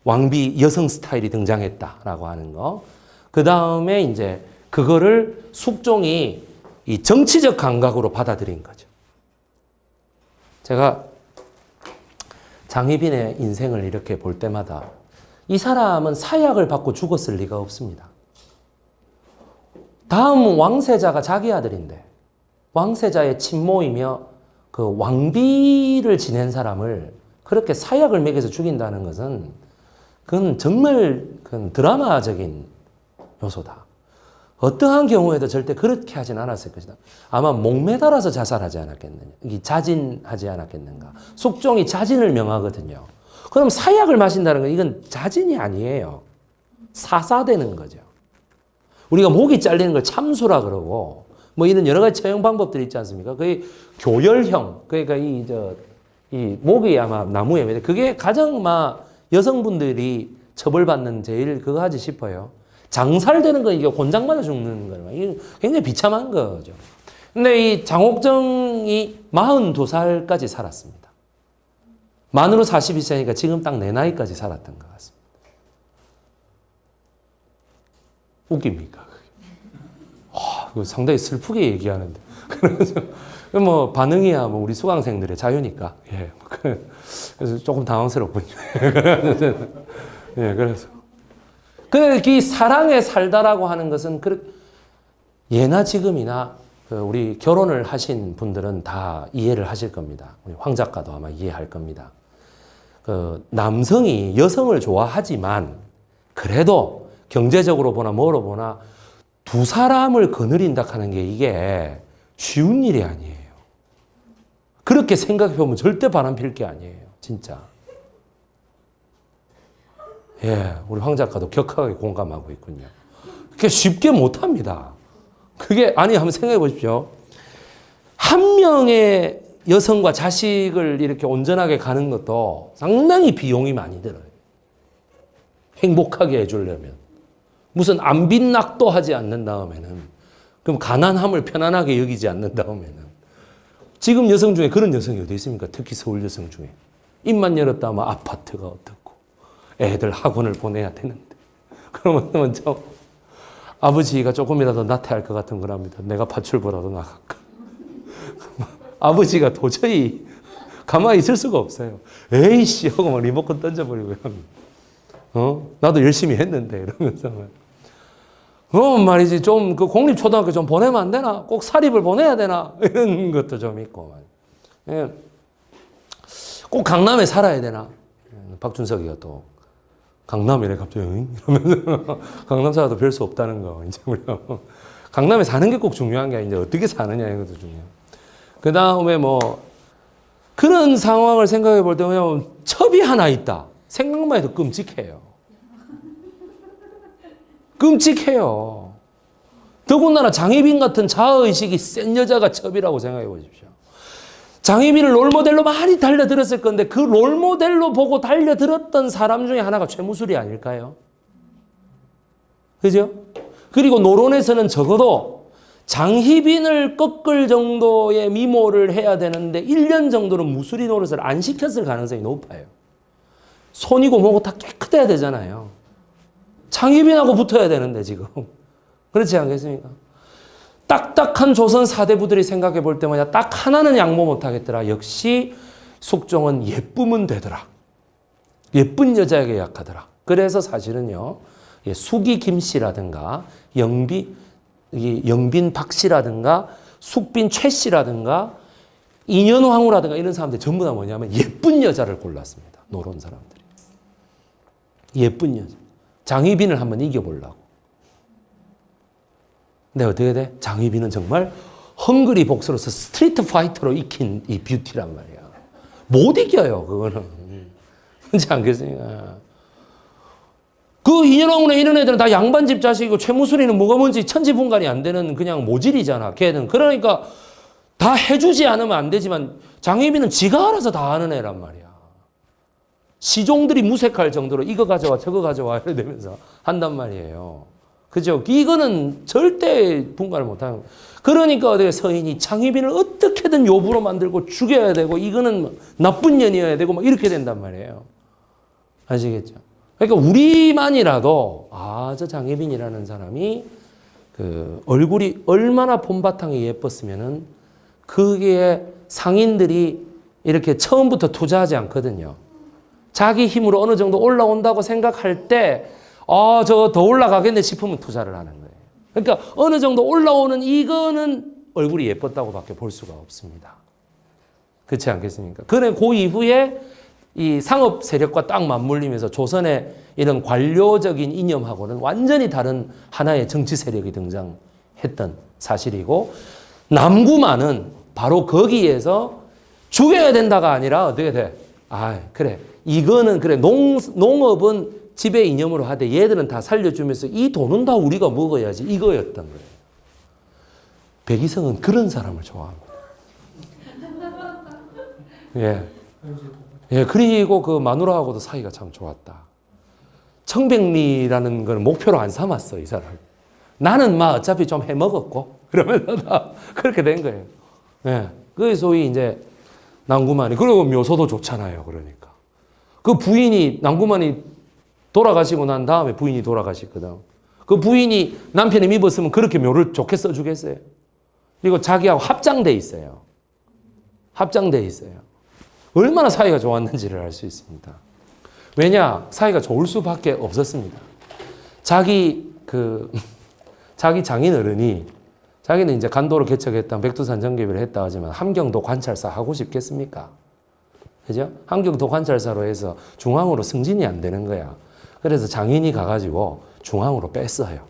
왕비 여성 스타일이 등장했다라고 하는 거. 그 다음에 이제 그거를 숙종이 이 정치적 감각으로 받아들인 거죠. 제가 장희빈의 인생을 이렇게 볼 때마다 이 사람은 사약을 받고 죽었을 리가 없습니다. 다음 왕세자가 자기 아들인데 왕세자의 친모이며 그 왕비를 지낸 사람을 그렇게 사약을 먹여서 죽인다는 것은 그건 정말 드라마적인 요소다. 어떠한 경우에도 절대 그렇게 하진 않았을 것이다. 아마 목매달아서 자살하지 않았겠느냐. 자진하지 않았겠는가. 숙종이 자진을 명하거든요. 그럼 사약을 마신다는 건 이건 자진이 아니에요. 사사되는 거죠. 우리가 목이 잘리는 걸 참수라 그러고 뭐 이런 여러 가지 처형 방법들이 있지 않습니까? 거의 교열형. 그러니까 이 목이 아마 나무에 그게 가장 여성분들이 처벌받는 제일 그거 하지 싶어요. 장살되는 건 이게 곤장 맞아 죽는 거예요. 이게 굉장히 비참한 거죠. 근데 이 장옥정이 42살까지 살았습니다. 만으로 42세니까 지금 딱 내 나이까지 살았던 것 같습니다. 웃깁니까? 그거 상당히 슬프게 얘기하는데. 그래서 반응이야 우리 수강생들의 자유니까. 예. 그래서 조금 당황스럽군요. 예, 그래서. 근데 이 사랑에 살다라고 하는 것은 예나 지금이나 우리 결혼을 하신 분들은 다 이해를 하실 겁니다. 우리 황 작가도 아마 이해할 겁니다. 남성이 여성을 좋아하지만 그래도 경제적으로 보나 뭐로 보나 두 사람을 거느린다 하는 게 이게 쉬운 일이 아니에요. 그렇게 생각해 보면 절대 바람 필 게 아니에요. 진짜. 예, 우리 황 작가도 격하게 공감하고 있군요. 그게 쉽게 못 합니다. 한번 생각해 보십시오. 한 명의 여성과 자식을 이렇게 온전하게 가는 것도 상당히 비용이 많이 들어요. 행복하게 해주려면. 무슨 안빈낙도 하지 않는 다음에는, 그럼 가난함을 편안하게 여기지 않는 다음에는, 지금 여성 중에 그런 여성이 어디 있습니까? 특히 서울 여성 중에. 입만 열었다 하면 아파트가 어떻고, 애들 학원을 보내야 되는데. 그러면 먼저 아버지가 조금이라도 나태할 것 같은 거랍니다. 내가 밧줄보라도 나갈까. 아버지가 도저히 가만히 있을 수가 없어요. 에이씨 하고 막 리모컨 던져버리고 나도 열심히 했는데 이러면서 말이지 좀 그 공립초등학교 좀 보내면 안 되나? 꼭 사립을 보내야 되나? 이런 것도 좀 있고 예. 꼭 강남에 살아야 되나? 박준석이가 또 강남이래 갑자기 이러면서 강남 살아도 별 수 없다는 거 이제 우리가 강남에 사는 게 꼭 중요한 게 아니라 어떻게 사느냐 이것도 중요해요. 그 다음에 그런 상황을 생각해 볼 때 그냥 첩이 하나 있다. 생각만 해도 끔찍해요. 끔찍해요. 더군다나 장희빈 같은 자아의식이 센 여자가 첩이라고 생각해 보십시오. 장희빈을 롤모델로 많이 달려들었을 건데 그 롤모델로 보고 달려들었던 사람 중에 하나가 최무술이 아닐까요? 그죠? 그리고 노론에서는 적어도 장희빈을 꺾을 정도의 미모를 해야 되는데 1년 정도는 무술이 노릇을 안 시켰을 가능성이 높아요. 손이고 뭐고 다 깨끗해야 되잖아요. 장희빈하고 붙어야 되는데 지금. 그렇지 않겠습니까? 딱딱한 조선 사대부들이 생각해 볼 때마다 딱 하나는 양보 못하겠더라. 역시 숙종은 예쁘면 되더라. 예쁜 여자에게 약하더라. 그래서 사실은요. 숙이 김씨라든가 영빈 박씨라든가 숙빈 최씨라든가 인현황후라든가 이런 사람들 전부 다 뭐냐면 예쁜 여자를 골랐습니다. 노론 사람들이. 예쁜 여자. 장희빈을 한번 이겨보려고. 근데 어떻게 돼? 장희빈은 정말 헝그리 복수로서 스트리트 파이터로 익힌 이 뷰티란 말이야. 못 이겨요, 그거는. 그렇지 않겠습니까? 그 인현왕후네 이런 애들은 다 양반집 자식이고 최무순이는 뭐가 뭔지 천지분간이 안 되는 그냥 모질이잖아. 걔는. 그러니까 다 해주지 않으면 안 되지만 장희빈은 지가 알아서 다 하는 애란 말이야. 시종들이 무색할 정도로 이거 가져와 저거 가져와 이래 되면서 한단 말이에요. 그죠? 이거는 절대 분간을 못하는. 그러니까 어떻게 서인이 장희빈을 어떻게든 요부로 만들고 죽여야 되고 이거는 나쁜 년이어야 되고 막 이렇게 된단 말이에요. 아시겠죠? 그러니까 우리만이라도 저 장혜빈이라는 사람이 그 얼굴이 얼마나 폼바탕이 예뻤으면은 그게 상인들이 이렇게 처음부터 투자하지 않거든요. 자기 힘으로 어느 정도 올라온다고 생각할 때 저거 더 올라가겠네 싶으면 투자를 하는 거예요. 그러니까 어느 정도 올라오는 이거는 얼굴이 예뻤다고 밖에 볼 수가 없습니다. 그렇지 않겠습니까? 그래 그 이후에 이 상업 세력과 딱 맞물리면서 조선의 이런 관료적인 이념하고는 완전히 다른 하나의 정치 세력이 등장했던 사실이고 남구만은 바로 거기에서 죽여야 된다가 아니라 어떻게 돼? 그래. 이거는 그래. 농업은 지배 이념으로 하되 얘들은 다 살려주면서 이 돈은 다 우리가 먹어야지 이거였던 거예요. 백이성은 그런 사람을 좋아합니다. 예. 예, 그리고 그 마누라하고도 사이가 참 좋았다. 청백리라는 걸 목표로 안 삼았어, 이 사람. 나는 어차피 좀 해먹었고, 그러면서 다 그렇게 된 거예요. 예. 그 소위 이제 남구만이, 그리고 묘소도 좋잖아요, 그러니까. 그 부인이, 남구만이 돌아가시고 난 다음에 부인이 돌아가시거든. 그 부인이 남편이 입었으면 그렇게 묘를 좋게 써주겠어요. 그리고 자기하고 합장돼 있어요. 합장돼 있어요. 얼마나 사이가 좋았는지를 알 수 있습니다. 왜냐? 사이가 좋을 수밖에 없었습니다. 자기 장인 어른이 자기는 이제 간도를 개척했다, 백두산 정계비를 했다 하지만 함경도 관찰사 하고 싶겠습니까? 그죠? 함경도 관찰사로 해서 중앙으로 승진이 안 되는 거야. 그래서 장인이 가가지고 중앙으로 뺐어요.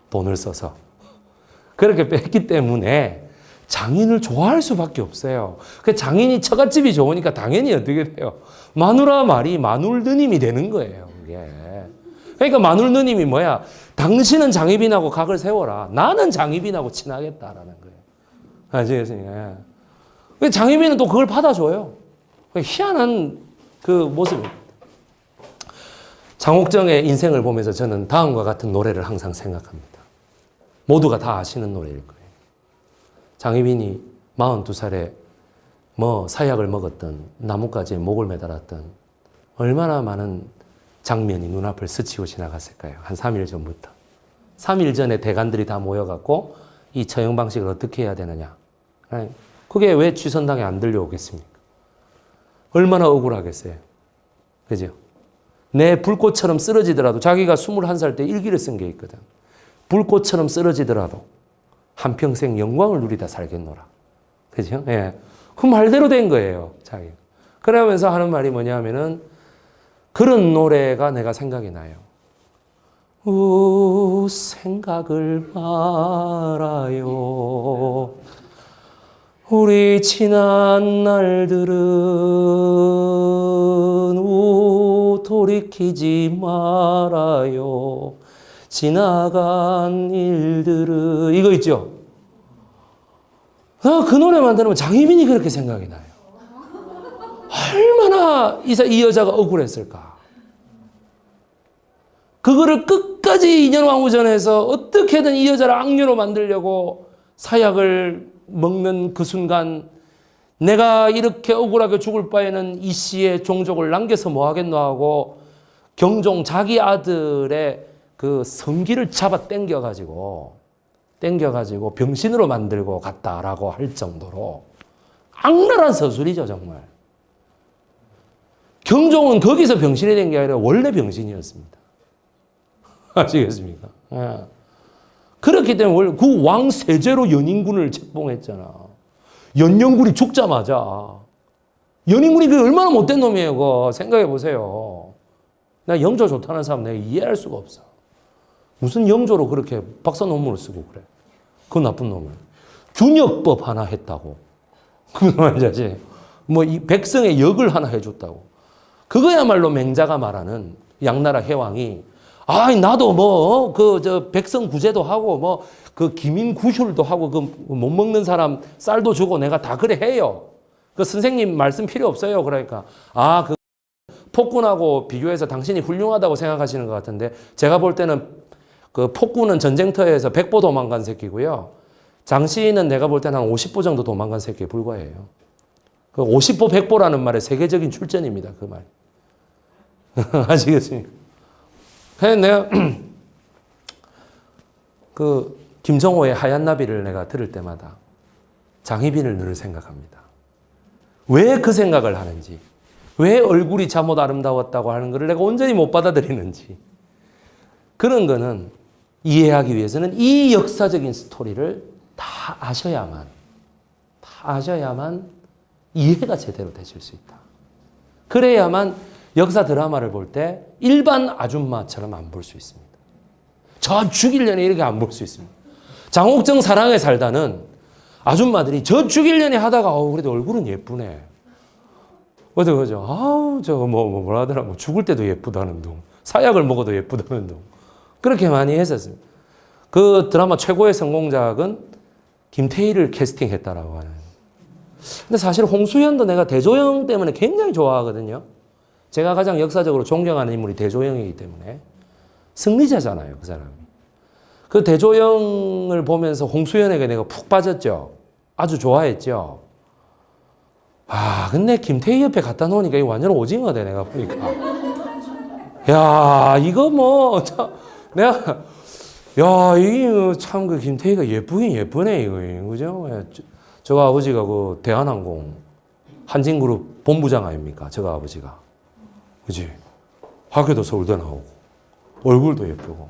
돈을 써서. 그렇게 뺐기 때문에 장인을 좋아할 수밖에 없어요. 그 장인이 처갓집이 좋으니까 당연히 어떻게 돼요? 마누라 말이 마눌드님이 되는 거예요. 그게. 그러니까 마눌드님이 뭐야? 당신은 장희빈하고 각을 세워라. 나는 장희빈하고 친하겠다라는 거예요. 아시겠습니까? 장희빈은 또 그걸 받아줘요. 희한한 그 모습입니다. 장옥정의 인생을 보면서 저는 다음과 같은 노래를 항상 생각합니다. 모두가 다 아시는 노래일 거예요. 장희빈이 42살에 사약을 먹었던 나뭇가지에 목을 매달았던 얼마나 많은 장면이 눈앞을 스치고 지나갔을까요? 한 3일 전부터. 3일 전에 대관들이 다 모여갖고 이 처형 방식을 어떻게 해야 되느냐. 그게 왜 취선당에 안 들려오겠습니까? 얼마나 억울하겠어요. 그죠? 내 불꽃처럼 쓰러지더라도 자기가 21살 때 일기를 쓴 게 있거든. 불꽃처럼 쓰러지더라도 한평생 영광을 누리다 살겠노라. 그죠? 예. 그 말대로 된 거예요, 자기. 그러면서 하는 말이 뭐냐면은 그런 노래가 내가 생각이 나요. 생각을 말아요. 우리 지난 날들은 돌이키지 말아요. 지나간 일들은 이거 있죠? 그 노래만 들으면 장희빈이 그렇게 생각이 나요. 얼마나 이 여자가 억울했을까. 그거를 끝까지 인현왕후전에서 어떻게든 이 여자를 악녀로 만들려고 사약을 먹는 그 순간 내가 이렇게 억울하게 죽을 바에는 이 씨의 종족을 남겨서 뭐 하겠노 하고 경종 자기 아들의 그 성기를 잡아 당겨가지고 병신으로 만들고 갔다라고 할 정도로 악랄한 서술이죠, 정말. 경종은 거기서 병신이 된 게 아니라 원래 병신이었습니다. 아시겠습니까? 예. 그렇기 때문에 그 왕세제로 연인군을 책봉했잖아. 연영군이 죽자마자. 연인군이 그 얼마나 못된 놈이에요, 그거. 생각해 보세요. 나 영조 좋다는 사람 내가 이해할 수가 없어. 무슨 영조로 그렇게 박사 논문을 쓰고 그래. 그 나쁜 놈을. 균역법 하나 했다고. 그 말이지. 이 백성의 역을 하나 해줬다고. 그거야말로 맹자가 말하는 양나라 해왕이 나도 뭐, 백성구제도 하고, 뭐, 기민구술도 하고, 못 먹는 사람 쌀도 주고 내가 다 그래 해요. 선생님 말씀 필요 없어요. 그러니까. 폭군하고 비교해서 당신이 훌륭하다고 생각하시는 것 같은데, 제가 볼 때는 폭군은 전쟁터에서 100보 도망간 새끼고요. 장씨는 내가 볼 때는 한 50보 정도 도망간 새끼에 불과해요. 50보, 100보라는 말의 세계적인 출전입니다. 그 말. 아시겠습니까? 내가 김정호의 하얀 나비를 내가 들을 때마다 장희빈을 늘 생각합니다. 왜 그 생각을 하는지, 왜 얼굴이 잠옷 아름다웠다고 하는 것을 내가 온전히 못 받아들이는지, 그런 거는 이해하기 위해서는 이 역사적인 스토리를 다 아셔야만 이해가 제대로 되실 수 있다. 그래야만 역사 드라마를 볼 때 일반 아줌마처럼 안 볼 수 있습니다. 저 죽이려니 이렇게 안 볼 수 있습니다. 장옥정 사랑에 살다는 아줌마들이 저 죽이려니 하다가 그래도 얼굴은 예쁘네. 그죠? 저거 뭐라 하더라. 죽을 때도 예쁘다는 둥. 사약을 먹어도 예쁘다는 둥. 그렇게 많이 했었습니다. 그 드라마 최고의 성공작은 김태희를 캐스팅했다라고 하는. 근데 사실 홍수연도 내가 대조영 때문에 굉장히 좋아하거든요. 제가 가장 역사적으로 존경하는 인물이 대조영이기 때문에. 승리자잖아요, 그 사람이. 그 대조영을 보면서 홍수연에게 내가 푹 빠졌죠. 아주 좋아했죠. 근데 김태희 옆에 갖다 놓으니까 이거 완전 오징어네, 내가 보니까. 야, 이거 내가, 이게 참 김태희가 예쁘긴 예쁘네, 이거. 그죠? 저가 아버지가 대한항공 한진그룹 본부장 아닙니까? 저가 아버지가. 그지? 학교도 서울대 나오고, 얼굴도 예쁘고.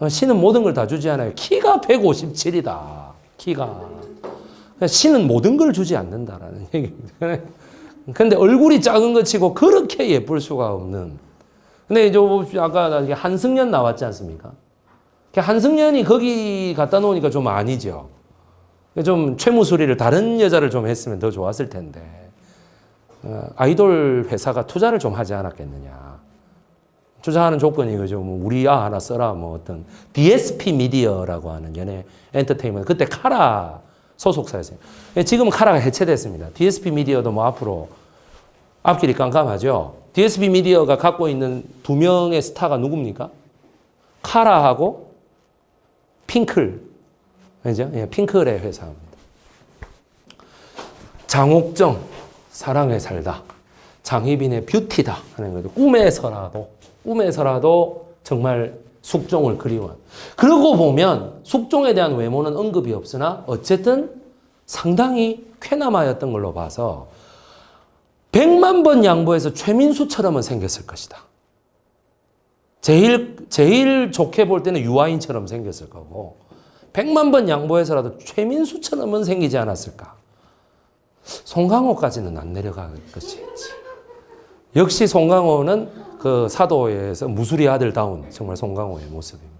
신은 모든 걸 다 주지 않아요. 키가 157이다. 키가. 신은 모든 걸 주지 않는다라는 얘기입니다. 근데 얼굴이 작은 것 치고 그렇게 예쁠 수가 없는. 근데 아까 한승연 나왔지 않습니까? 한승연이 거기 갖다 놓으니까 좀 아니죠. 좀 최무수리를 다른 여자를 좀 했으면 더 좋았을 텐데. 아이돌 회사가 투자를 좀 하지 않았겠느냐. 투자하는 조건이 그죠. 우리 하나 써라. 어떤 DSP 미디어라고 하는 연예 엔터테인먼트. 그때 카라 소속사였어요. 지금은 카라가 해체됐습니다. DSP 미디어도 앞으로 앞길이 깜깜하죠. DSP 미디어가 갖고 있는 두 명의 스타가 누굽니까? 카라하고 핑클. 그죠? 핑클의 회사입니다. 장옥정, 사랑에 살다. 장희빈의 뷰티다 하는 거죠. 꿈에서라도 정말 숙종을 그리워한. 그러고 보면 숙종에 대한 외모는 언급이 없으나 어쨌든 상당히 쾌남하였던 걸로 봐서 100만 번 양보해서 최민수처럼은 생겼을 것이다. 제일 좋게 볼 때는 유아인처럼 생겼을 거고 100만 번 양보해서라도 최민수처럼은 생기지 않았을까. 송강호까지는 안 내려갈 것이지. 역시 송강호는 사도에서 무수리 아들다운 정말 송강호의 모습입니다.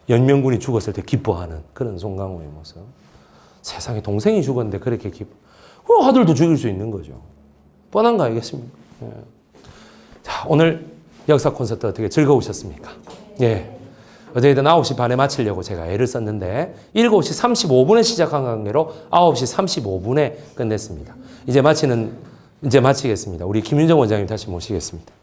연명군이 죽었을 때 기뻐하는 그런 송강호의 모습. 세상에 동생이 죽었는데 그렇게 아들도 죽일 수 있는 거죠. 뻔한 거 아니겠습니까? 예. 자, 오늘 역사 콘서트 어떻게 즐거우셨습니까? 예. 어제든 9시 반에 마치려고 제가 애를 썼는데 7시 35분에 시작한 관계로 9시 35분에 끝냈습니다. 이제 마치겠습니다. 우리 김윤정 원장님 다시 모시겠습니다.